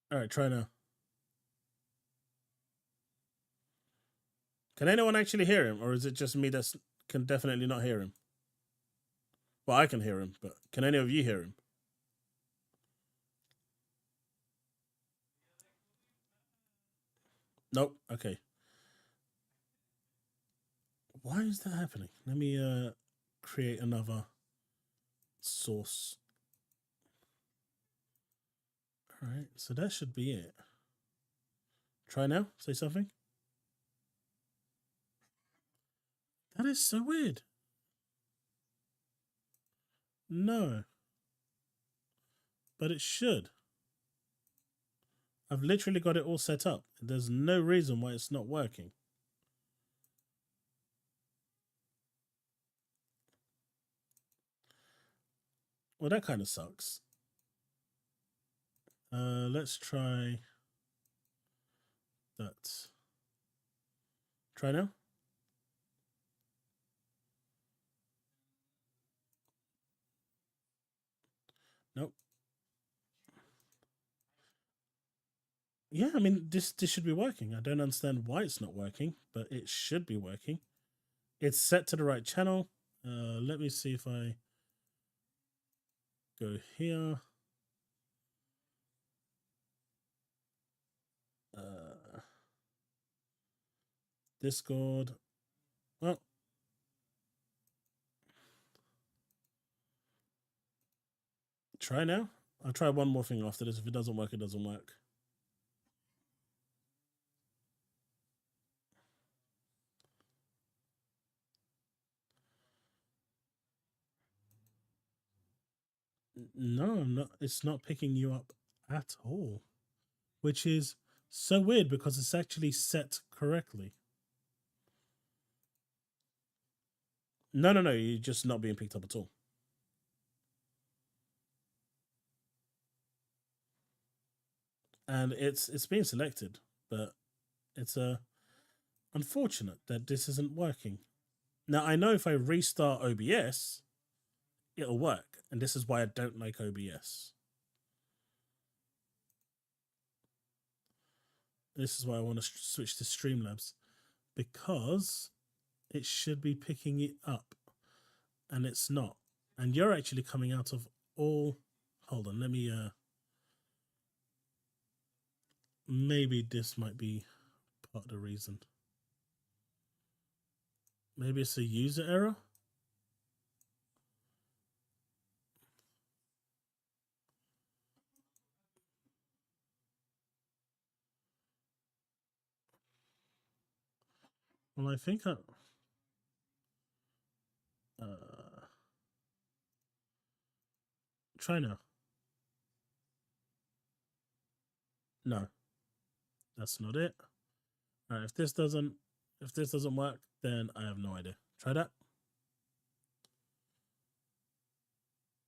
All right, try now. Can anyone actually hear him, or is it just me that can definitely not hear him? Well, I can hear him, but can any of you hear him? Nope. Okay. Why is that happening? Let me create another source. All right, so that should be it. Try now. Say something. That is so weird. No. But it should. I've literally got it all set up. There's no reason why it's not working. Well, that kind of sucks. Let's try that. Try now. Nope. Yeah, I mean, this should be working. I don't understand why it's not working, but it should be working. It's set to the right channel. Let me see if I go here. Discord. Well, try now. I'll try one more thing after this. If it doesn't work, it doesn't work. No, I'm not. It's not picking you up at all, which is so weird because it's actually set correctly. No, you're just not being picked up at all. And it's being selected, but it's unfortunate that this isn't working. Now, I know if I restart OBS, it'll work, and this is why I don't like OBS. This is why I want to switch to Streamlabs, because it should be picking it up, and it's not. And you're actually coming out of all... Hold on, let me... Maybe this might be part of the reason. Maybe it's a user error? Well, I think I... try now. No. That's not it. All right, if this doesn't work, then I have no idea. Try that.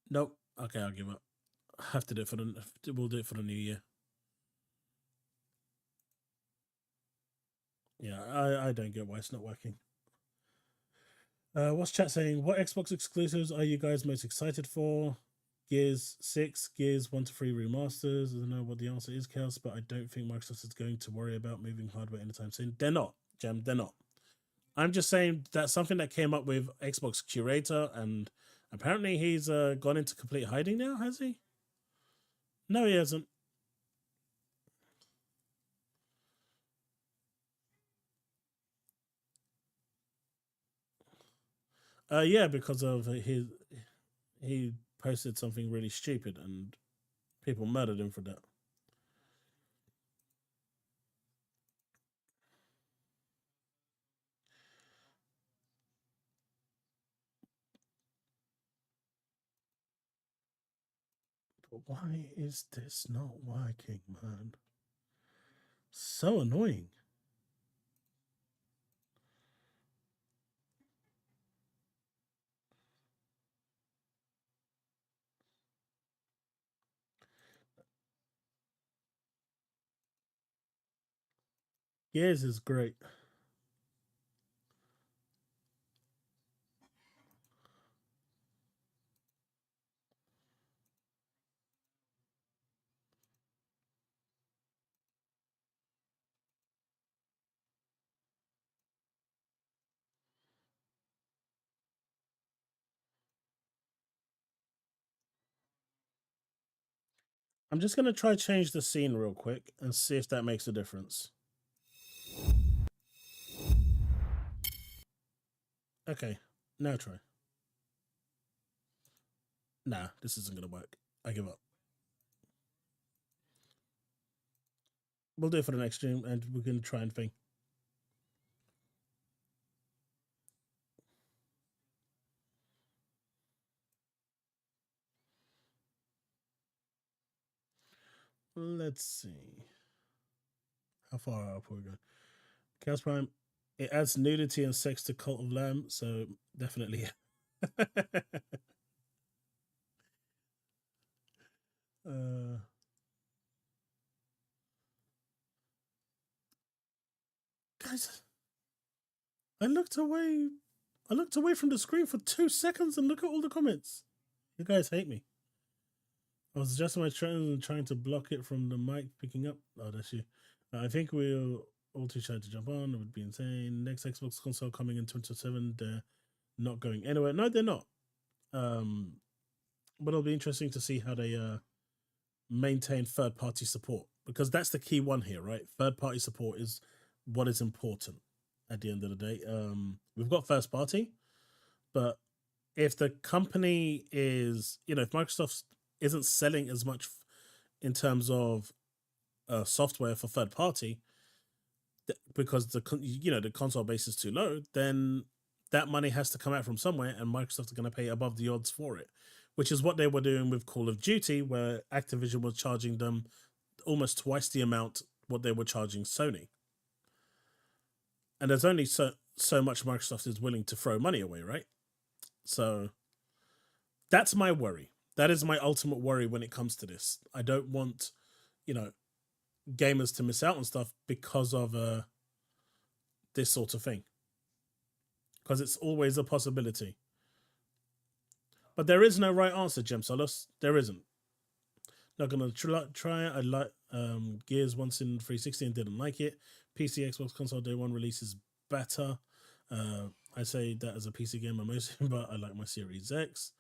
Nope. Okay, I'll give up. I have to do it for we'll do it for the new year. Yeah, I don't get why it's not working. What's chat saying? What Xbox exclusives are you guys most excited for? Gears 6, Gears 1 to 3 remasters. I don't know what the answer is, Chaos, but I don't think Microsoft is going to worry about moving hardware anytime soon. They're not, Gem. They're not. I'm just saying that's something that came up with Xbox Curator, and apparently he's gone into complete hiding now, has he? No, he hasn't. Yeah, because of he posted something really stupid and people murdered him for that. But why is this not working, man? So annoying. Gears is great. I'm just going to try change the scene real quick and see if that makes a difference. Okay, now try. Nah, this isn't going to work. I give up. We'll do it for the next stream and we can try and think. Let's see. How far up are we going? Chaos Prime, it adds nudity and sex to Cult of Lamb, so definitely. Guys, I looked away. I looked away from the screen for 2 seconds and look at all the comments. You guys hate me. I was adjusting my trends and trying to block it from the mic picking up. Oh, that's you. I think we're all too shy to jump on. It would be insane. Next Xbox console coming in 2027. They're not going anywhere. No, they're not. But it'll be interesting to see how they maintain third-party support, because that's the key one here, right? Third-party support is what is important at the end of the day. We've got first-party, but if the company is, if Microsoft isn't selling as much in terms of software for third-party, because the console base is too low, then that money has to come out from somewhere, and Microsoft are going to pay above the odds for it, which is what they were doing with Call of Duty, where Activision was charging them almost twice the amount what they were charging Sony. And there's only so much Microsoft is willing to throw money away, right? So that's my worry. That is my ultimate worry when it comes to this. I don't want, gamers to miss out on stuff because of this sort of thing. Because it's always a possibility. But there is no right answer, Gem Solace. There isn't. Not gonna try it. I like Gears once in 360 and didn't like it. PC, Xbox console day one release is better. I say that as a PC gamer mostly, but I like my Series X.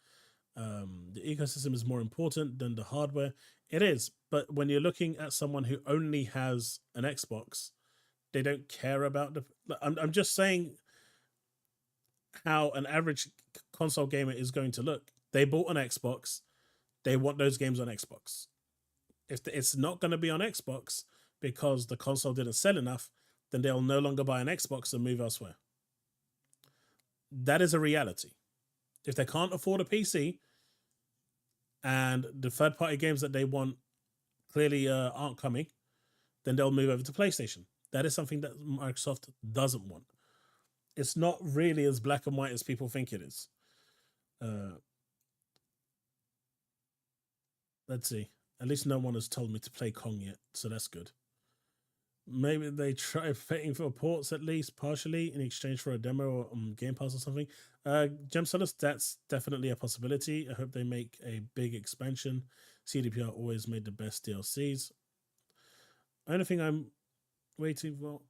The ecosystem is more important than the hardware. It is, but when you're looking at someone who only has an Xbox, they don't care about the. I'm just saying how an average console gamer is going to look. They bought an Xbox. They want those games on Xbox. If it's not going to be on Xbox because the console didn't sell enough, then they'll no longer buy an Xbox and move elsewhere. That is a reality. If they can't afford a PC and the third-party games that they want clearly aren't coming, then they'll move over to PlayStation. That is something that Microsoft doesn't want. It's not really as black and white as people think it is. Let's see. At least no one has told me to play Kong yet, so that's good. Maybe they try paying for ports at least partially in exchange for a demo or Game Pass or something. Gem Sellers, that's definitely a possibility. I hope they make a big expansion. CDPR always made the best DLCs. Only thing I'm waiting for.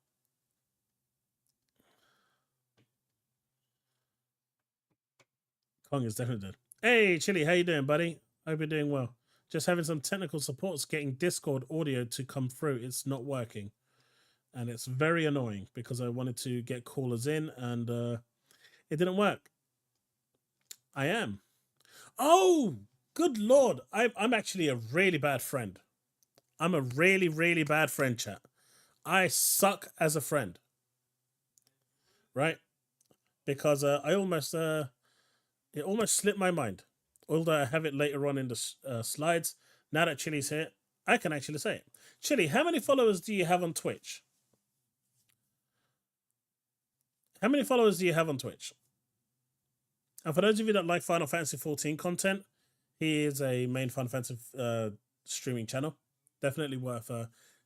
Kong is definitely dead. Hey, Chili, how you doing, buddy? Hope you're doing well. Just having some technical supports getting Discord audio to come through. It's not working. And it's very annoying because I wanted to get callers in and it didn't work. I am. Oh, good Lord. I'm actually a really bad friend. I'm a really, really bad friend, chat. I suck as a friend. Right? Because I almost... it almost slipped my mind. Although I have it later on in the slides. Now that Chili's here, I can actually say it. Chili, how many followers do you have on Twitch? How many followers do you have on Twitch? And for those of you that like Final Fantasy 14 content, he is a main Final Fantasy streaming channel. Definitely worth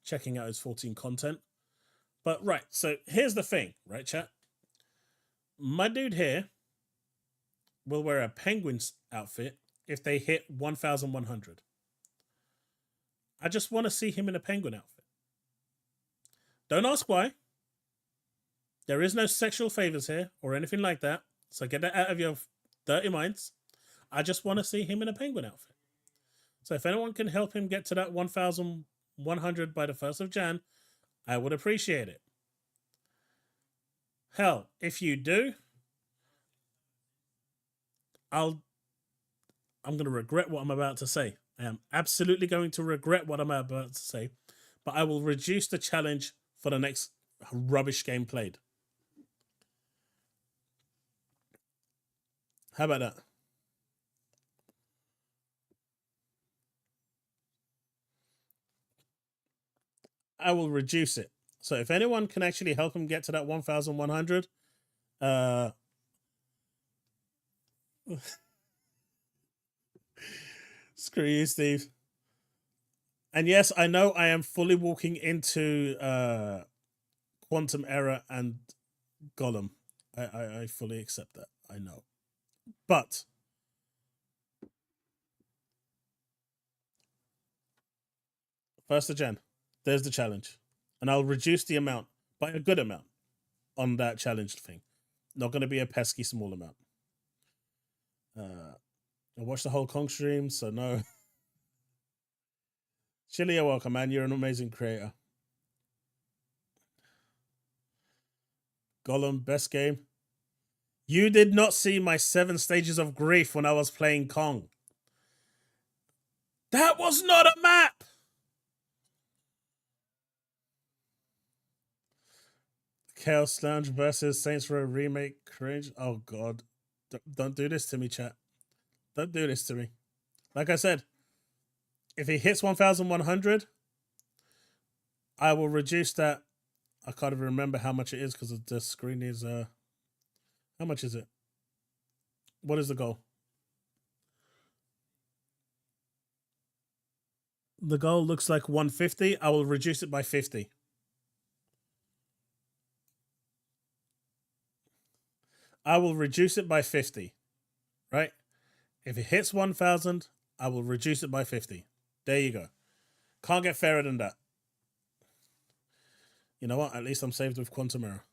checking out his 14 content. But right, so here's the thing, right, chat? My dude here will wear a penguin's outfit if they hit 1,100. I just want to see him in a penguin outfit. Don't ask why. There is no sexual favors here or anything like that. So get that out of your dirty minds. I just want to see him in a penguin outfit. So if anyone can help him get to that 1,100 by the 1st of Jan, I would appreciate it. Hell, if you do, I'm going to regret what I'm about to say. I am absolutely going to regret what I'm about to say, but I will reduce the challenge for the next rubbish game played. How about that? I will reduce it. So if anyone can actually help him get to that 1,100, screw you, Steve. And yes, I know I am fully walking into Quantum Error and Gollum. I fully accept that. I know. But first of Jan, there's the challenge. And I'll reduce the amount by a good amount on that challenge thing. Not going to be a pesky small amount. I watched the whole Kong stream, so no. Chili, you're welcome, man. You're an amazing creator. Gollum, best game. You did not see my 7 stages of grief when I was playing Kong. That was not a map! TheChaosLounge versus Saints Row Remake. Cringe. Oh, God. Don't do this to me, chat. Don't do this to me. Like I said, if he hits 1,100, I will reduce that. I can't even remember how much it is because the screen is... How much is it? What is the goal? The goal looks like 150. I will reduce it by 50. I will reduce it by 50. Right? If it hits 1,000, I will reduce it by 50. There you go. Can't get fairer than that. You know what? At least I'm saved with Quantum Error.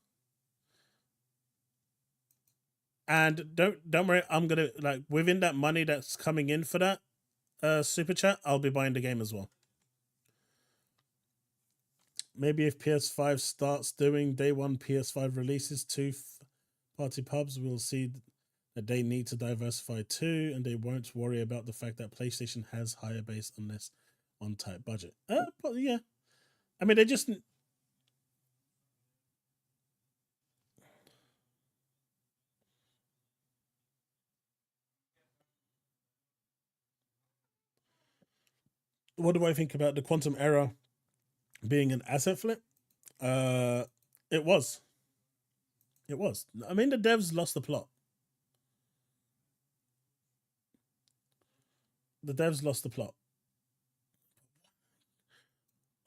And don't worry, I'm gonna like within that money that's coming in for that super chat, I'll be buying the game as well. Maybe if PS5 starts doing day one PS5 releases to party pubs, we'll see that they need to diversify too, and they won't worry about the fact that PlayStation has higher base unless on tight budget. But yeah, I mean they just. What do I think about the Quantum Error being an asset flip? It was. It was. I mean, the devs lost the plot. The devs lost the plot.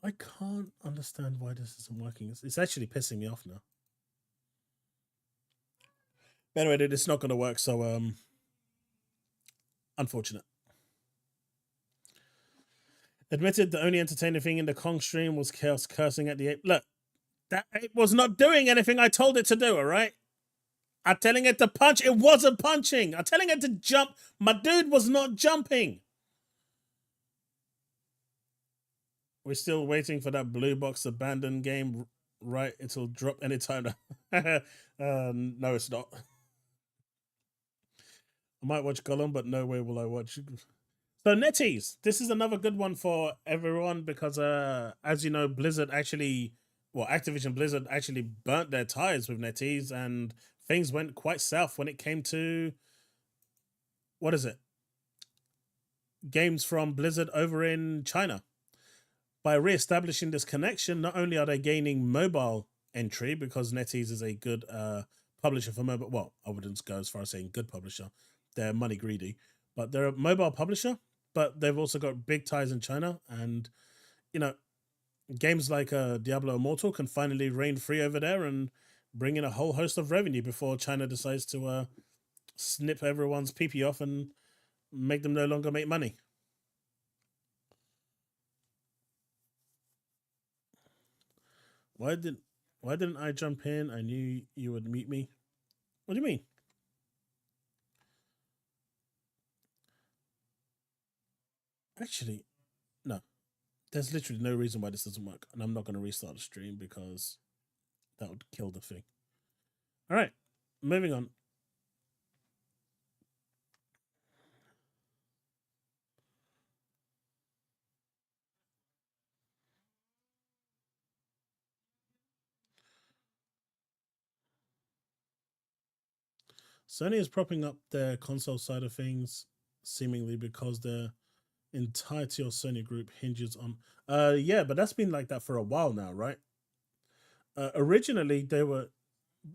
I can't understand why this isn't working. It's actually pissing me off now. But anyway, dude, it's not going to work, so unfortunate. Admitted the only entertaining thing in the Kong stream was Chaos cursing at the ape. Look, that ape was not doing anything I told it to do, all right? I'm telling it to punch. It wasn't punching. I'm telling it to jump. My dude was not jumping. We're still waiting for that blue box abandoned game, right? It'll drop anytime. No, it's not. I might watch Gollum, but no way will I watch. So NetEase, this is another good one for everyone because, as you know, Activision Blizzard actually burnt their ties with NetEase, and things went quite south when it came to games from Blizzard over in China. By re-establishing this connection, not only are they gaining mobile entry because NetEase is a good publisher for mobile. Well, I wouldn't go as far as saying good publisher. They're money greedy, but they're a mobile publisher. But they've also got big ties in China, and games like Diablo Immortal can finally reign free over there and bring in a whole host of revenue before China decides to snip everyone's pee off and make them no longer make money. Why didn't I jump in? I knew you would meet me. What do you mean? Actually, no. There's literally no reason why this doesn't work, and I'm not going to restart the stream because that would kill the thing. All right, moving on. Sony is propping up their console side of things, seemingly because the entirety of Sony Group hinges on. Yeah, but that's been like that for a while now, right? Originally, they were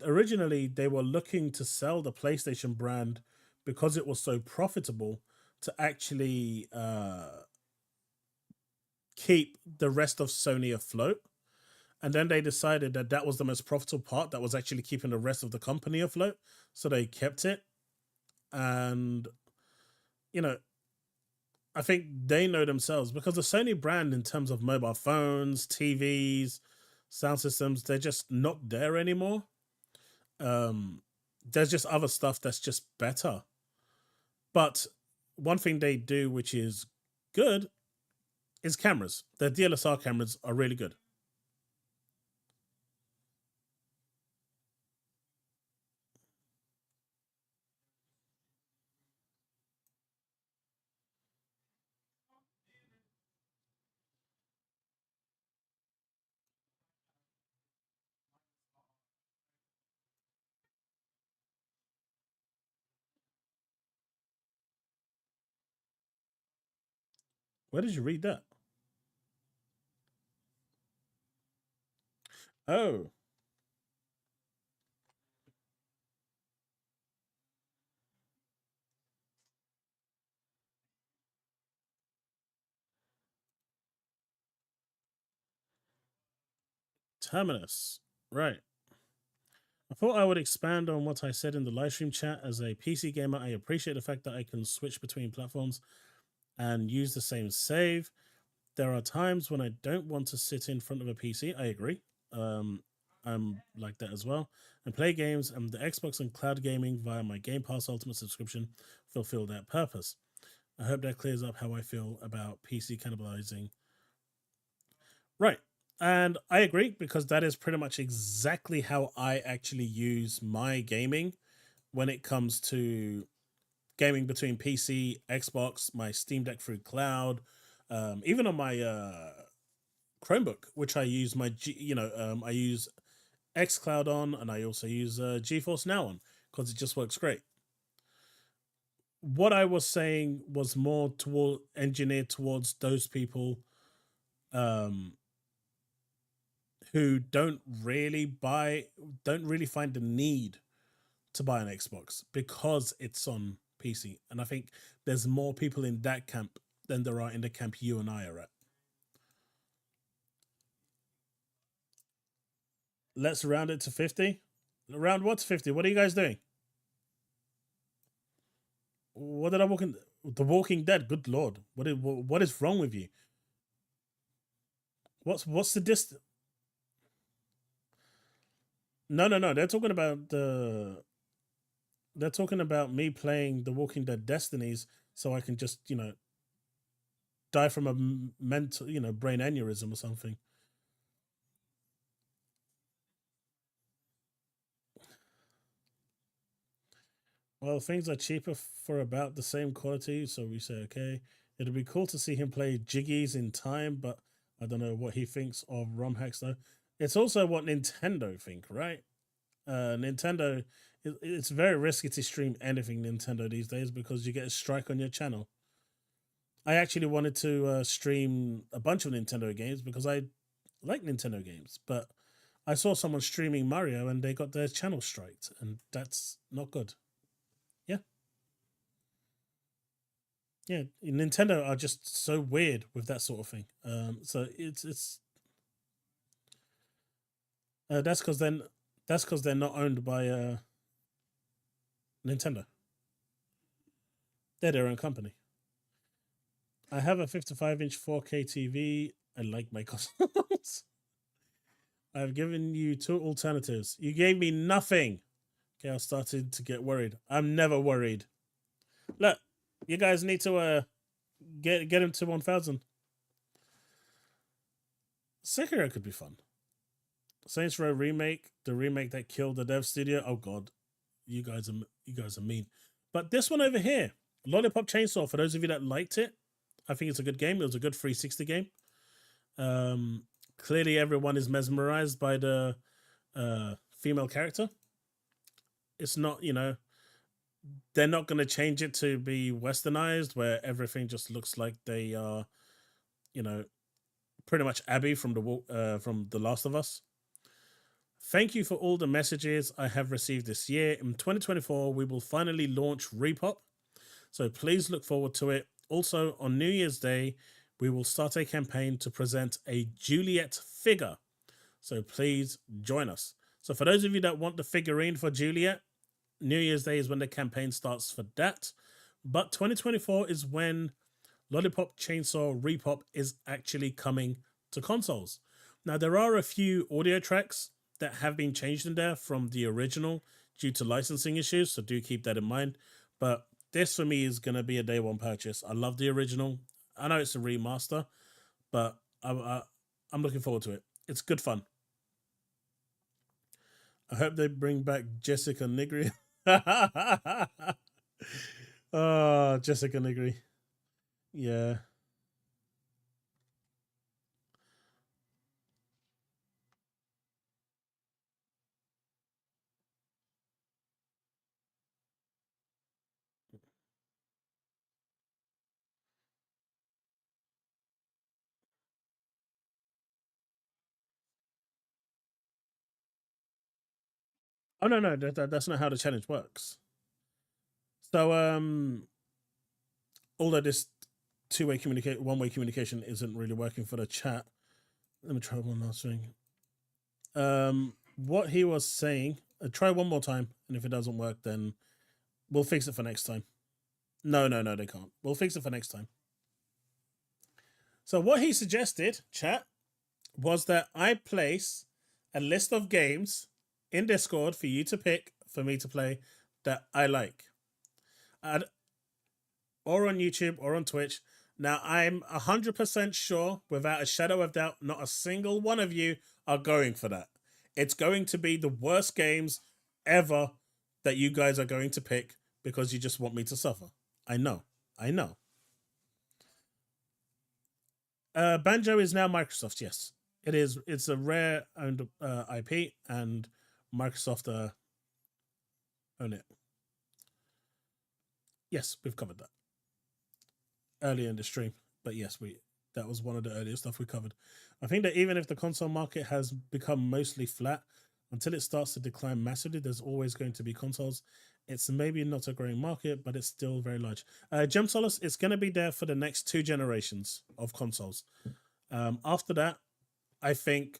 looking to sell the PlayStation brand because it was so profitable to actually keep the rest of Sony afloat. And then they decided that that was the most profitable part, that was actually keeping the rest of the company afloat. So they kept it. And, you know, I think they know themselves, because the Sony brand in terms of mobile phones, TVs, sound systems, they're just not there anymore. There's just other stuff that's just better. But one thing they do, which is good, is cameras. Their DSLR cameras are really good. Where did you read that? Oh, Terminus. Right. I thought I would expand on what I said in the livestream chat. As a PC gamer, I appreciate the fact that I can switch between platforms and use the same save. There are times when I don't want to sit in front of a PC. I agree. I'm like that as well. And play games, and the Xbox and cloud gaming via my Game Pass Ultimate subscription fulfill that purpose. I hope that clears up how I feel about PC cannibalizing. Right. And I agree, because that is pretty much exactly how I actually use my gaming when it comes to gaming between PC, Xbox, my Steam Deck through cloud, even on my Chromebook, which I use I use xCloud on, and I also use GeForce Now on, because it just works great. What I was saying was more engineered towards those people who don't really find the need to buy an Xbox because it's on PC. And I think there's more people in that camp than there are in the camp you and I are at. Let's round it to 50. Round what to 50? What are you guys doing? What did I walk in? The Walking Dead. Good lord. What is wrong with you? What's the distance? No. They're talking about me playing The Walking Dead Destinies so I can just, die from a mental, brain aneurysm or something. Well, things are cheaper for about the same quality, so we say, okay. It'd be cool to see him play Jiggies in time, but I don't know what he thinks of ROM hacks, though. It's also what Nintendo think, right? Nintendo, it's very risky to stream anything Nintendo these days, because you get a strike on your channel. I actually wanted to stream a bunch of Nintendo games because I like Nintendo games, but I saw someone streaming Mario and they got their channel striked, and that's not good. Yeah. Yeah, Nintendo are just so weird with that sort of thing. So it's that's because they're not owned by Nintendo. They're their own company. I have a 55-inch 4K TV. I like my consoles. I've given you two alternatives. You gave me nothing. Okay, I started to get worried. I'm never worried. Look, you guys need to get him to 1,000. Sekiro could be fun. Saints Row remake, the remake that killed the dev studio. Oh god, you guys are mean. But this one over here, Lollipop Chainsaw. For those of you that liked it, I think it's a good game. It was a good 360 game. Clearly, everyone is mesmerized by the female character. It's not, they're not going to change it to be westernized, where everything just looks like they are, pretty much Abby from the Last of Us. Thank you for all the messages I have received this year. In 2024, we will finally launch Repop, so please look forward to it. Also, on New Year's Day, we will start a campaign to present a Juliet figure. So please join us. So for those of you that want the figurine for Juliet, New Year's Day is when the campaign starts for that. But 2024 is when Lollipop Chainsaw Repop is actually coming to consoles. Now, there are a few audio tracks that have been changed in there from the original due to licensing issues, so do keep that in mind. But this for me is going to be a day one purchase. I love the original. I know it's a remaster, but I'm looking forward to it. It's good fun. I hope they bring back Jessica Nigri. Oh, Jessica Nigri. Yeah. Oh no, that's not how the challenge works. So although this one-way communication isn't really working for the chat, let me try one last thing. What he was saying, try one more time, and if it doesn't work, then we'll fix it for next time. No, they can't. We'll fix it for next time. So what he suggested, chat, was that I place a list of games in Discord for you to pick for me to play that I like. Or on YouTube or on Twitch. Now, I'm 100% sure, without a shadow of doubt, not a single one of you are going for that. It's going to be the worst games ever that you guys are going to pick because you just want me to suffer. I know. Banjo is now Microsoft, yes. It is. It's a Rare owned IP, and Microsoft own it. Yes, we've covered that earlier in the stream. But yes, that was one of the earlier stuff we covered. I think that even if the console market has become mostly flat, until it starts to decline massively, there's always going to be consoles. It's maybe not a growing market, but it's still very large. Gem Solace, it's going to be there for the next 2 generations of consoles. After that, I think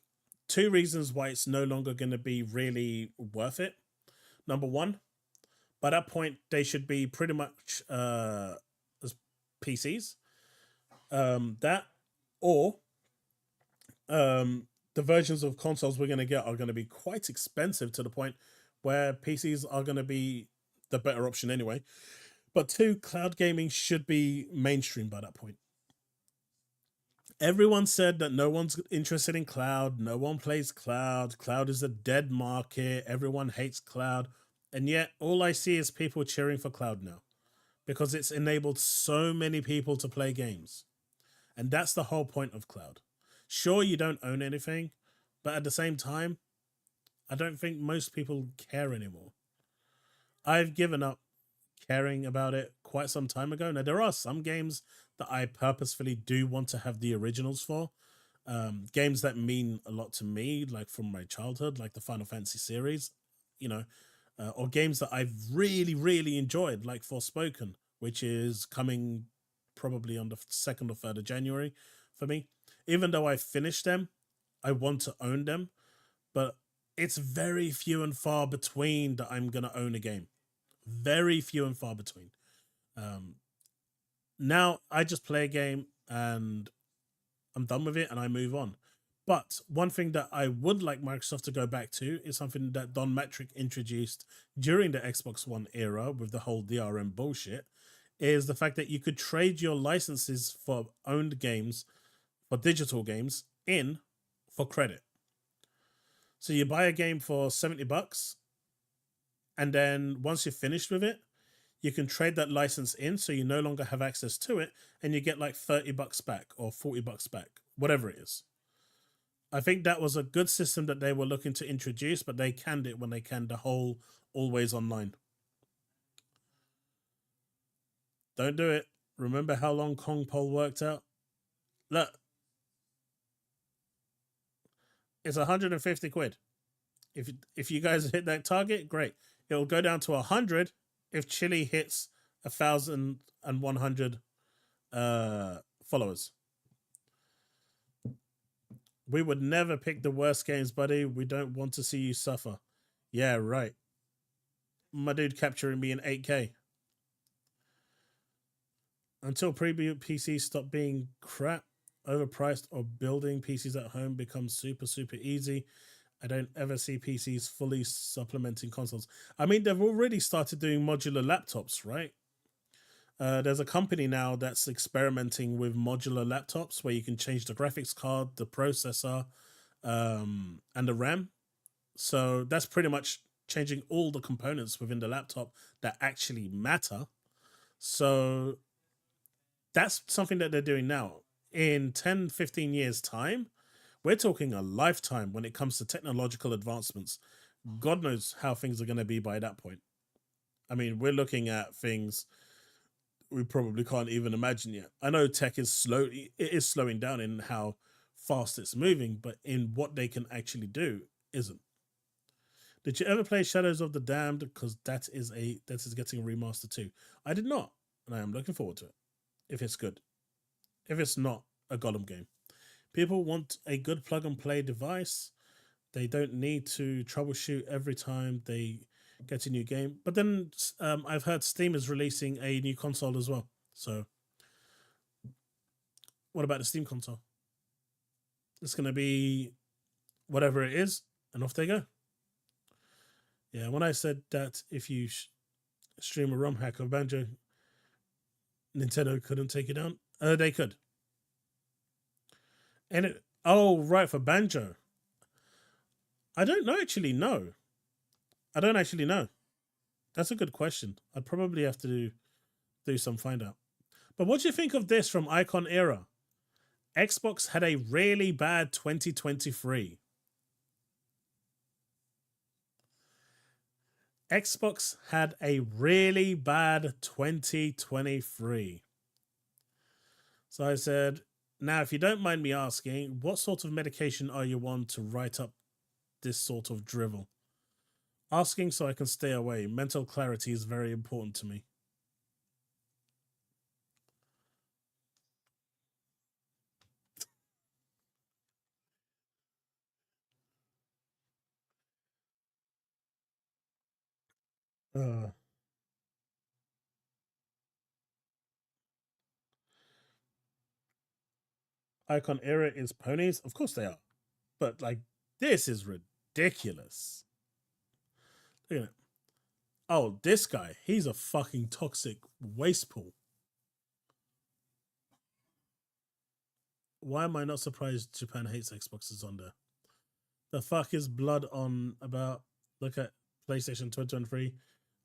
2 reasons why it's no longer going to be really worth it. Number one, by that point, they should be pretty much as PCs. That or the versions of consoles we're going to get are going to be quite expensive to the point where PCs are going to be the better option anyway. But 2, cloud gaming should be mainstream by that point. Everyone said that no one's interested in cloud. No one plays cloud. Cloud is a dead market. Everyone hates cloud. And yet all I see is people cheering for cloud now because it's enabled so many people to play games. And that's the whole point of cloud. Sure, you don't own anything, but at the same time, I don't think most people care anymore. I've given up caring about it quite some time ago. Now, there are some games that I purposefully do want to have the originals for. Games that mean a lot to me, like from my childhood, like the Final Fantasy series, or games that I've really, really enjoyed, like Forspoken, which is coming probably on the 2nd or 3rd of January for me. Even though I finished them, I want to own them, but it's very few and far between that I'm going to own a game. Very few and far between. Now I just play a game and I'm done with it and I move on. But one thing that I would like Microsoft to go back to is something that Don Matrick introduced during the Xbox One era with the whole DRM bullshit, is the fact that you could trade your licenses for owned games, for digital games, in for credit. So you buy a game for $70, and then once you're finished with it, you can trade that license in so you no longer have access to it, and you get like $30 back or $40 back, whatever it is. I think that was a good system that they were looking to introduce, but they canned it when they canned the whole always online. Don't do it. Remember how long Kong Pole worked out? Look, it's 150 quid. If you guys hit that target, great. It'll go down to 100 if Chile hits 1,100 followers. We would never pick the worst games, buddy. We don't want to see you suffer. Yeah, right. My dude capturing me in 8K. Until preview PCs stop being crap, overpriced, or building PCs at home becomes super, super easy, I don't ever see PCs fully supplementing consoles. I mean, they've already started doing modular laptops, right? There's a company now that's experimenting with modular laptops where you can change the graphics card, the processor, and the RAM. So that's pretty much changing all the components within the laptop that actually matter. So that's something that they're doing now. In 10, 15 years' time, we're talking a lifetime when it comes to technological advancements. God knows how things are going to be by that point. I mean, we're looking at things we probably can't even imagine yet. I know tech is slowing down in how fast it's moving, but in what they can actually do isn't. Did you ever play Shadows of the Damned? Because that is getting a remaster too. I did not, and I am looking forward to it. If it's good. If it's not a Gollum game. People want a good plug and play device. They don't need to troubleshoot every time they get a new game. But then I've heard Steam is releasing a new console as well. So what about the Steam console? It's going to be whatever it is, and off they go. Yeah, when I said that if you stream a ROM hack of Banjo, Nintendo couldn't take it down. They could. And right, for Banjo. I don't actually know. I don't actually know. That's a good question. I'd probably have to do some find out. But what do you think of this from Icon Era? Xbox had a really bad 2023. Xbox had a really bad 2023. So I said, now, if you don't mind me asking, what sort of medication are you on to write up this sort of drivel? Asking so I can stay away. Mental clarity is very important to me. Icon Era is ponies? Of course they are. But, like, this is ridiculous. Look at it. Oh, this guy. He's a fucking toxic waste pool. Why am I not surprised Japan hates Xboxes on there? The fuck is blood on about? Look at PlayStation 2023.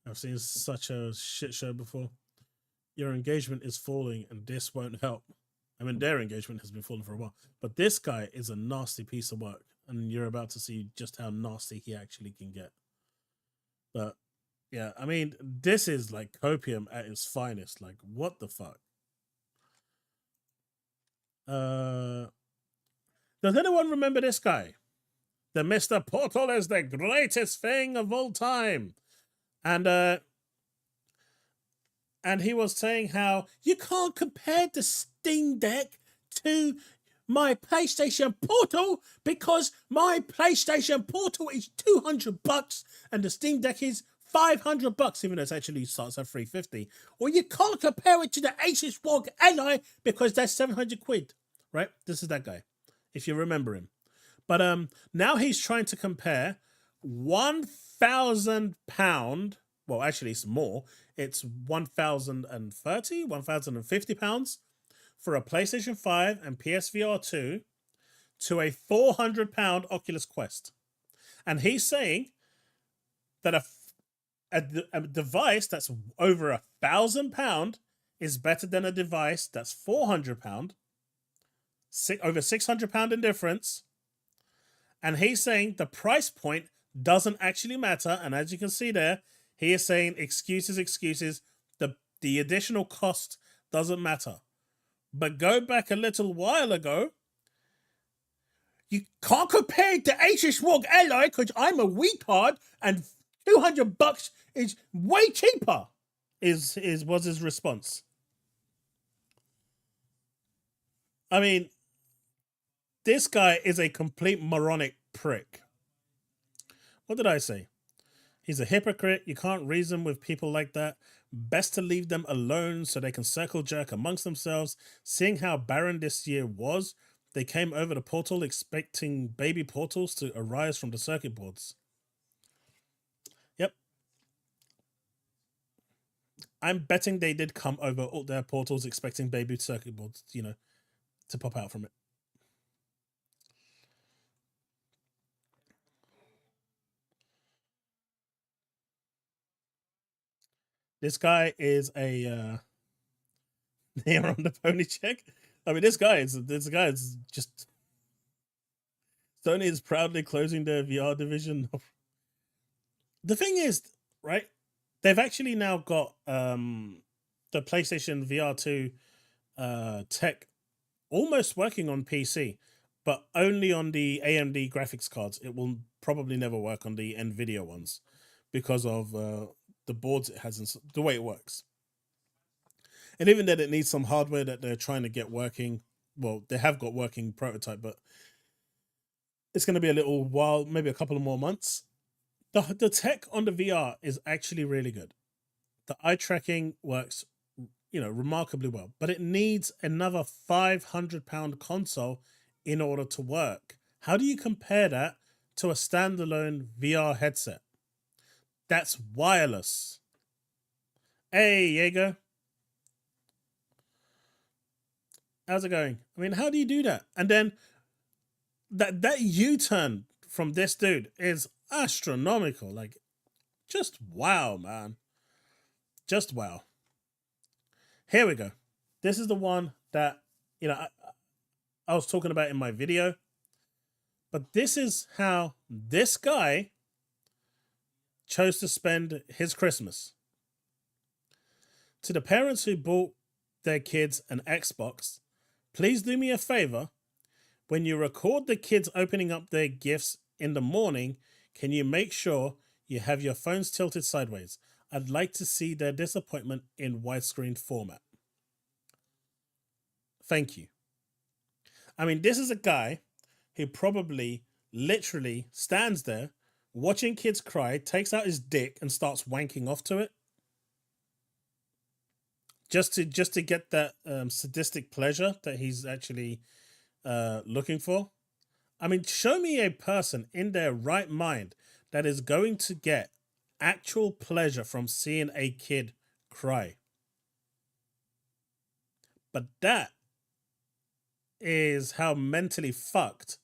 I've seen such a shit show before. Your engagement is falling and this won't help. I mean, their engagement has been falling for a while. But this guy is a nasty piece of work. And you're about to see just how nasty he actually can get. But, yeah, I mean, this is like copium at its finest. Like, what the fuck? Does anyone remember this guy? The Mr. Portal is the greatest thing of all time. And he was saying how you can't compare the Steam Deck to my PlayStation Portal because my PlayStation Portal is $200 and the Steam Deck is $500, even though it actually starts at $350. Or you can't compare it to the Asus ROG Ally because that's £700, right? This is that guy, if you remember him. But now he's trying to compare £1,000. Well, actually, it's more. It's £1,030, £1,050 for a PlayStation 5 and PSVR 2 to a £400 Oculus Quest. And he's saying that a device that's over £1,000 is better than a device that's £400, over £600 in difference. And he's saying the price point doesn't actually matter. And as you can see there, he is saying excuses. The additional cost doesn't matter. But go back a little while ago, you can't compare it to Asus ROG Ally because I'm a retard and $200 is way cheaper. Was his response. I mean, This guy is a complete moronic prick. What did I say? He's a hypocrite. You can't reason with people like that. Best to leave them alone so they can circle jerk amongst themselves. Seeing how barren this year was, they came over the portal expecting baby portals to arise from the circuit boards. Yep. I'm betting they did come over all their portals expecting baby circuit boards, to pop out from it. This guy is a hair on the pony check. I mean, this guy is just Sony is proudly closing their VR division. The thing is, right? They've actually now got the PlayStation VR 2 tech almost working on PC, but only on the AMD graphics cards. It will probably never work on the Nvidia ones because of the boards it has and the way it works. And even then, it needs some hardware that they're trying to get working. Well, they have got working prototype, but it's going to be a little while, maybe a couple of more months. The tech on the VR is actually really good. The eye tracking works, remarkably well, but it needs another £500 console in order to work. How do you compare that to a standalone VR headset? That's wireless. Hey, Jaeger. How's it going? I mean, how do you do that? And then that U-turn from this dude is astronomical. Like, just wow, man. Just wow. Here we go. This is the one that, I was talking about in my video. But this is how this guy chose to spend his Christmas. To the parents who bought their kids an Xbox, please do me a favor. When you record the kids opening up their gifts in the morning, can you make sure you have your phones tilted sideways? I'd like to see their disappointment in widescreen format. Thank you. I mean, this is a guy who probably literally stands there watching kids cry, takes out his dick and starts wanking off to it. Just to get that sadistic pleasure that he's actually looking for. I mean, show me a person in their right mind that is going to get actual pleasure from seeing a kid cry. But that is how mentally fucked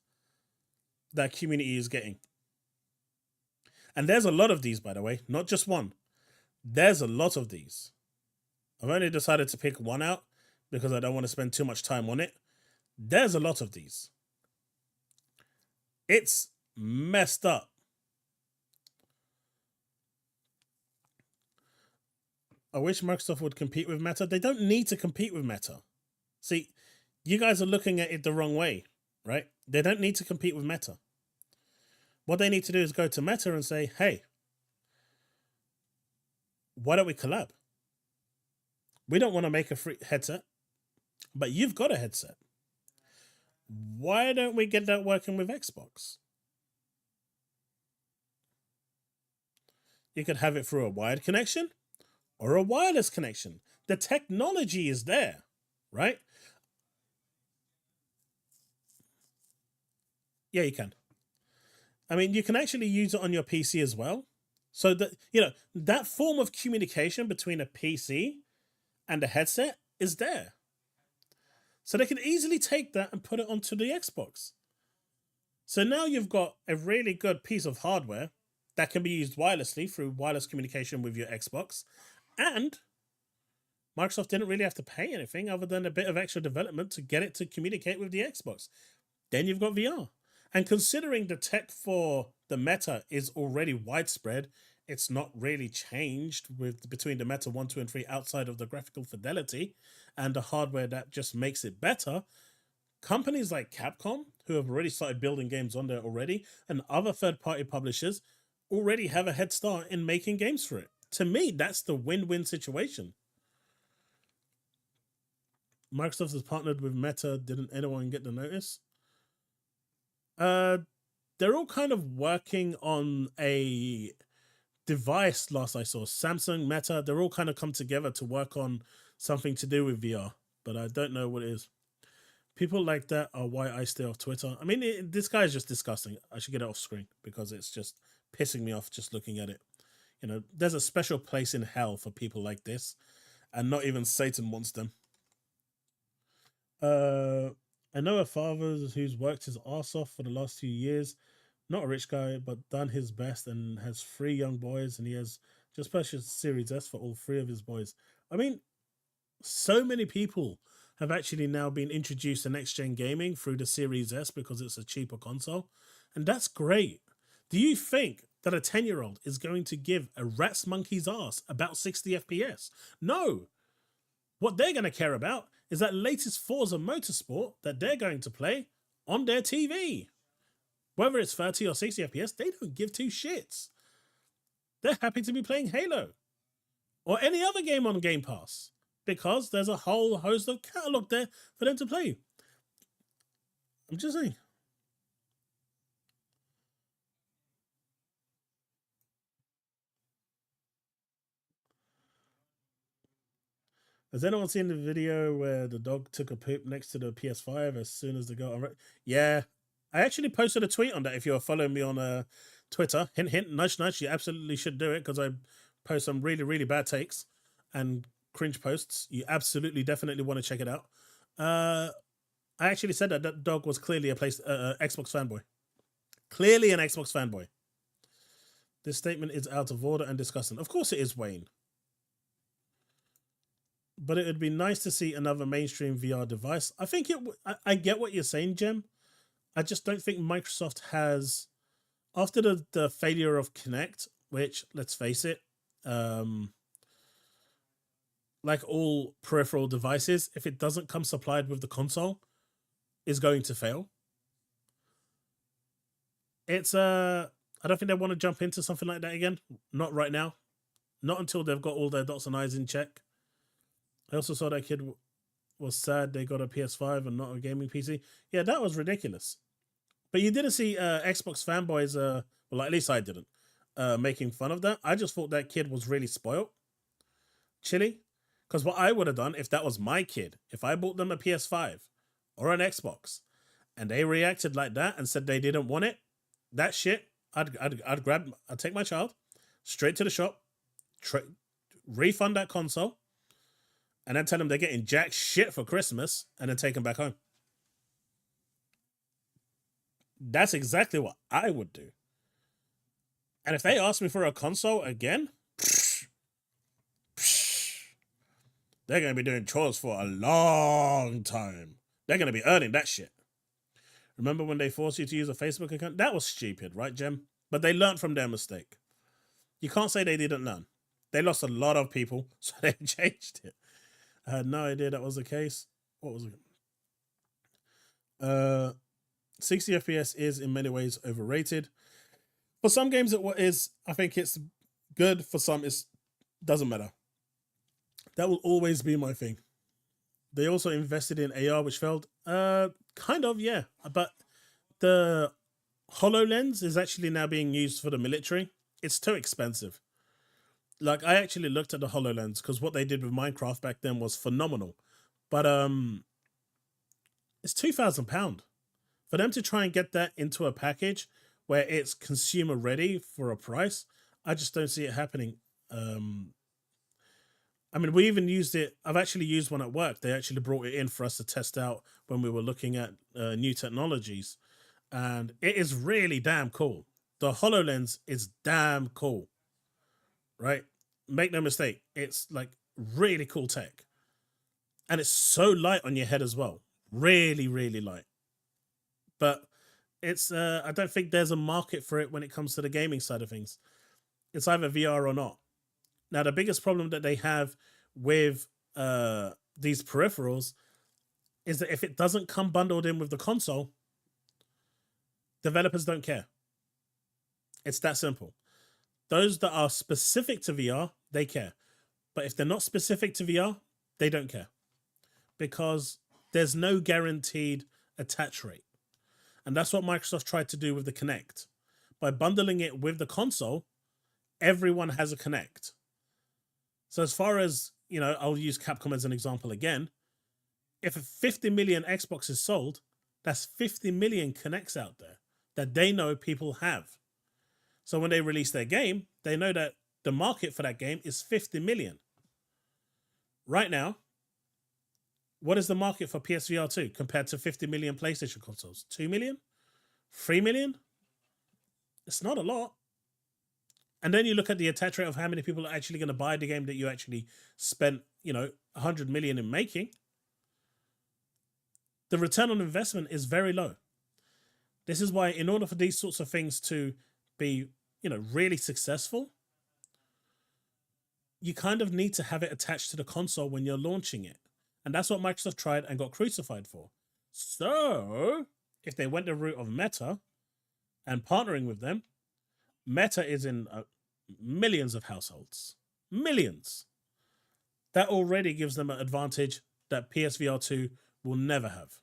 that community is getting. And there's a lot of these, by the way, not just one. There's a lot of these. I've only decided to pick one out because I don't want to spend too much time on it. There's a lot of these. It's messed up. I wish Microsoft would compete with Meta. They don't need to compete with Meta. See, you guys are looking at it the wrong way, right? They don't need to compete with Meta. What they need to do is go to Meta and say, hey, why don't we collab? We don't want to make a free headset, but you've got a headset. Why don't we get that working with Xbox? You could have it through a wired connection or a wireless connection. The technology is there, right? Yeah, you can. I mean, you can actually use it on your PC as well. So that, that form of communication between a PC and a headset is there. So they can easily take that and put it onto the Xbox. So now you've got a really good piece of hardware that can be used wirelessly through wireless communication with your Xbox. And Microsoft didn't really have to pay anything other than a bit of extra development to get it to communicate with the Xbox. Then you've got VR. And considering the tech for the Meta is already widespread, it's not really changed between the Meta 1, 2, and 3 outside of the graphical fidelity and the hardware that just makes it better. Companies like Capcom, who have already started building games on there already, and other third-party publishers already have a head start in making games for it. To me, that's the win-win situation. Microsoft has partnered with Meta. Didn't anyone get the notice? They're all kind of working on a device. Last I saw, Samsung, Meta, they're all kind of come together to work on something to do with VR, but I don't know what it is. People like that are why I stay off Twitter. I mean, this guy is just disgusting. I should get it off screen because it's just pissing me off just looking at it. You know, there's a special place in hell for people like this, and not even Satan wants them. I know a father who's worked his ass off for the last few years. Not a rich guy, but done his best and has 3 young boys, and he has just purchased Series S for all 3 of his boys. I mean, so many people have actually now been introduced to next-gen gaming through the Series S because it's a cheaper console, and that's great. Do you think that a 10-year-old is going to give a rat's monkey's ass about 60 FPS? No. What they're going to care about is that latest Forza Motorsport that they're going to play on their TV. Whether it's 30 or 60 FPS, they don't give 2 shits. They're happy to be playing Halo or any other game on Game Pass because there's a whole host of catalog there for them to play. I'm just saying. Has anyone seen the video where the dog took a poop next to the PS5 as soon as they got on? Yeah, I actually posted a tweet on that. If you're following me on Twitter, hint, hint, nudge, nudge, you absolutely should do it because I post some really, really bad takes and cringe posts. You absolutely, definitely want to check it out. I actually said that that dog was clearly a Xbox fanboy. Clearly an Xbox fanboy. This statement is out of order and disgusting. Of course it is, Wayne. But it would be nice to see another mainstream VR device. I think I get what you're saying, Jem. I just don't think Microsoft has, after the failure of Kinect, which, let's face it, like all peripheral devices, if it doesn't come supplied with the console, is going to fail. It's I don't think they want to jump into something like that again. Not right now. Not until they've got all their dots and I's in check. I also saw that kid was sad they got a PS5 and not a gaming PC. Yeah, that was ridiculous. But you didn't see Xbox fanboys, well, at least I didn't, making fun of that. I just thought that kid was really spoiled. Chilly. Because what I would have done if that was my kid, if I bought them a PS5 or an Xbox and they reacted like that and said they didn't want it, that shit, I'd take my child straight to the shop, refund that console, and then tell them they're getting jack shit for Christmas and then take them back home. That's exactly what I would do. And if they ask me for a console again, they're going to be doing chores for a long time. They're going to be earning that shit. Remember when they forced you to use a Facebook account? That was stupid, right, Jem? But they learned from their mistake. You can't say they didn't learn. They lost a lot of people, so they changed it. I had no idea that was the case. What was it? 60 FPS is in many ways overrated. For some games it is, I think it's good. For some it doesn't matter. That will always be my thing. They also invested in AR, which failed. Kind of, yeah. But the HoloLens is actually now being used for the military. It's too expensive. Like, I actually looked at the HoloLens because what they did with Minecraft back then was phenomenal. But it's £2,000. For them to try and get that into a package where it's consumer ready for a price, I just don't see it happening. I mean, we even used it. I've actually used one at work. They actually brought it in for us to test out when we were looking at new technologies. And it is really damn cool. The HoloLens is damn cool. Right? Make no mistake. It's like really cool tech. And it's so light on your head as well. Really, really light. But it's I don't think there's a market for it when it comes to the gaming side of things. It's either VR or not. Now, the biggest problem that they have with these peripherals is that if it doesn't come bundled in with the console, developers don't care. It's that simple. Those that are specific to VR, they care. But if they're not specific to VR, they don't care. Because there's no guaranteed attach rate. And that's what Microsoft tried to do with the Kinect. By bundling it with the console, everyone has a Kinect. So as far as, you know, I'll use Capcom as an example again. If 50 million Xboxes sold, that's 50 million Kinects out there that they know people have. So when they release their game, they know that the market for that game is 50 million. Right now, what is the market for PSVR 2 compared to 50 million PlayStation consoles? 2 million? 3 million? It's not a lot. And then you look at the attach rate of how many people are actually going to buy the game that you actually spent, you know, 100 million in making. The return on investment is very low. This is why, in order for these sorts of things to be, you know, really successful, you kind of need to have it attached to the console when you're launching it. And that's what Microsoft tried and got crucified for. So, if they went the route of Meta and partnering with them, Meta is in millions of households. Millions. That already gives them an advantage that PSVR 2 will never have.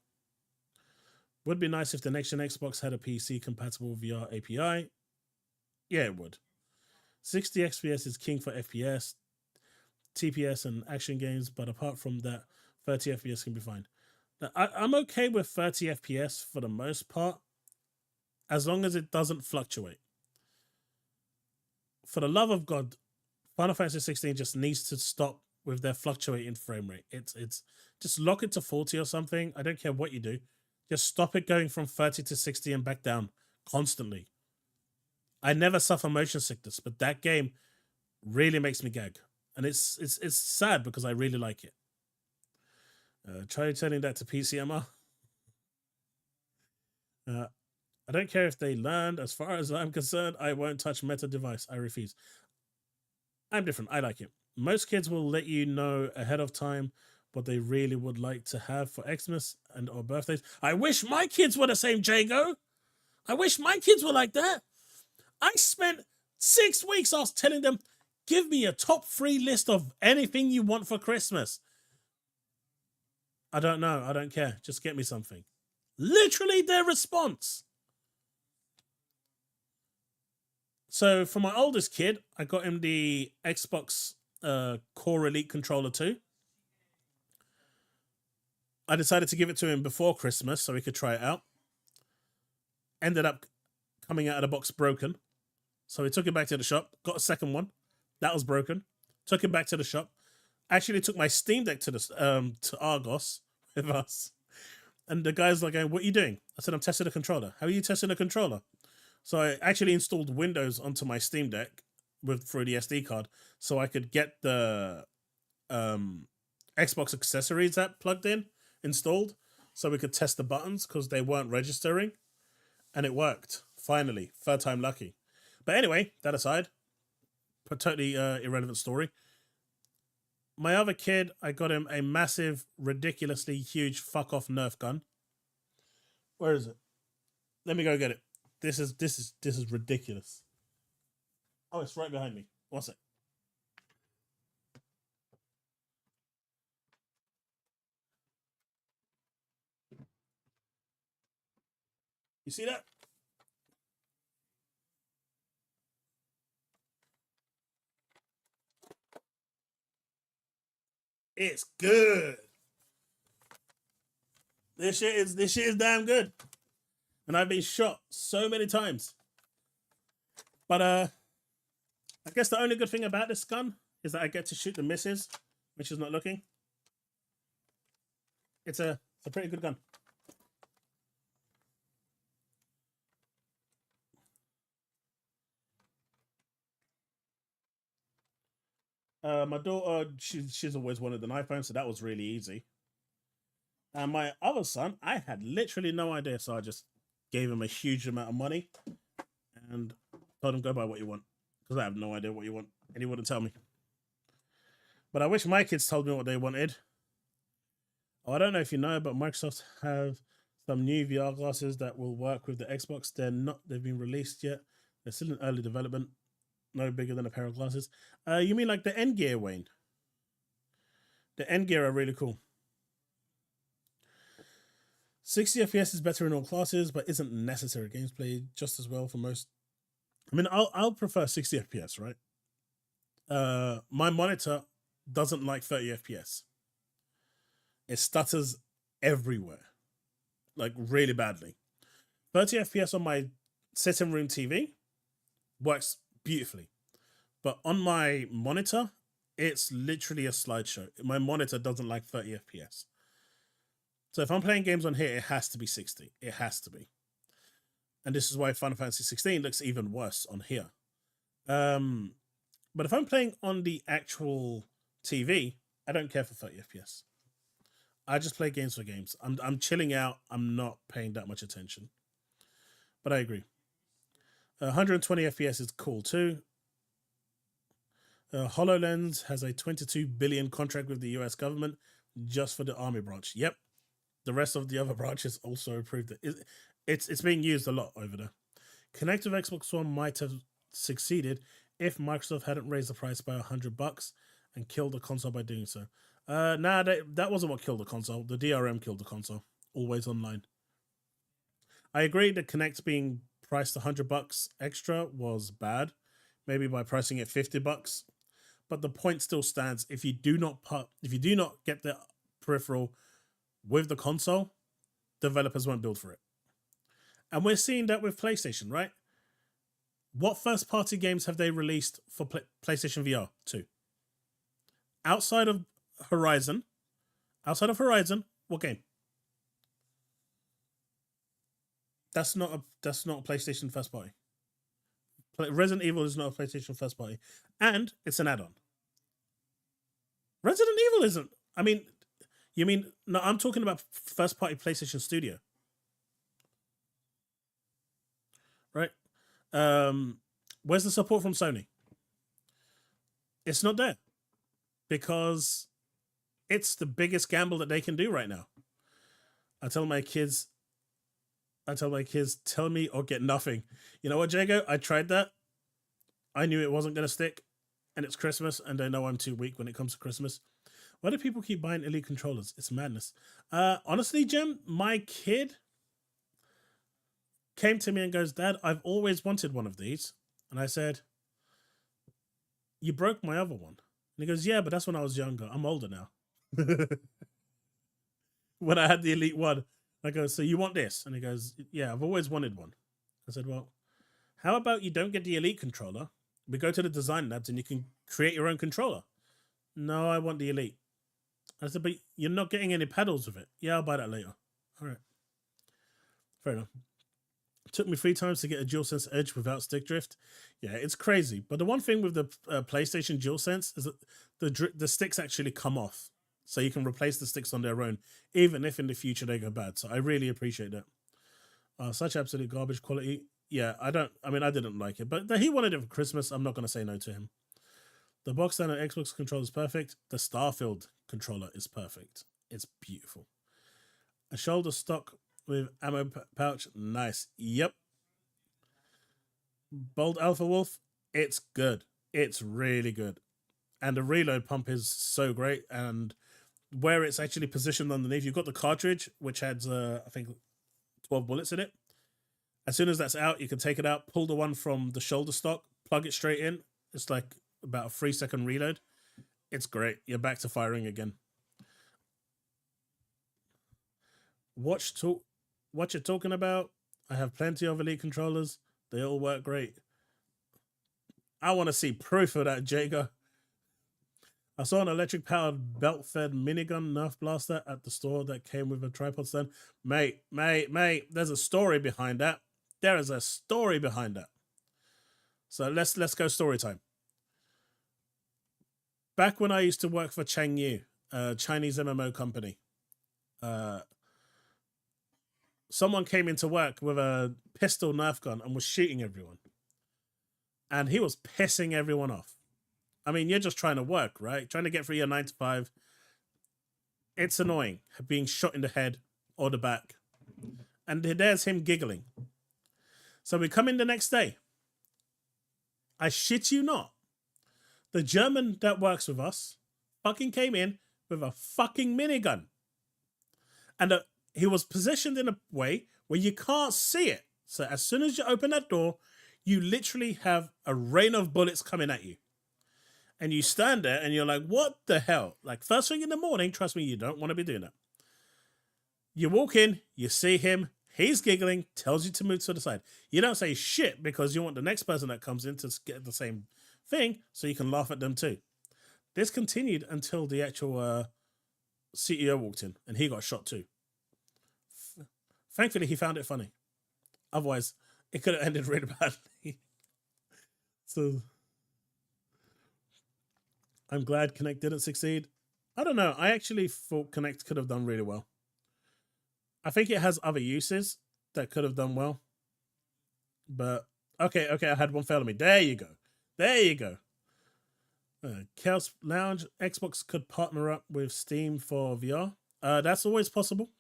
Would be nice if the next-gen Xbox had a PC-compatible VR API. Yeah, it would. 60 FPS is king for FPS, TPS, and action games, but apart from that, 30 FPS can be fine. Now, I'm okay with 30 FPS for the most part, as long as it doesn't fluctuate. For the love of God, Final Fantasy 16 just needs to stop with their fluctuating frame rate. It's just lock it to 40 or something. I don't care what you do. Just stop it going from 30 to 60 and back down constantly. I never suffer motion sickness, but that game really makes me gag. And it's sad because I really like it. Try telling that to PCMR. I don't care if they learned. As far as I'm concerned, I won't touch Meta device. I refuse. I'm different. I like it. Most kids will let you know ahead of time what they really would like to have for Xmas and or birthdays. I wish my kids were the same, Jago. I wish my kids were like that. I spent 6 weeks I was telling them, give me a top 3 list of anything you want for Christmas. I don't know. I don't care. Just get me something. Literally their response. So for my oldest kid, I got him the Xbox Core Elite Controller 2. I decided to give it to him before Christmas so he could try it out. Ended up coming out of the box broken. So we took it back to the shop, got a second one. That was broken. Took it back to the shop. Actually took my Steam Deck to Argos with us. And the guy's like, what are you doing? I said, I'm testing the controller. How are you testing the controller? So I actually installed Windows onto my Steam Deck through the SD card so I could get the Xbox accessories app plugged in, installed, so we could test the buttons because they weren't registering. And it worked, finally. Third time lucky. But anyway, that aside, totally irrelevant story. My other kid, I got him a massive, ridiculously huge fuck-off Nerf gun. Where is it? Let me go get it. This is ridiculous. Oh, it's right behind me. What's it? You see that? It's good. This shit is damn good. And I've been shot so many times. But I guess the only good thing about this gun is that I get to shoot the misses when she's not looking. It's a pretty good gun. My daughter, she's always wanted an iPhone, so that was really easy. And my other son, I had literally no idea, so I just gave him a huge amount of money and told him, go buy what you want, because I have no idea what you want, and he wouldn't tell me. But I wish my kids told me what they wanted. Oh, I don't know if you know, but Microsoft have some new VR glasses that will work with the Xbox. They've been released yet. They're still in early development. No bigger than a pair of glasses. You mean like the N Gear, Wayne? The N Gear are really cool. 60 FPS is better in all classes, but isn't necessary. Games play just as well for most. I mean, I'll prefer 60 FPS, right? My monitor doesn't like 30 FPS. It stutters everywhere, like really badly. 30 FPS on my sitting room TV works beautifully, but on my monitor, it's literally a slideshow. My monitor doesn't like 30 FPS. So if I'm playing games on here, it has to be 60. It has to be. And this is why Final Fantasy 16 looks even worse on here. But if I'm playing on the actual TV, I don't care for 30 FPS. I just play games for games. I'm chilling out. I'm not paying that much attention. But I agree. 120 FPS is cool too. HoloLens has a 22 billion contract with the US government just for the army branch. Yep. The rest of the other branches also approved it. It's being used a lot over there. Connect with Xbox One might have succeeded if Microsoft hadn't raised the price by $100 and killed the console by doing so. Nah, that wasn't what killed the console. The DRM killed the console. Always online. I agree that Connect being priced $100 extra was bad. Maybe by pricing it $50. But the point still stands. If you do not get the peripheral with the console, developers won't build for it. And we're seeing that with PlayStation, right? What first-party games have they released for PlayStation VR 2? Outside of Horizon, what game? That's not a PlayStation first party. Resident Evil is not a PlayStation first party, and it's an add-on. Resident Evil isn't. I mean, you mean no? I'm talking about first party PlayStation Studio, right? Where's the support from Sony? It's not there because it's the biggest gamble that they can do right now. I tell my kids, tell me or get nothing. You know what, Jago? I tried that. I knew it wasn't going to stick. And it's Christmas, and I know I'm too weak when it comes to Christmas. Why do people keep buying Elite controllers? It's madness. Honestly, Jim, my kid came to me and goes, Dad, I've always wanted one of these. And I said, you broke my other one. And he goes, yeah, but that's when I was younger. I'm older now. When I had the Elite one. I go, so you want this? And he goes, yeah, I've always wanted one. I said, well, how about you don't get the Elite controller? We go to the design labs and you can create your own controller. No, I want the Elite. I said, but you're not getting any pedals with it. Yeah, I'll buy that later. All right. Fair enough. It took me 3 times to get a DualSense Edge without stick drift. Yeah, it's crazy. But the one thing with the PlayStation DualSense is that the sticks actually come off. So you can replace the sticks on their own, even if in the future they go bad. So I really appreciate that. Such absolute garbage quality. Yeah, I didn't like it. But he wanted it for Christmas. I'm not going to say no to him. The box standard Xbox controller is perfect. The Starfield controller is perfect. It's beautiful. A shoulder stock with ammo pouch. Nice. Yep. Bold Alpha Wolf. It's good. It's really good. And the reload pump is so great. And where it's actually positioned underneath, you've got the cartridge, which has, I think, 12 bullets in it. As soon as that's out, you can take it out, pull the one from the shoulder stock, plug it straight in. It's like about a 3-second reload. It's great. You're back to firing again. What you're talking about? I have plenty of Elite controllers. They all work great. I want to see proof of that, Jago. I saw an electric-powered belt-fed minigun Nerf blaster at the store that came with a tripod stand. Mate, there's a story behind that. There is a story behind that. So let's go story time. Back when I used to work for Changyu, a Chinese MMO company, someone came into work with a pistol Nerf gun and was shooting everyone. And he was pissing everyone off. I mean, you're just trying to work, right? Trying to get through your 9 to 5. It's annoying being shot in the head or the back. And there's him giggling. So we come in the next day. I shit you not. The German that works with us fucking came in with a fucking minigun. And he was positioned in a way where you can't see it. So as soon as you open that door, you literally have a rain of bullets coming at you. And you stand there and you're like, what the hell? Like, first thing in the morning, trust me, you don't want to be doing that. You walk in, you see him, he's giggling, tells you to move to the side. You don't say shit because you want the next person that comes in to get the same thing so you can laugh at them too. This continued until the actual CEO walked in and he got shot too. Thankfully, he found it funny. Otherwise, it could have ended really badly. So, I'm glad Connect didn't succeed. I don't know. I actually thought Connect could have done really well. I think it has other uses that could have done well. But, okay, I had one fail on me. There you go. TheChaosLounge, Xbox could partner up with Steam for VR. That's always possible.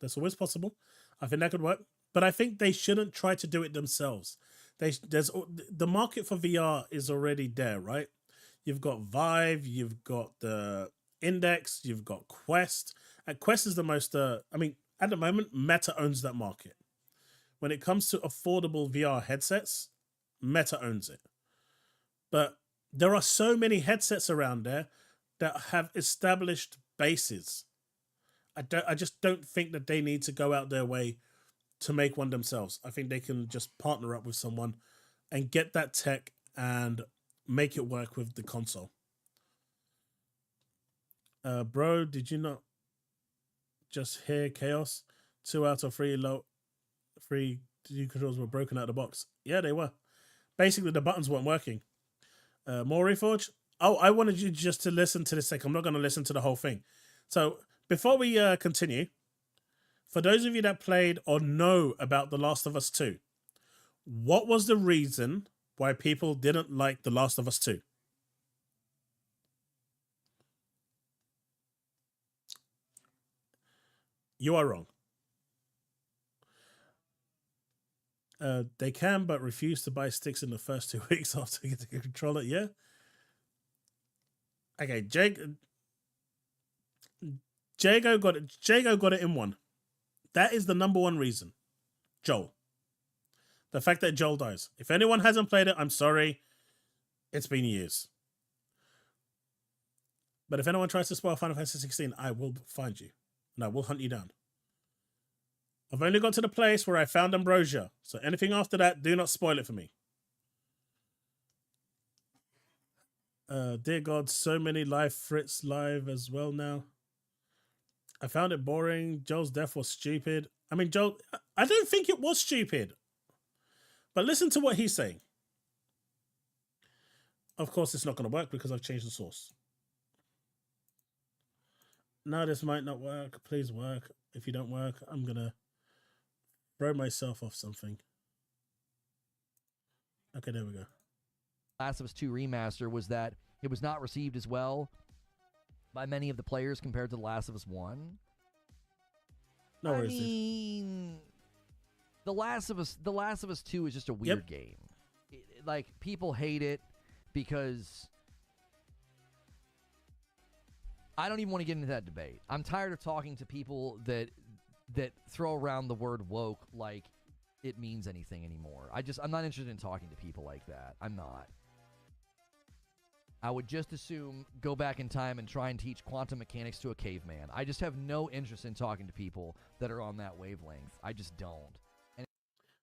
I think that could work. But I think they shouldn't try to do it themselves. The market for VR is already there, right? You've got Vive, you've got the Index, you've got Quest. And Quest is the most, at the moment, Meta owns that market. When it comes to affordable VR headsets, Meta owns it. But there are so many headsets around there that have established bases. I just don't think that they need to go out their way to make one themselves. I think they can just partner up with someone and get that tech and make it work with the console. Bro, did you not just hear chaos? 2 out of 3 controls were broken out of the box. Yeah, they were. Basically, the buttons weren't working. More Reforge? Oh, I wanted you just to listen to this second. I'm not going to listen to the whole thing. So, before we continue, for those of you that played or know about The Last of Us 2, what was the reason why people didn't like The Last of Us 2? You are wrong. They can, but refuse to buy sticks in the first 2 weeks after getting a controller. Yeah. Okay, Jago got it. Jago got it in one. That is the number one reason. Joel. The fact that Joel dies. If anyone hasn't played it, I'm sorry. It's been years. But if anyone tries to spoil Final Fantasy 16, I will find you. And I will hunt you down. I've only got to the place where I found Ambrosia. So anything after that, do not spoil it for me. Dear God, so many live Fritz live as well now. I found it boring. Joel's death was stupid. I mean, Joel, I don't think it was stupid. But listen to what he's saying. Of course, it's not going to work because I've changed the source. No, this might not work. Please work. If you don't work, I'm going to throw myself off something. Okay, there we go. Last of Us 2 Remaster was that it was not received as well by many of the players compared to The Last of Us 1. No worries. I mean, The Last of Us 2 is just a weird game. Like, people hate it because I don't even want to get into that debate. I'm tired of talking to people that throw around the word woke like it means anything anymore. I'm not interested in talking to people like that. I'm not. I would just assume go back in time and try and teach quantum mechanics to a caveman. I just have no interest in talking to people that are on that wavelength. I just don't.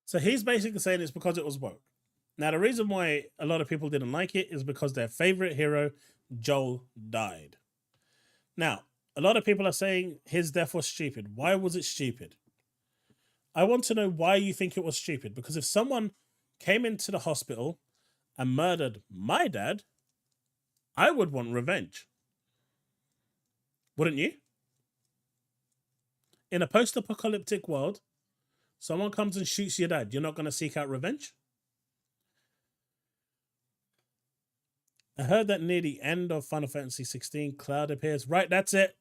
So he's basically saying it's because it was woke. Now, the reason why a lot of people didn't like it is because their favorite hero, Joel, died. Now, a lot of people are saying his death was stupid. Why was it stupid? I want to know why you think it was stupid. Because if someone came into the hospital and murdered my dad, I would want revenge. Wouldn't you? In a post-apocalyptic world, someone comes and shoots your dad. You're not going to seek out revenge? I heard that near the end of Final Fantasy 16, Cloud appears. Right, that's it.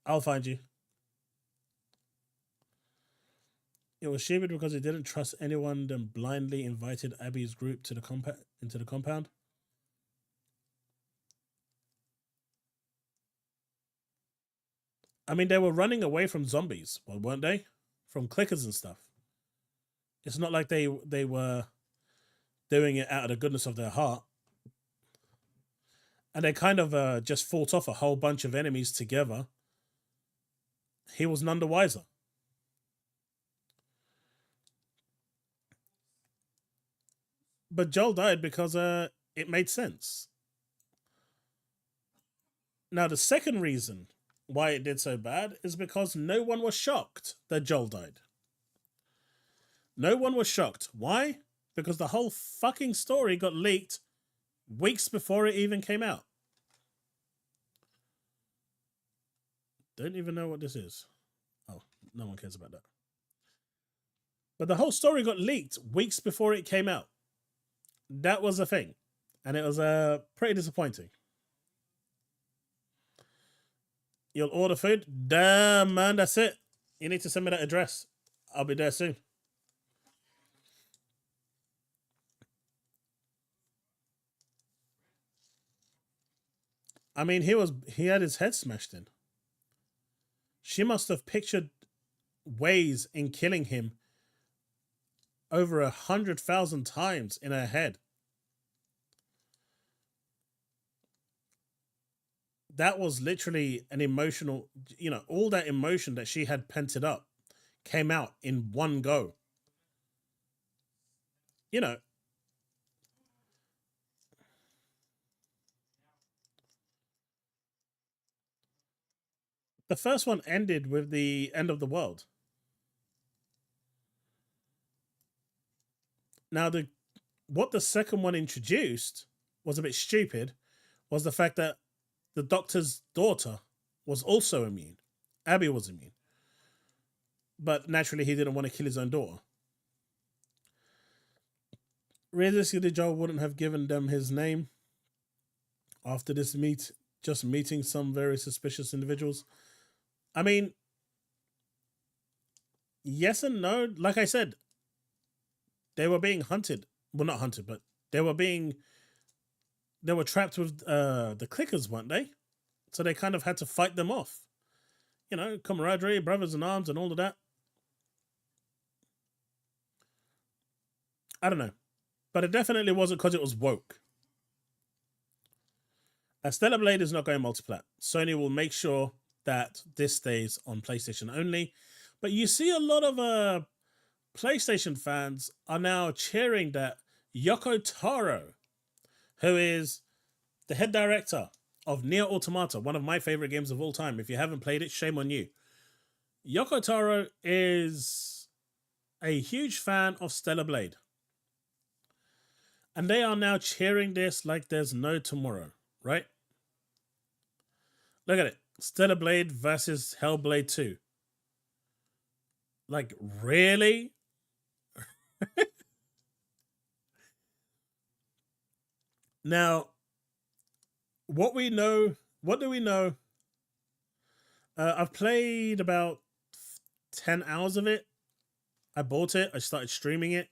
I'll find you. It was stupid because it didn't trust anyone, then blindly invited Abby's group to into the compound. I mean, they were running away from zombies, well, weren't they? From clickers and stuff. It's not like they were doing it out of the goodness of their heart. And they kind of just fought off a whole bunch of enemies together. He was none the wiser. But Joel died because it made sense. Now, the second reason why it did so bad is because no one was shocked that Joel died. No one was shocked. Why? Because the whole fucking story got leaked weeks before it even came out. Don't even know what this is. Oh, no one cares about that. But the whole story got leaked weeks before it came out. That was a thing. And it was pretty disappointing. You'll order food? Damn, man, that's it. You need to send me that address. I'll be there soon. I mean, he had his head smashed in. She must have pictured ways in killing him over 100,000 times in her head. That was literally an emotional, all that emotion that she had pented up came out in one go. The first one ended with the end of the world. Now, what the second one introduced was a bit stupid, was the fact that the doctor's daughter was also immune. Abby was immune. But naturally, he didn't want to kill his own daughter. Realistically, Joel wouldn't have given them his name after this just meeting some very suspicious individuals. I mean, yes and no. Like I said, they were being hunted. Well, not hunted, but they were trapped with the clickers, weren't they? So they kind of had to fight them off. Camaraderie, brothers in arms, and all of that. I don't know. But it definitely wasn't because it was woke. Stellar Blade is not going multiplat. Sony will make sure that this stays on PlayStation only. But you see a lot of PlayStation fans are now cheering that Yoko Taro, who is the head director of Nier Automata, one of my favorite games of all time. If you haven't played it, shame on you. Yoko Taro is a huge fan of Stellar Blade. And they are now cheering this like there's no tomorrow, right? Look at it. Stellar Blade versus Hellblade 2. Like, really? Now, what do we know? I've played about 10 hours of it. I bought it. I started streaming it.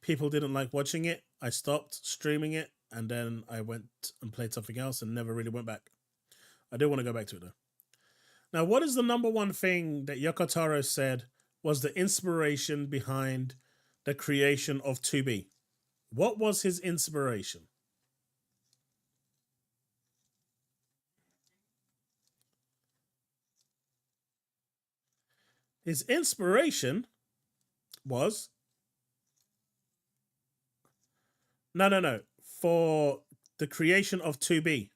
People didn't like watching it. I stopped streaming it. And then I went and played something else and never really went back. I do want to go back to it, though. Now, what is the number one thing that Yoko Taro said was the inspiration behind the creation of 2B? What was his inspiration? His inspiration was... No. For the creation of 2B.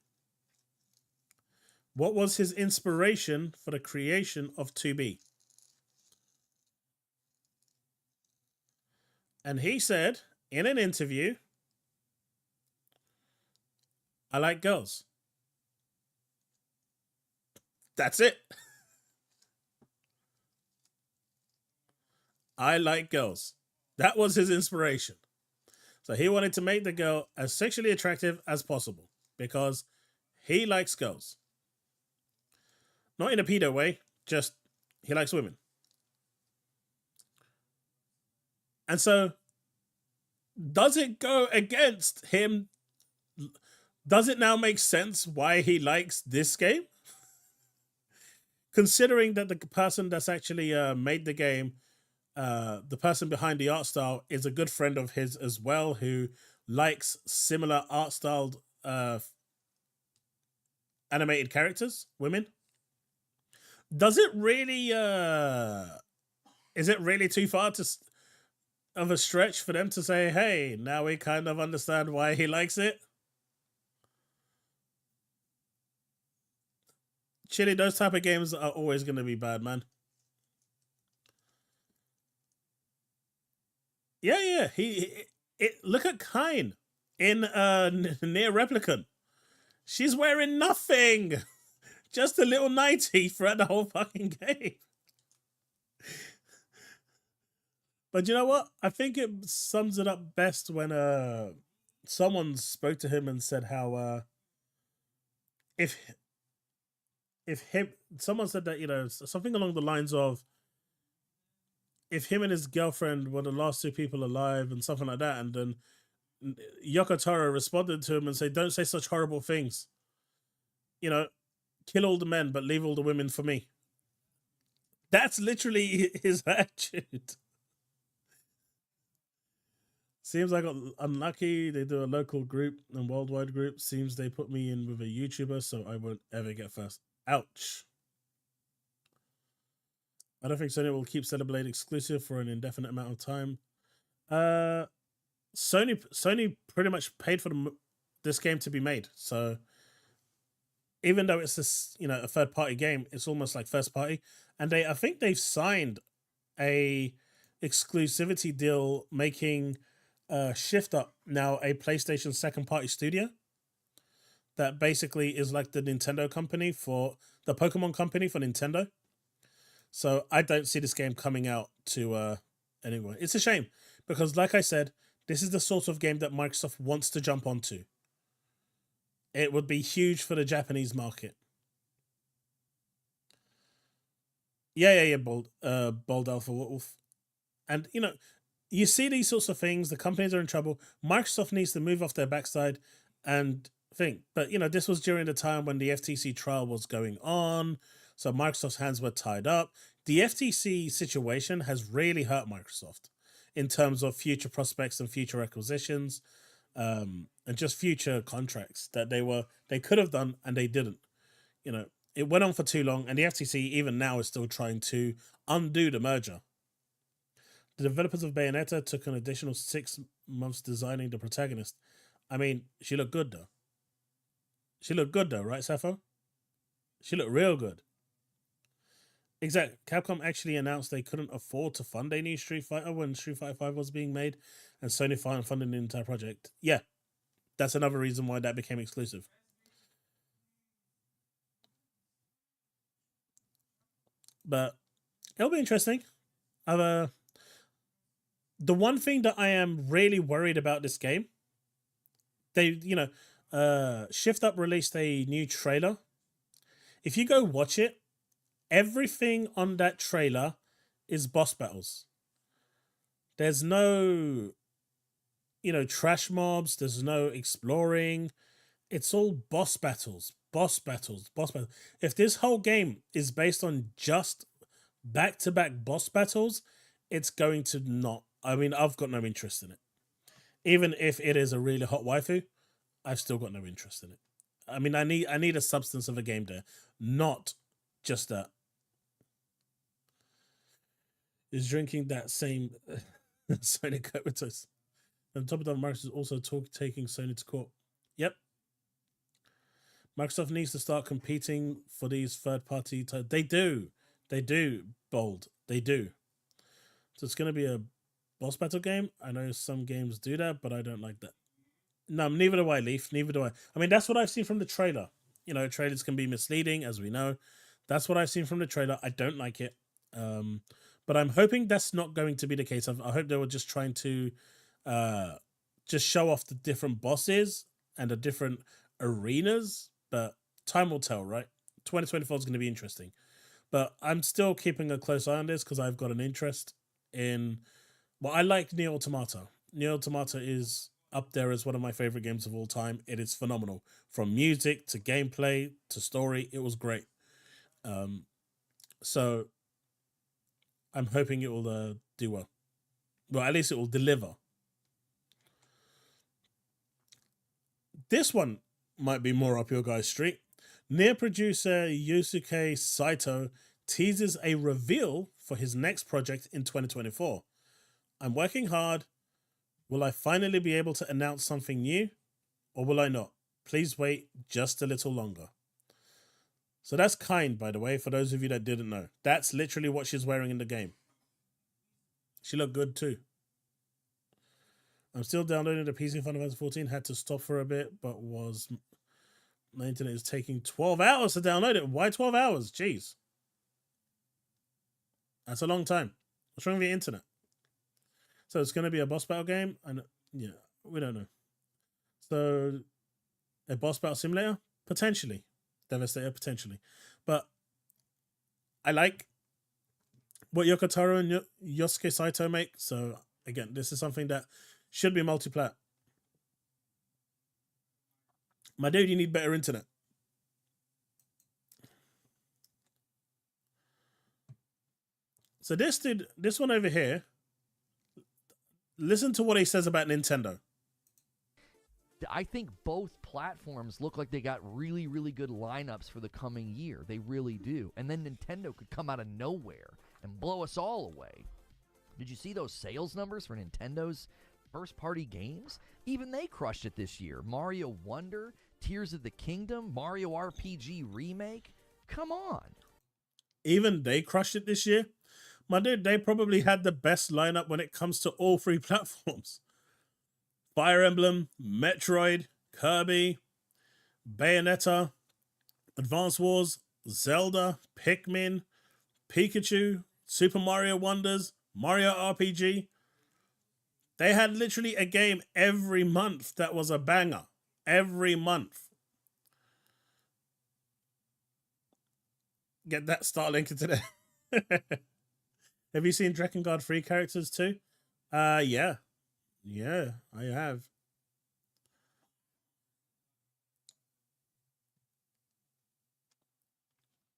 What was his inspiration for the creation of 2B? And he said in an interview, I like girls. That's it. I like girls. That was his inspiration. So he wanted to make the girl as sexually attractive as possible because he likes girls. Not in a pedo way, just he likes women. And so, does it go against him? Does it now make sense why he likes this game? considering that the person that's actually made the game, the person behind the art style, is a good friend of his as well, who likes similar art styled animated characters, women. Does it really? Is it really too far of a stretch for them to say, "Hey, now we kind of understand why he likes it"? Chili, those type of games are always going to be bad, man. Yeah. Look at Kine in Near Replicant. She's wearing nothing, just a little nightie throughout the whole fucking game. But you know what? I think it sums it up best when someone spoke to him and said how if him someone said that, you know, something along the lines of, if him and his girlfriend were the last two people alive and something like that, and then Yoko Taro responded to him and said, "Don't say such horrible things. You know, kill all the men but leave all the women for me." That's literally his attitude. Seems like unlucky. They do a local group and worldwide group. Seems they put me in with a YouTuber, so I won't ever get first. Ouch. I don't think Sony will keep Hellblade exclusive for an indefinite amount of time. Sony pretty much paid for this game to be made. So even though it's this, you know, a third party game, it's almost like first party. And I think they've signed a exclusivity deal making Shift Up now a PlayStation second party studio that basically is like the Nintendo company for the Pokemon company for Nintendo. So I don't see this game coming out to anyone. It's a shame because, like I said, this is the sort of game that Microsoft wants to jump onto. It would be huge for the Japanese market. Yeah. Bold Alpha Wolf. And, you know, you see these sorts of things, the companies are in trouble. Microsoft needs to move off their backside and think. But, you know, this was during the time when the FTC trial was going on. So Microsoft's hands were tied up. The FTC situation has really hurt Microsoft in terms of future prospects and future acquisitions, and just future contracts that they could have done and they didn't. You know, it went on for too long, and the FTC even now is still trying to undo the merger. The developers of Bayonetta took an additional 6 months designing the protagonist. I mean, she looked good though. Right, Sappho? She looked real good. Exactly. Capcom actually announced they couldn't afford to fund a new Street Fighter when Street Fighter 5 was being made, and Sony funded the entire project. Yeah, that's another reason why that became exclusive. But it'll be interesting. The one thing that I am really worried about this game, Shift Up released a new trailer. If you go watch it, everything on that trailer is boss battles. There's no, trash mobs. There's no exploring. It's all boss battles. If this whole game is based on just back-to-back boss battles, it's going to not. I mean, I've got no interest in it. Even if it is a really hot waifu, I've still got no interest in it. I mean, I need a substance of a game there, not just that. Is drinking that same Sony comatose. On top of that, Microsoft is also taking Sony to court. Yep. Microsoft needs to start competing for these third-party titles. They do, Bold. They do. So it's going to be a boss battle game. I know some games do that, but I don't like that. No, neither do I, Leaf. Neither do I. I mean, that's what I've seen from the trailer. You know, trailers can be misleading, as we know. That's what I've seen from the trailer. I don't like it. But I'm hoping that's not going to be the case. I hope they were just trying to just show off the different bosses and the different arenas. But time will tell, right? 2024 is going to be interesting. But I'm still keeping a close eye on this because I've got an interest in... Well, I like Nier Automata. Nier Automata is up there as one of my favorite games of all time. It is phenomenal. From music to gameplay to story, it was great. So I'm hoping it will do well. Well, at least it will deliver. This one might be more up your guys' street. Near producer Yusuke Saito teases a reveal for his next project in 2024. I'm working hard. Will I finally be able to announce something new? Or will I not? Please wait just a little longer. So that's Kind, by the way, for those of you that didn't know. That's literally what she's wearing in the game. She looked good too. I'm still downloading the PC Final Fantasy 14. Had to stop for a bit, but my internet is taking 12 hours to download it. Why 12 hours? Jeez. That's a long time. What's wrong with your internet? So it's going to be a boss battle game? And yeah, we don't know. So a boss battle simulator? Potentially. Devastator? Potentially. But I like what Yokotaro and Yosuke Saito make. So again, this is something that should be multi-plat. My dude, you need better internet. So this one over here, listen to what he says about Nintendo. I think both platforms look like they got really, really good lineups for the coming year. They really do. And then Nintendo could come out of nowhere and blow us all away. Did you see those sales numbers for Nintendo's first-party games? Even they crushed it this year. Mario Wonder, Tears of the Kingdom, Mario RPG Remake. Come on. Even they crushed it this year? My dude, they probably had the best lineup when it comes to all three platforms. Fire Emblem, Metroid, Kirby, Bayonetta, Advance Wars, Zelda, Pikmin, Pikachu, Super Mario Wonders, Mario RPG. They had literally a game every month that was a banger. Every month. Get that Starlink into there. Have you seen Drakengard 3 characters too? Yeah. Yeah, I have.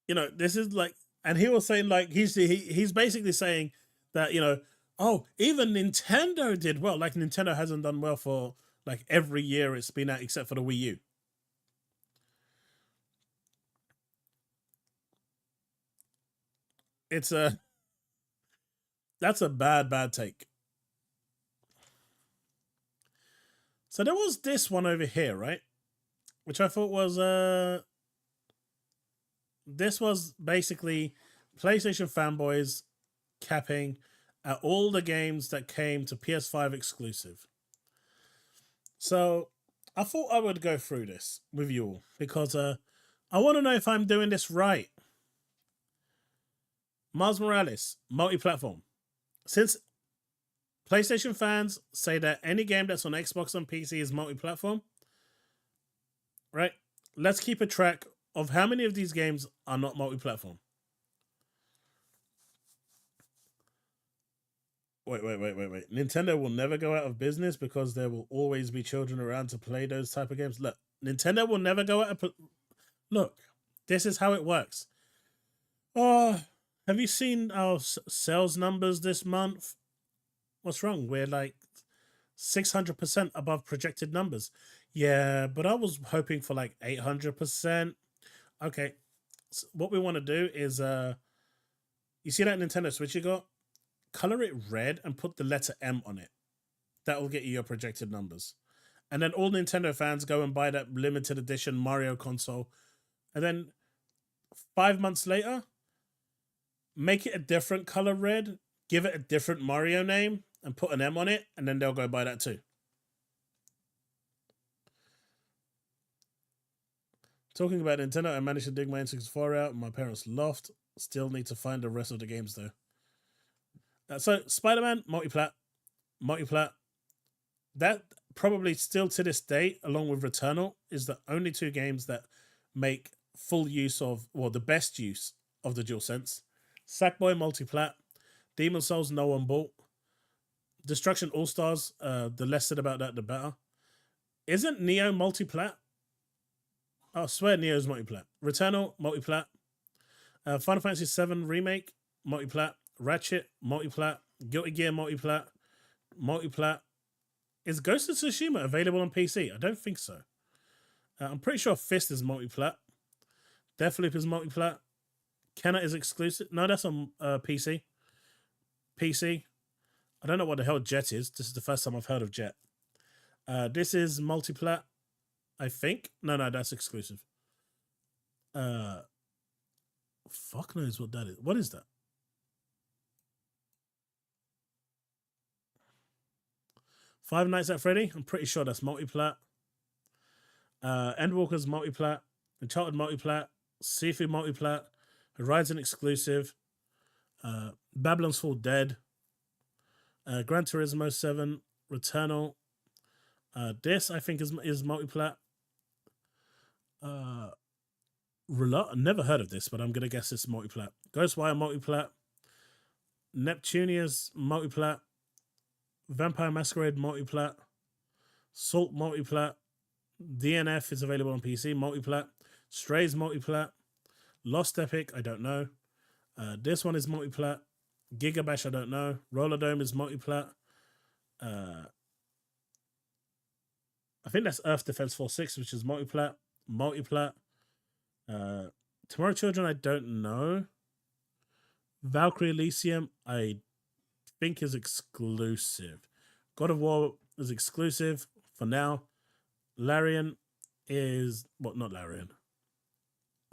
You know, this is like, and he was saying like, he's basically saying that, you know, oh, even Nintendo did well. Like Nintendo hasn't done well for like every year it's been out except for the Wii U. That's a bad take. So there was this one over here, right? Which I thought was this was basically PlayStation fanboys capping at all the games that came to PS5 exclusive. So I thought I would go through this with you all because I want to know if I'm doing this right. Miles Morales, multi-platform. Since PlayStation fans say that any game that's on Xbox and PC is multi-platform, right? Let's keep a track of how many of these games are not multi-platform. Wait. Nintendo will never go out of business because there will always be children around to play those type of games. Look, Nintendo will never go out of... Look, this is how it works. Oh, have you seen our sales numbers this month? What's wrong? We're like 600% above projected numbers. Yeah, but I was hoping for like 800%. Okay, so what we want to do is, you see that Nintendo Switch you got? Color it red and put the letter M on it. That will get you your projected numbers. And then all Nintendo fans go and buy that limited edition Mario console. And then 5 months later, make it a different color red, give it a different Mario name, and put an M on it, and then they'll go buy that too. Talking about Nintendo, I managed to dig my N64 out in my parents' loft. Still need to find the rest of the games though. So Spider-Man, multi-plat. That probably still to this day, along with Returnal, is the only two games that make full use of, well, the best use of the DualSense. Sackboy, multi-plat. Demon Souls, no one bought. Destruction All-Stars, the less said about that, the better. Isn't Neo multi-plat? I swear Neo's multi-plat. Returnal, multi-plat. Final Fantasy 7 Remake, multiplat. Ratchet, multiplat. Guilty Gear, multiplat. Multiplat. Is Ghost of Tsushima available on PC? I don't think so. I'm pretty sure Fist is multiplat. Deathloop is multiplat. Kenna is exclusive. No, that's on PC. PC. I don't know what the hell Jet is. This is the first time I've heard of Jet. This is multiplat, I think. No, that's exclusive. Fuck knows what that is. What is that? Five Nights at Freddy. I'm pretty sure that's multiplat. Endwalker's multiplat. Uncharted multiplat. Sifu multiplat. Horizon exclusive. Babylon's Fall Dead. Gran Turismo 7. Returnal. This I think is multiplat. Never heard of this, but I'm gonna guess it's multiplat. Ghostwire multiplat. Neptunia's multiplat. Vampire Masquerade multiplat. Salt multiplat. DNF is available on PC multiplat. Strays multiplat. Lost Epic, I don't know. This one is multiplat. Gigabash, I don't know. Roller Dome is multiplat. I think that's Earth Defense Force 6, which is multiplat. Multiplat. Tomorrow Children, I don't know. Valkyrie Elysium, I think is exclusive. God of War is exclusive for now. Larian is... Well, not Larian.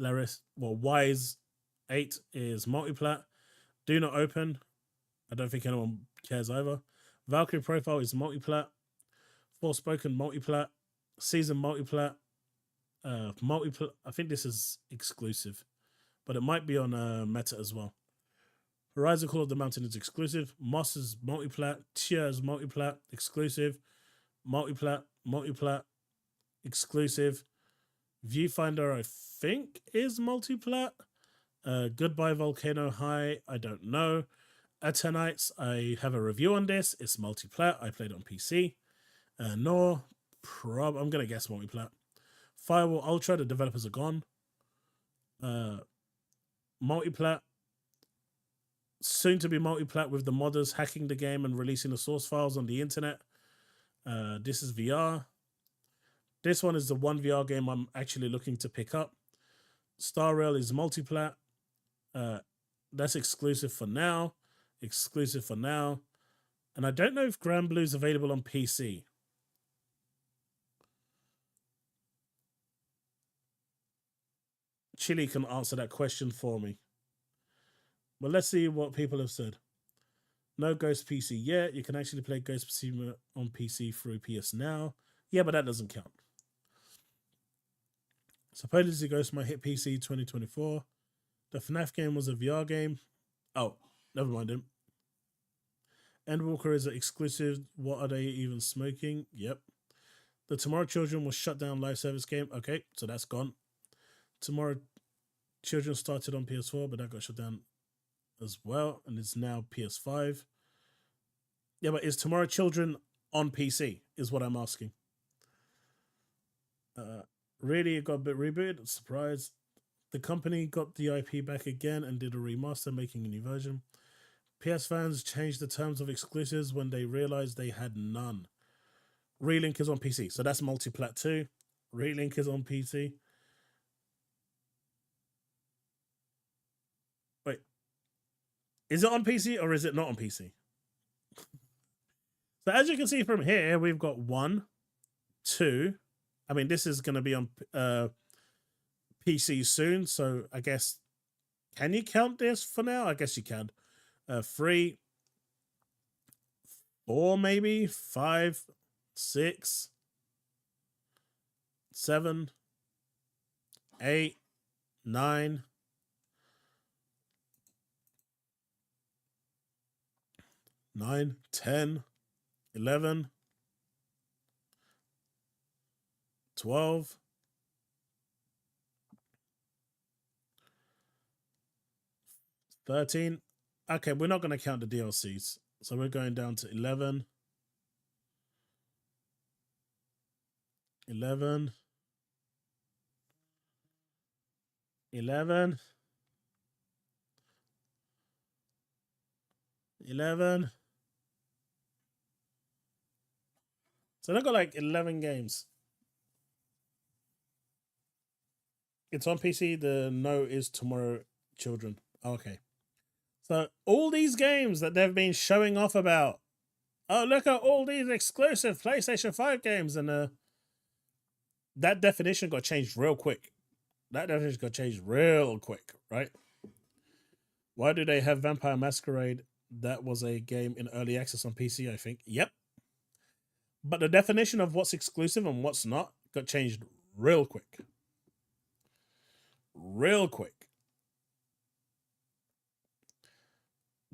Laris. Well, Wise 8 is multiplat. Do Not Open. I don't think anyone cares either. Valkyrie Profile is multiplat. Forspoken multiplat. Season multiplat. Multiplat. I think this is exclusive, but it might be on Meta as well. Horizon Call of the Mountain is exclusive. Moss is multiplat. Tia is multiplat. Exclusive. Multiplat. Multiplat. Exclusive. Viewfinder, I think, is multiplat. Goodbye Volcano High, I don't know. Eternites, I have a review on this. It's multiplat. I played it on PC. I'm going to guess multiplat. Firewall Ultra, the developers are gone. Multiplat. Soon to be multiplat with the modders hacking the game and releasing the source files on the internet. This is VR. This one is the one VR game I'm actually looking to pick up. Star Rail is multiplat. That's exclusive for now. Exclusive for now. And I don't know if Grand Blue is available on PC. Chili can answer that question for me. But let's see what people have said. No Ghost PC yet. You can actually play Ghost PC on PC through PS Now. Yeah, but that doesn't count. Supposedly Ghost might hit PC 2024. The FNAF game was a VR game. Oh, never mind him. Endwalker is an exclusive. What are they even smoking? Yep. The Tomorrow Children was shut down live service game. Okay, so that's gone. Tomorrow Children started on PS4, but that got shut down as well, and it's now PS5. Yeah, but is Tomorrow Children on PC, is what I'm asking. Really, it got a bit rebooted. Surprise. The company got the IP back again and did a remaster, making a new version. PS fans changed the terms of exclusives when they realized they had none. Relink is on PC, so that's multiplat too. Relink is on PC. Wait. Is it on PC or is it not on PC? So as you can see from here, we've got 1, 2... I mean, this is going to be on PC soon, so I guess, can you count this for now? I guess you can. 3, 4 maybe, 5, 6, 7, 8, 9, 10, 11, 12, 13. Okay, we're not going to count the DLCs. So we're going down to 11. 11. 11. 11. So they've got like 11 games. It's on PC. The no is tomorrow, children. Okay. So all these games that they've been showing off about. Oh, look at all these exclusive PlayStation 5 games. And that definition got changed real quick. Right? Why do they have Vampire Masquerade? That was a game in early access on PC, I think. Yep. But the definition of what's exclusive and what's not got changed real quick. Real quick.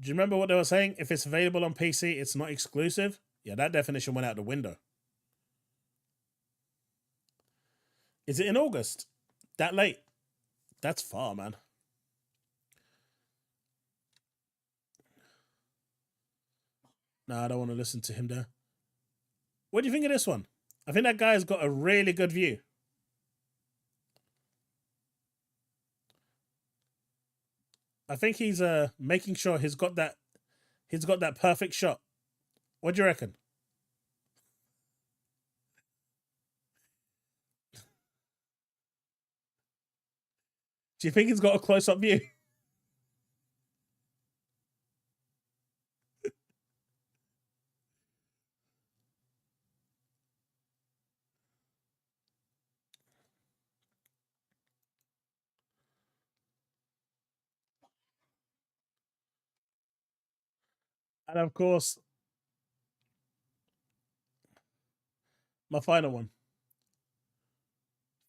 Do you remember what they were saying? If it's available on PC, it's not exclusive. Yeah, that definition went out the window. Is it in August? That late? That's far, man. No, I don't want to listen to him there. What do you think of this one? I think that guy's got a really good view. I think he's making sure he's got that perfect shot. What do you reckon? Do you think he's got a close-up view? And of course, my final one.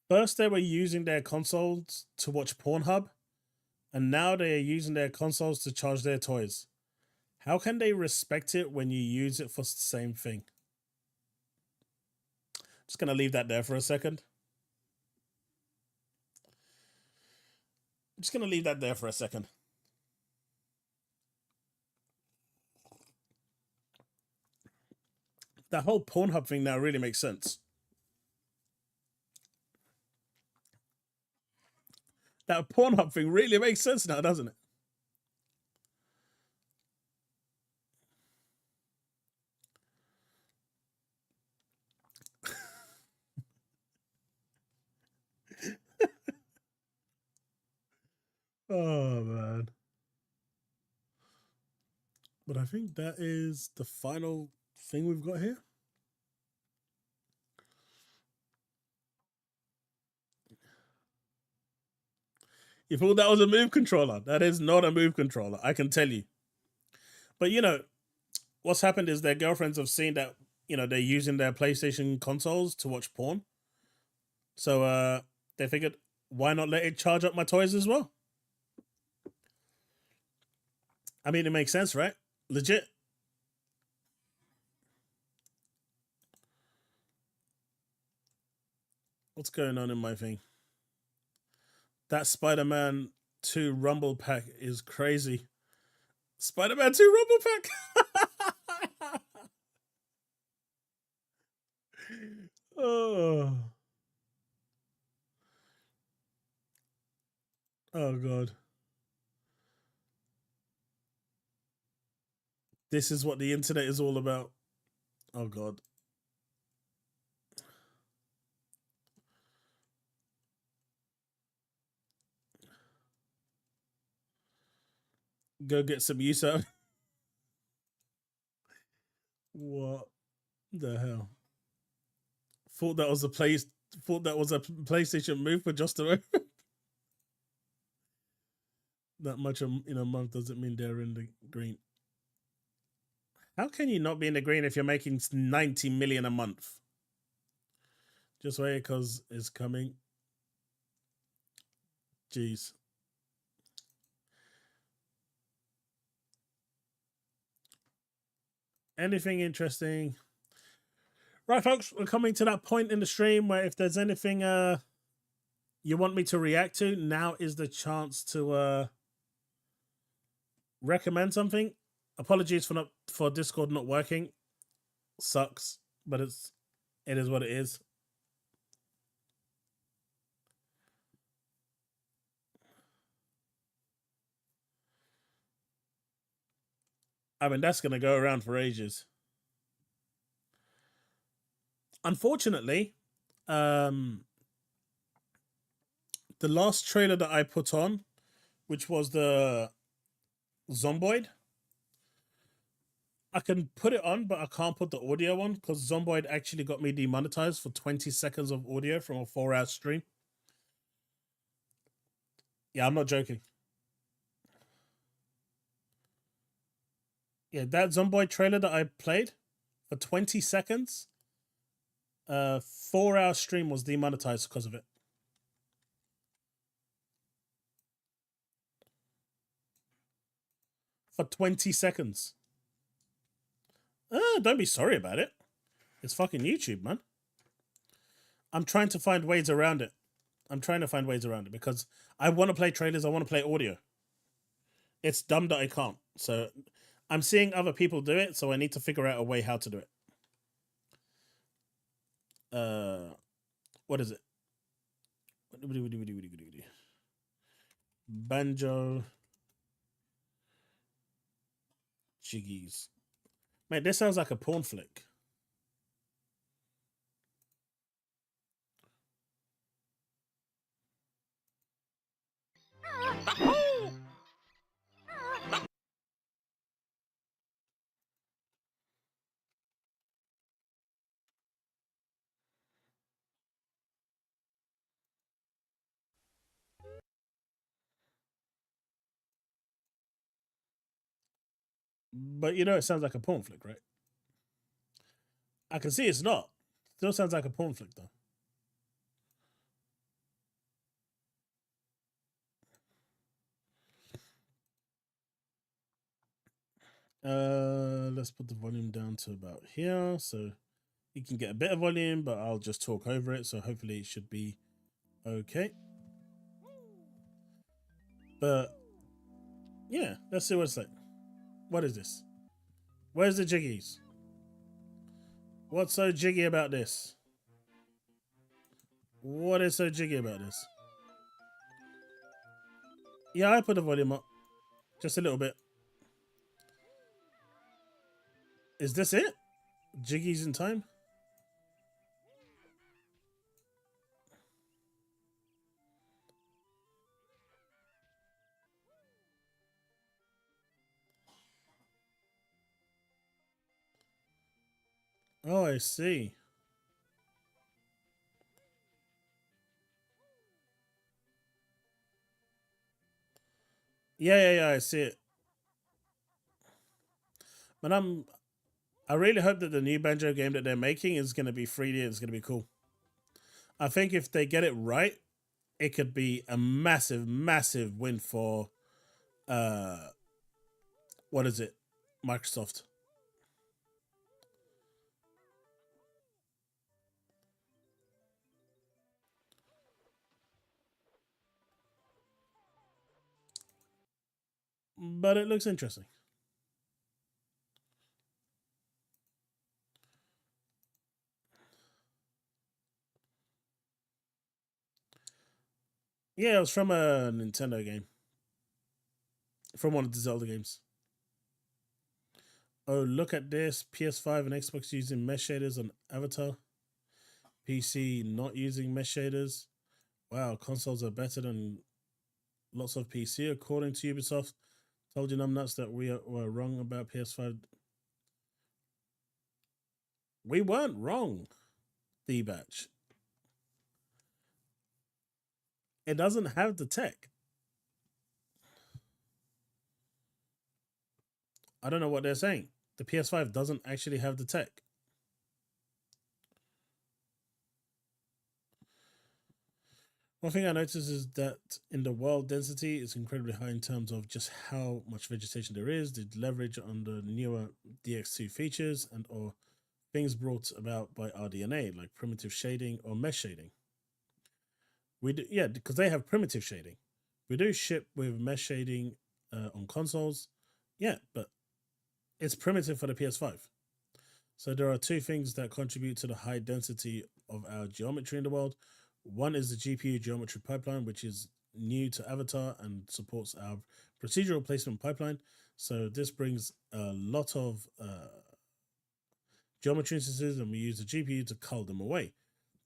First, they were using their consoles to watch Pornhub, and now they are using their consoles to charge their toys. How can they respect it when you use it for the same thing? Just gonna leave that there for a second. Just gonna leave that there for a second. That whole Pornhub thing now really makes sense. That Pornhub thing really makes sense now, doesn't it? Oh, man. But I think that is the final thing we've got here. You thought that was a move controller? That is not a move controller, I can tell you. But you know, what's happened is their girlfriends have seen that, you know, they're using their PlayStation consoles to watch porn. So they figured, why not let it charge up my toys as well? I mean, it makes sense, right? Legit. What's going on in my thing? That Spider-Man 2 Rumble Pack is crazy. Spider-Man 2 Rumble Pack! Oh. Oh, God. This is what the internet is all about. Oh, God. Go get some use out. What the hell? Thought that was a PlayStation move for just a that much in a month doesn't mean they're in the green. How can you not be in the green if you're making 90 million a month? Just wait, because it's coming. Jeez. Anything interesting? Right, folks, we're coming to that point in the stream where if there's anything you want me to react to, now is the chance to recommend something. Apologies for Discord not working. Sucks, but it is what it is. I mean, that's going to go around for ages. Unfortunately, the last trailer that I put on, which was the Zomboid, I can put it on, but I can't put the audio on because Zomboid actually got me demonetized for 20 seconds of audio from a 4-hour stream. Yeah, I'm not joking. Yeah, that Zomboid trailer that I played for 20 seconds, 4-hour stream was demonetized because of it. For 20 seconds. Don't be sorry about it. It's fucking YouTube, man. I'm trying to find ways around it. Because I want to play trailers. I want to play audio. It's dumb that I can't. So I'm seeing other people do it. So I need to figure out a way how to do it. What is it? Banjo Jiggies. Mate, this sounds like a porn flick. But you know, it sounds like a porn flick, right? I can see it's not. Still sounds like a porn flick, though. Let's put the volume down to about here so you can get a bit of volume, but I'll just talk over it. So hopefully it should be okay. But yeah, let's see what it's like. What is this? Where's the jiggies? What's so jiggy about this? What is so jiggy about this? Yeah, I put the volume up. Just a little bit. Is this it? Jiggies in time? Oh, I see. Yeah, I see it. But I really hope that the new Banjo game that they're making is going to be 3D. It's going to be cool. I think if they get it right, it could be a massive, massive win for, what is it? Microsoft. But it looks interesting. Yeah, it was from a Nintendo game. From one of the Zelda games. Oh, look at this. PS5 and Xbox using mesh shaders on Avatar. PC not using mesh shaders. Wow, consoles are better than lots of PC, according to Ubisoft. Told you numbnuts that we were wrong about PS5. We weren't wrong, D-Batch. It doesn't have the tech. I don't know what they're saying. The PS5 doesn't actually have the tech. One thing I noticed is that in the world, density is incredibly high in terms of just how much vegetation there is, the leverage on the newer DX2 features, and or things brought about by RDNA, like primitive shading or mesh shading. We do, yeah, because they have primitive shading. We do ship with mesh shading on consoles, yeah, but it's primitive for the PS5. So there are two things that contribute to the high density of our geometry in the world. One is the GPU geometry pipeline, which is new to Avatar and supports our procedural placement pipeline. So this brings a lot of geometry instances, and we use the GPU to cull them away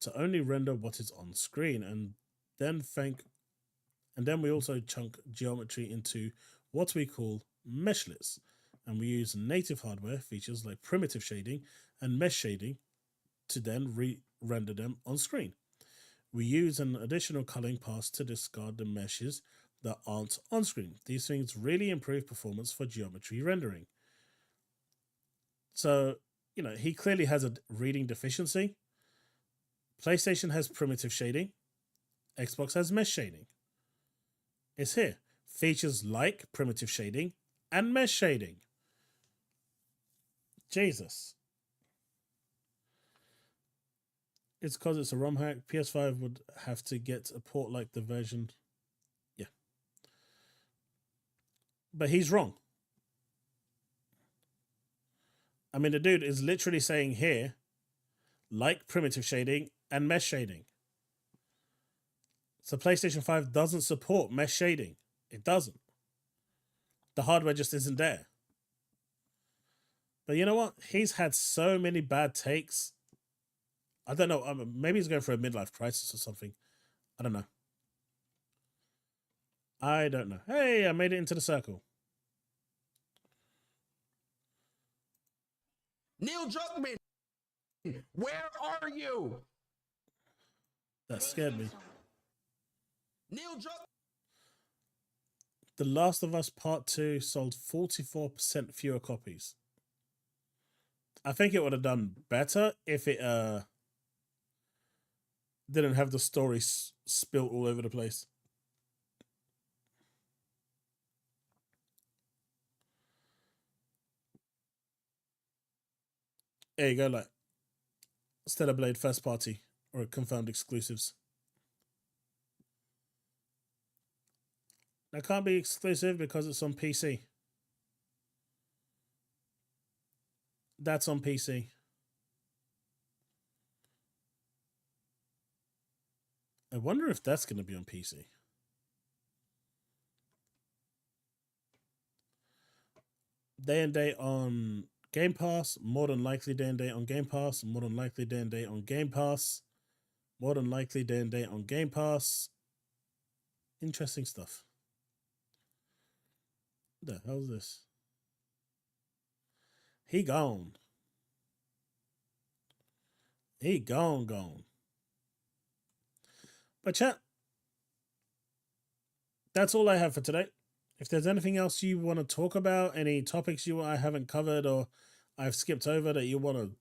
to only render what is on screen, and then we also chunk geometry into what we call meshlets, and we use native hardware features like primitive shading and mesh shading to then re-render them on screen. We use an additional culling pass to discard the meshes that aren't on screen. These things really improve performance for geometry rendering. So, he clearly has a reading deficiency. PlayStation has primitive shading. Xbox has mesh shading. It's here. Features like primitive shading and mesh shading. Jesus. It's because it's a ROM hack. PS5 would have to get a port like the version. Yeah. But he's wrong. I mean, the dude is literally saying here, like primitive shading and mesh shading. So PlayStation 5 doesn't support mesh shading. It doesn't. The hardware just isn't there. But you know what? He's had so many bad takes. I don't know. Maybe he's going for a midlife crisis or something. I don't know. Hey, I made it into the circle. Neil Druckmann, where are you? That scared me. Neil Druckmann. The Last of Us Part 2 sold 44% fewer copies. I think it would have done better if it didn't have the story spilt all over the place. There you go, like Stellar Blade first party or confirmed exclusives. That can't be exclusive because it's on PC. That's on PC. I wonder if that's going to be on PC. Day and date on Game Pass. More than likely day and date on Game Pass. More than likely day and date on Game Pass. More than likely day and date on Game Pass. Interesting stuff. What the hell's this? He gone. He gone. But chat, that's all I have for today. If there's anything else you want to talk about, any topics I haven't covered or I've skipped over that you want to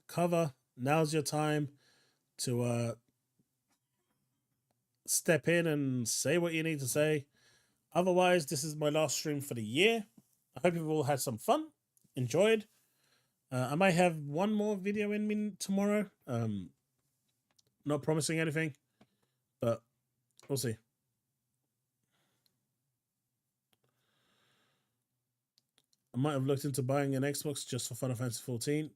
cover, now's your time to step in and say what you need to say. Otherwise, this is my last stream for the year. I hope you've all had some fun, enjoyed. I might have one more video in me tomorrow. Not promising anything, but we'll see. I might have looked into buying an Xbox just for Final Fantasy 14.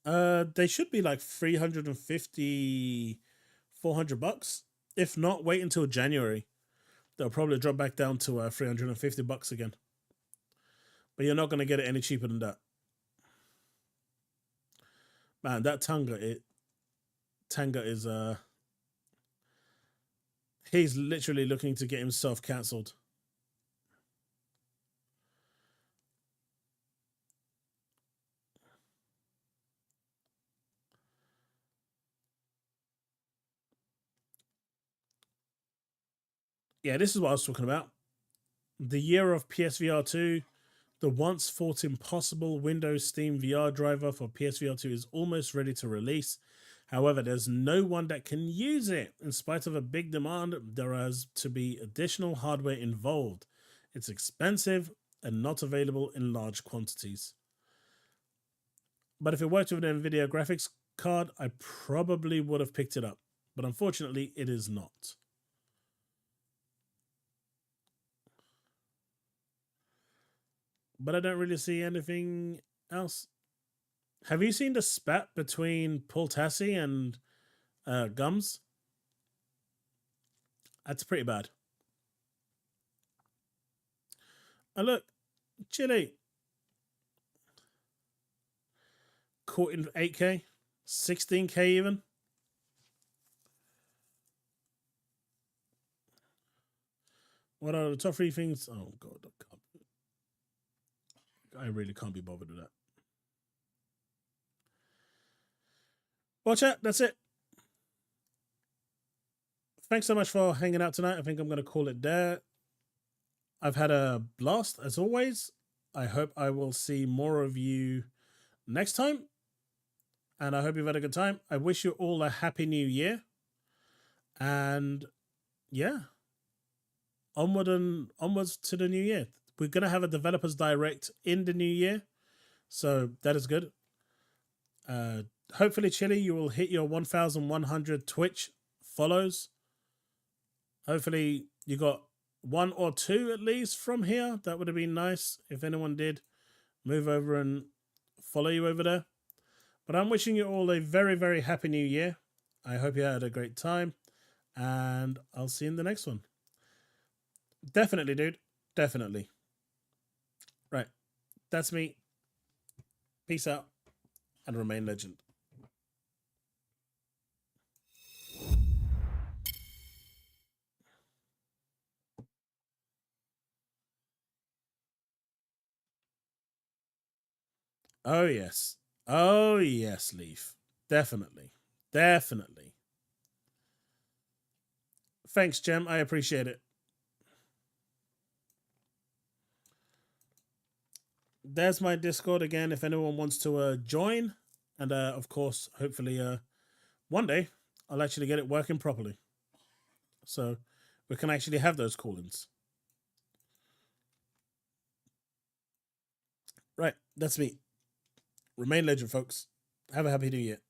They should be like $350, $400. If not, wait until January. They'll probably drop back down to $350 again. But you're not going to get it any cheaper than that. Man, that Tanga is he's literally looking to get himself cancelled. Yeah, this is what I was talking about. The year of PSVR 2, the once thought impossible Windows Steam VR driver for PSVR 2 is almost ready to release. However, there's no one that can use it. In spite of a big demand, there has to be additional hardware involved. It's expensive and not available in large quantities. But if it worked with an NVIDIA graphics card, I probably would have picked it up. But unfortunately, it is not. But I don't really see anything else. Have you seen the spat between Paul Tassi and Gums? That's pretty bad. And look, Chile. Caught in 8K, 16K even. What are the top 3 things? Oh god, I really can't be bothered with that. Well, chat, that's it. Thanks so much for hanging out tonight. I think I'm going to call it there. I've had a blast, as always. I hope I will see more of you next time. And I hope you've had a good time. I wish you all a happy new year. And yeah, onwards to the new year. We're going to have a developers direct in the new year. So that is good. Hopefully, Chili, you will hit your 1,100 Twitch follows. Hopefully, you got 1 or 2 at least from here. That would have been nice if anyone did move over and follow you over there. But I'm wishing you all a very, very happy new year. I hope you had a great time. And I'll see you in the next one. Definitely, dude. Definitely. Right. That's me. Peace out. And remain legend. Oh, yes. Oh, yes, Leaf. Definitely. Definitely. Thanks, Gem. I appreciate it. There's my Discord again if anyone wants to join. And, of course, hopefully one day I'll actually get it working properly. So we can actually have those call-ins. Right. That's me. Remain legend, folks. Have a happy new year.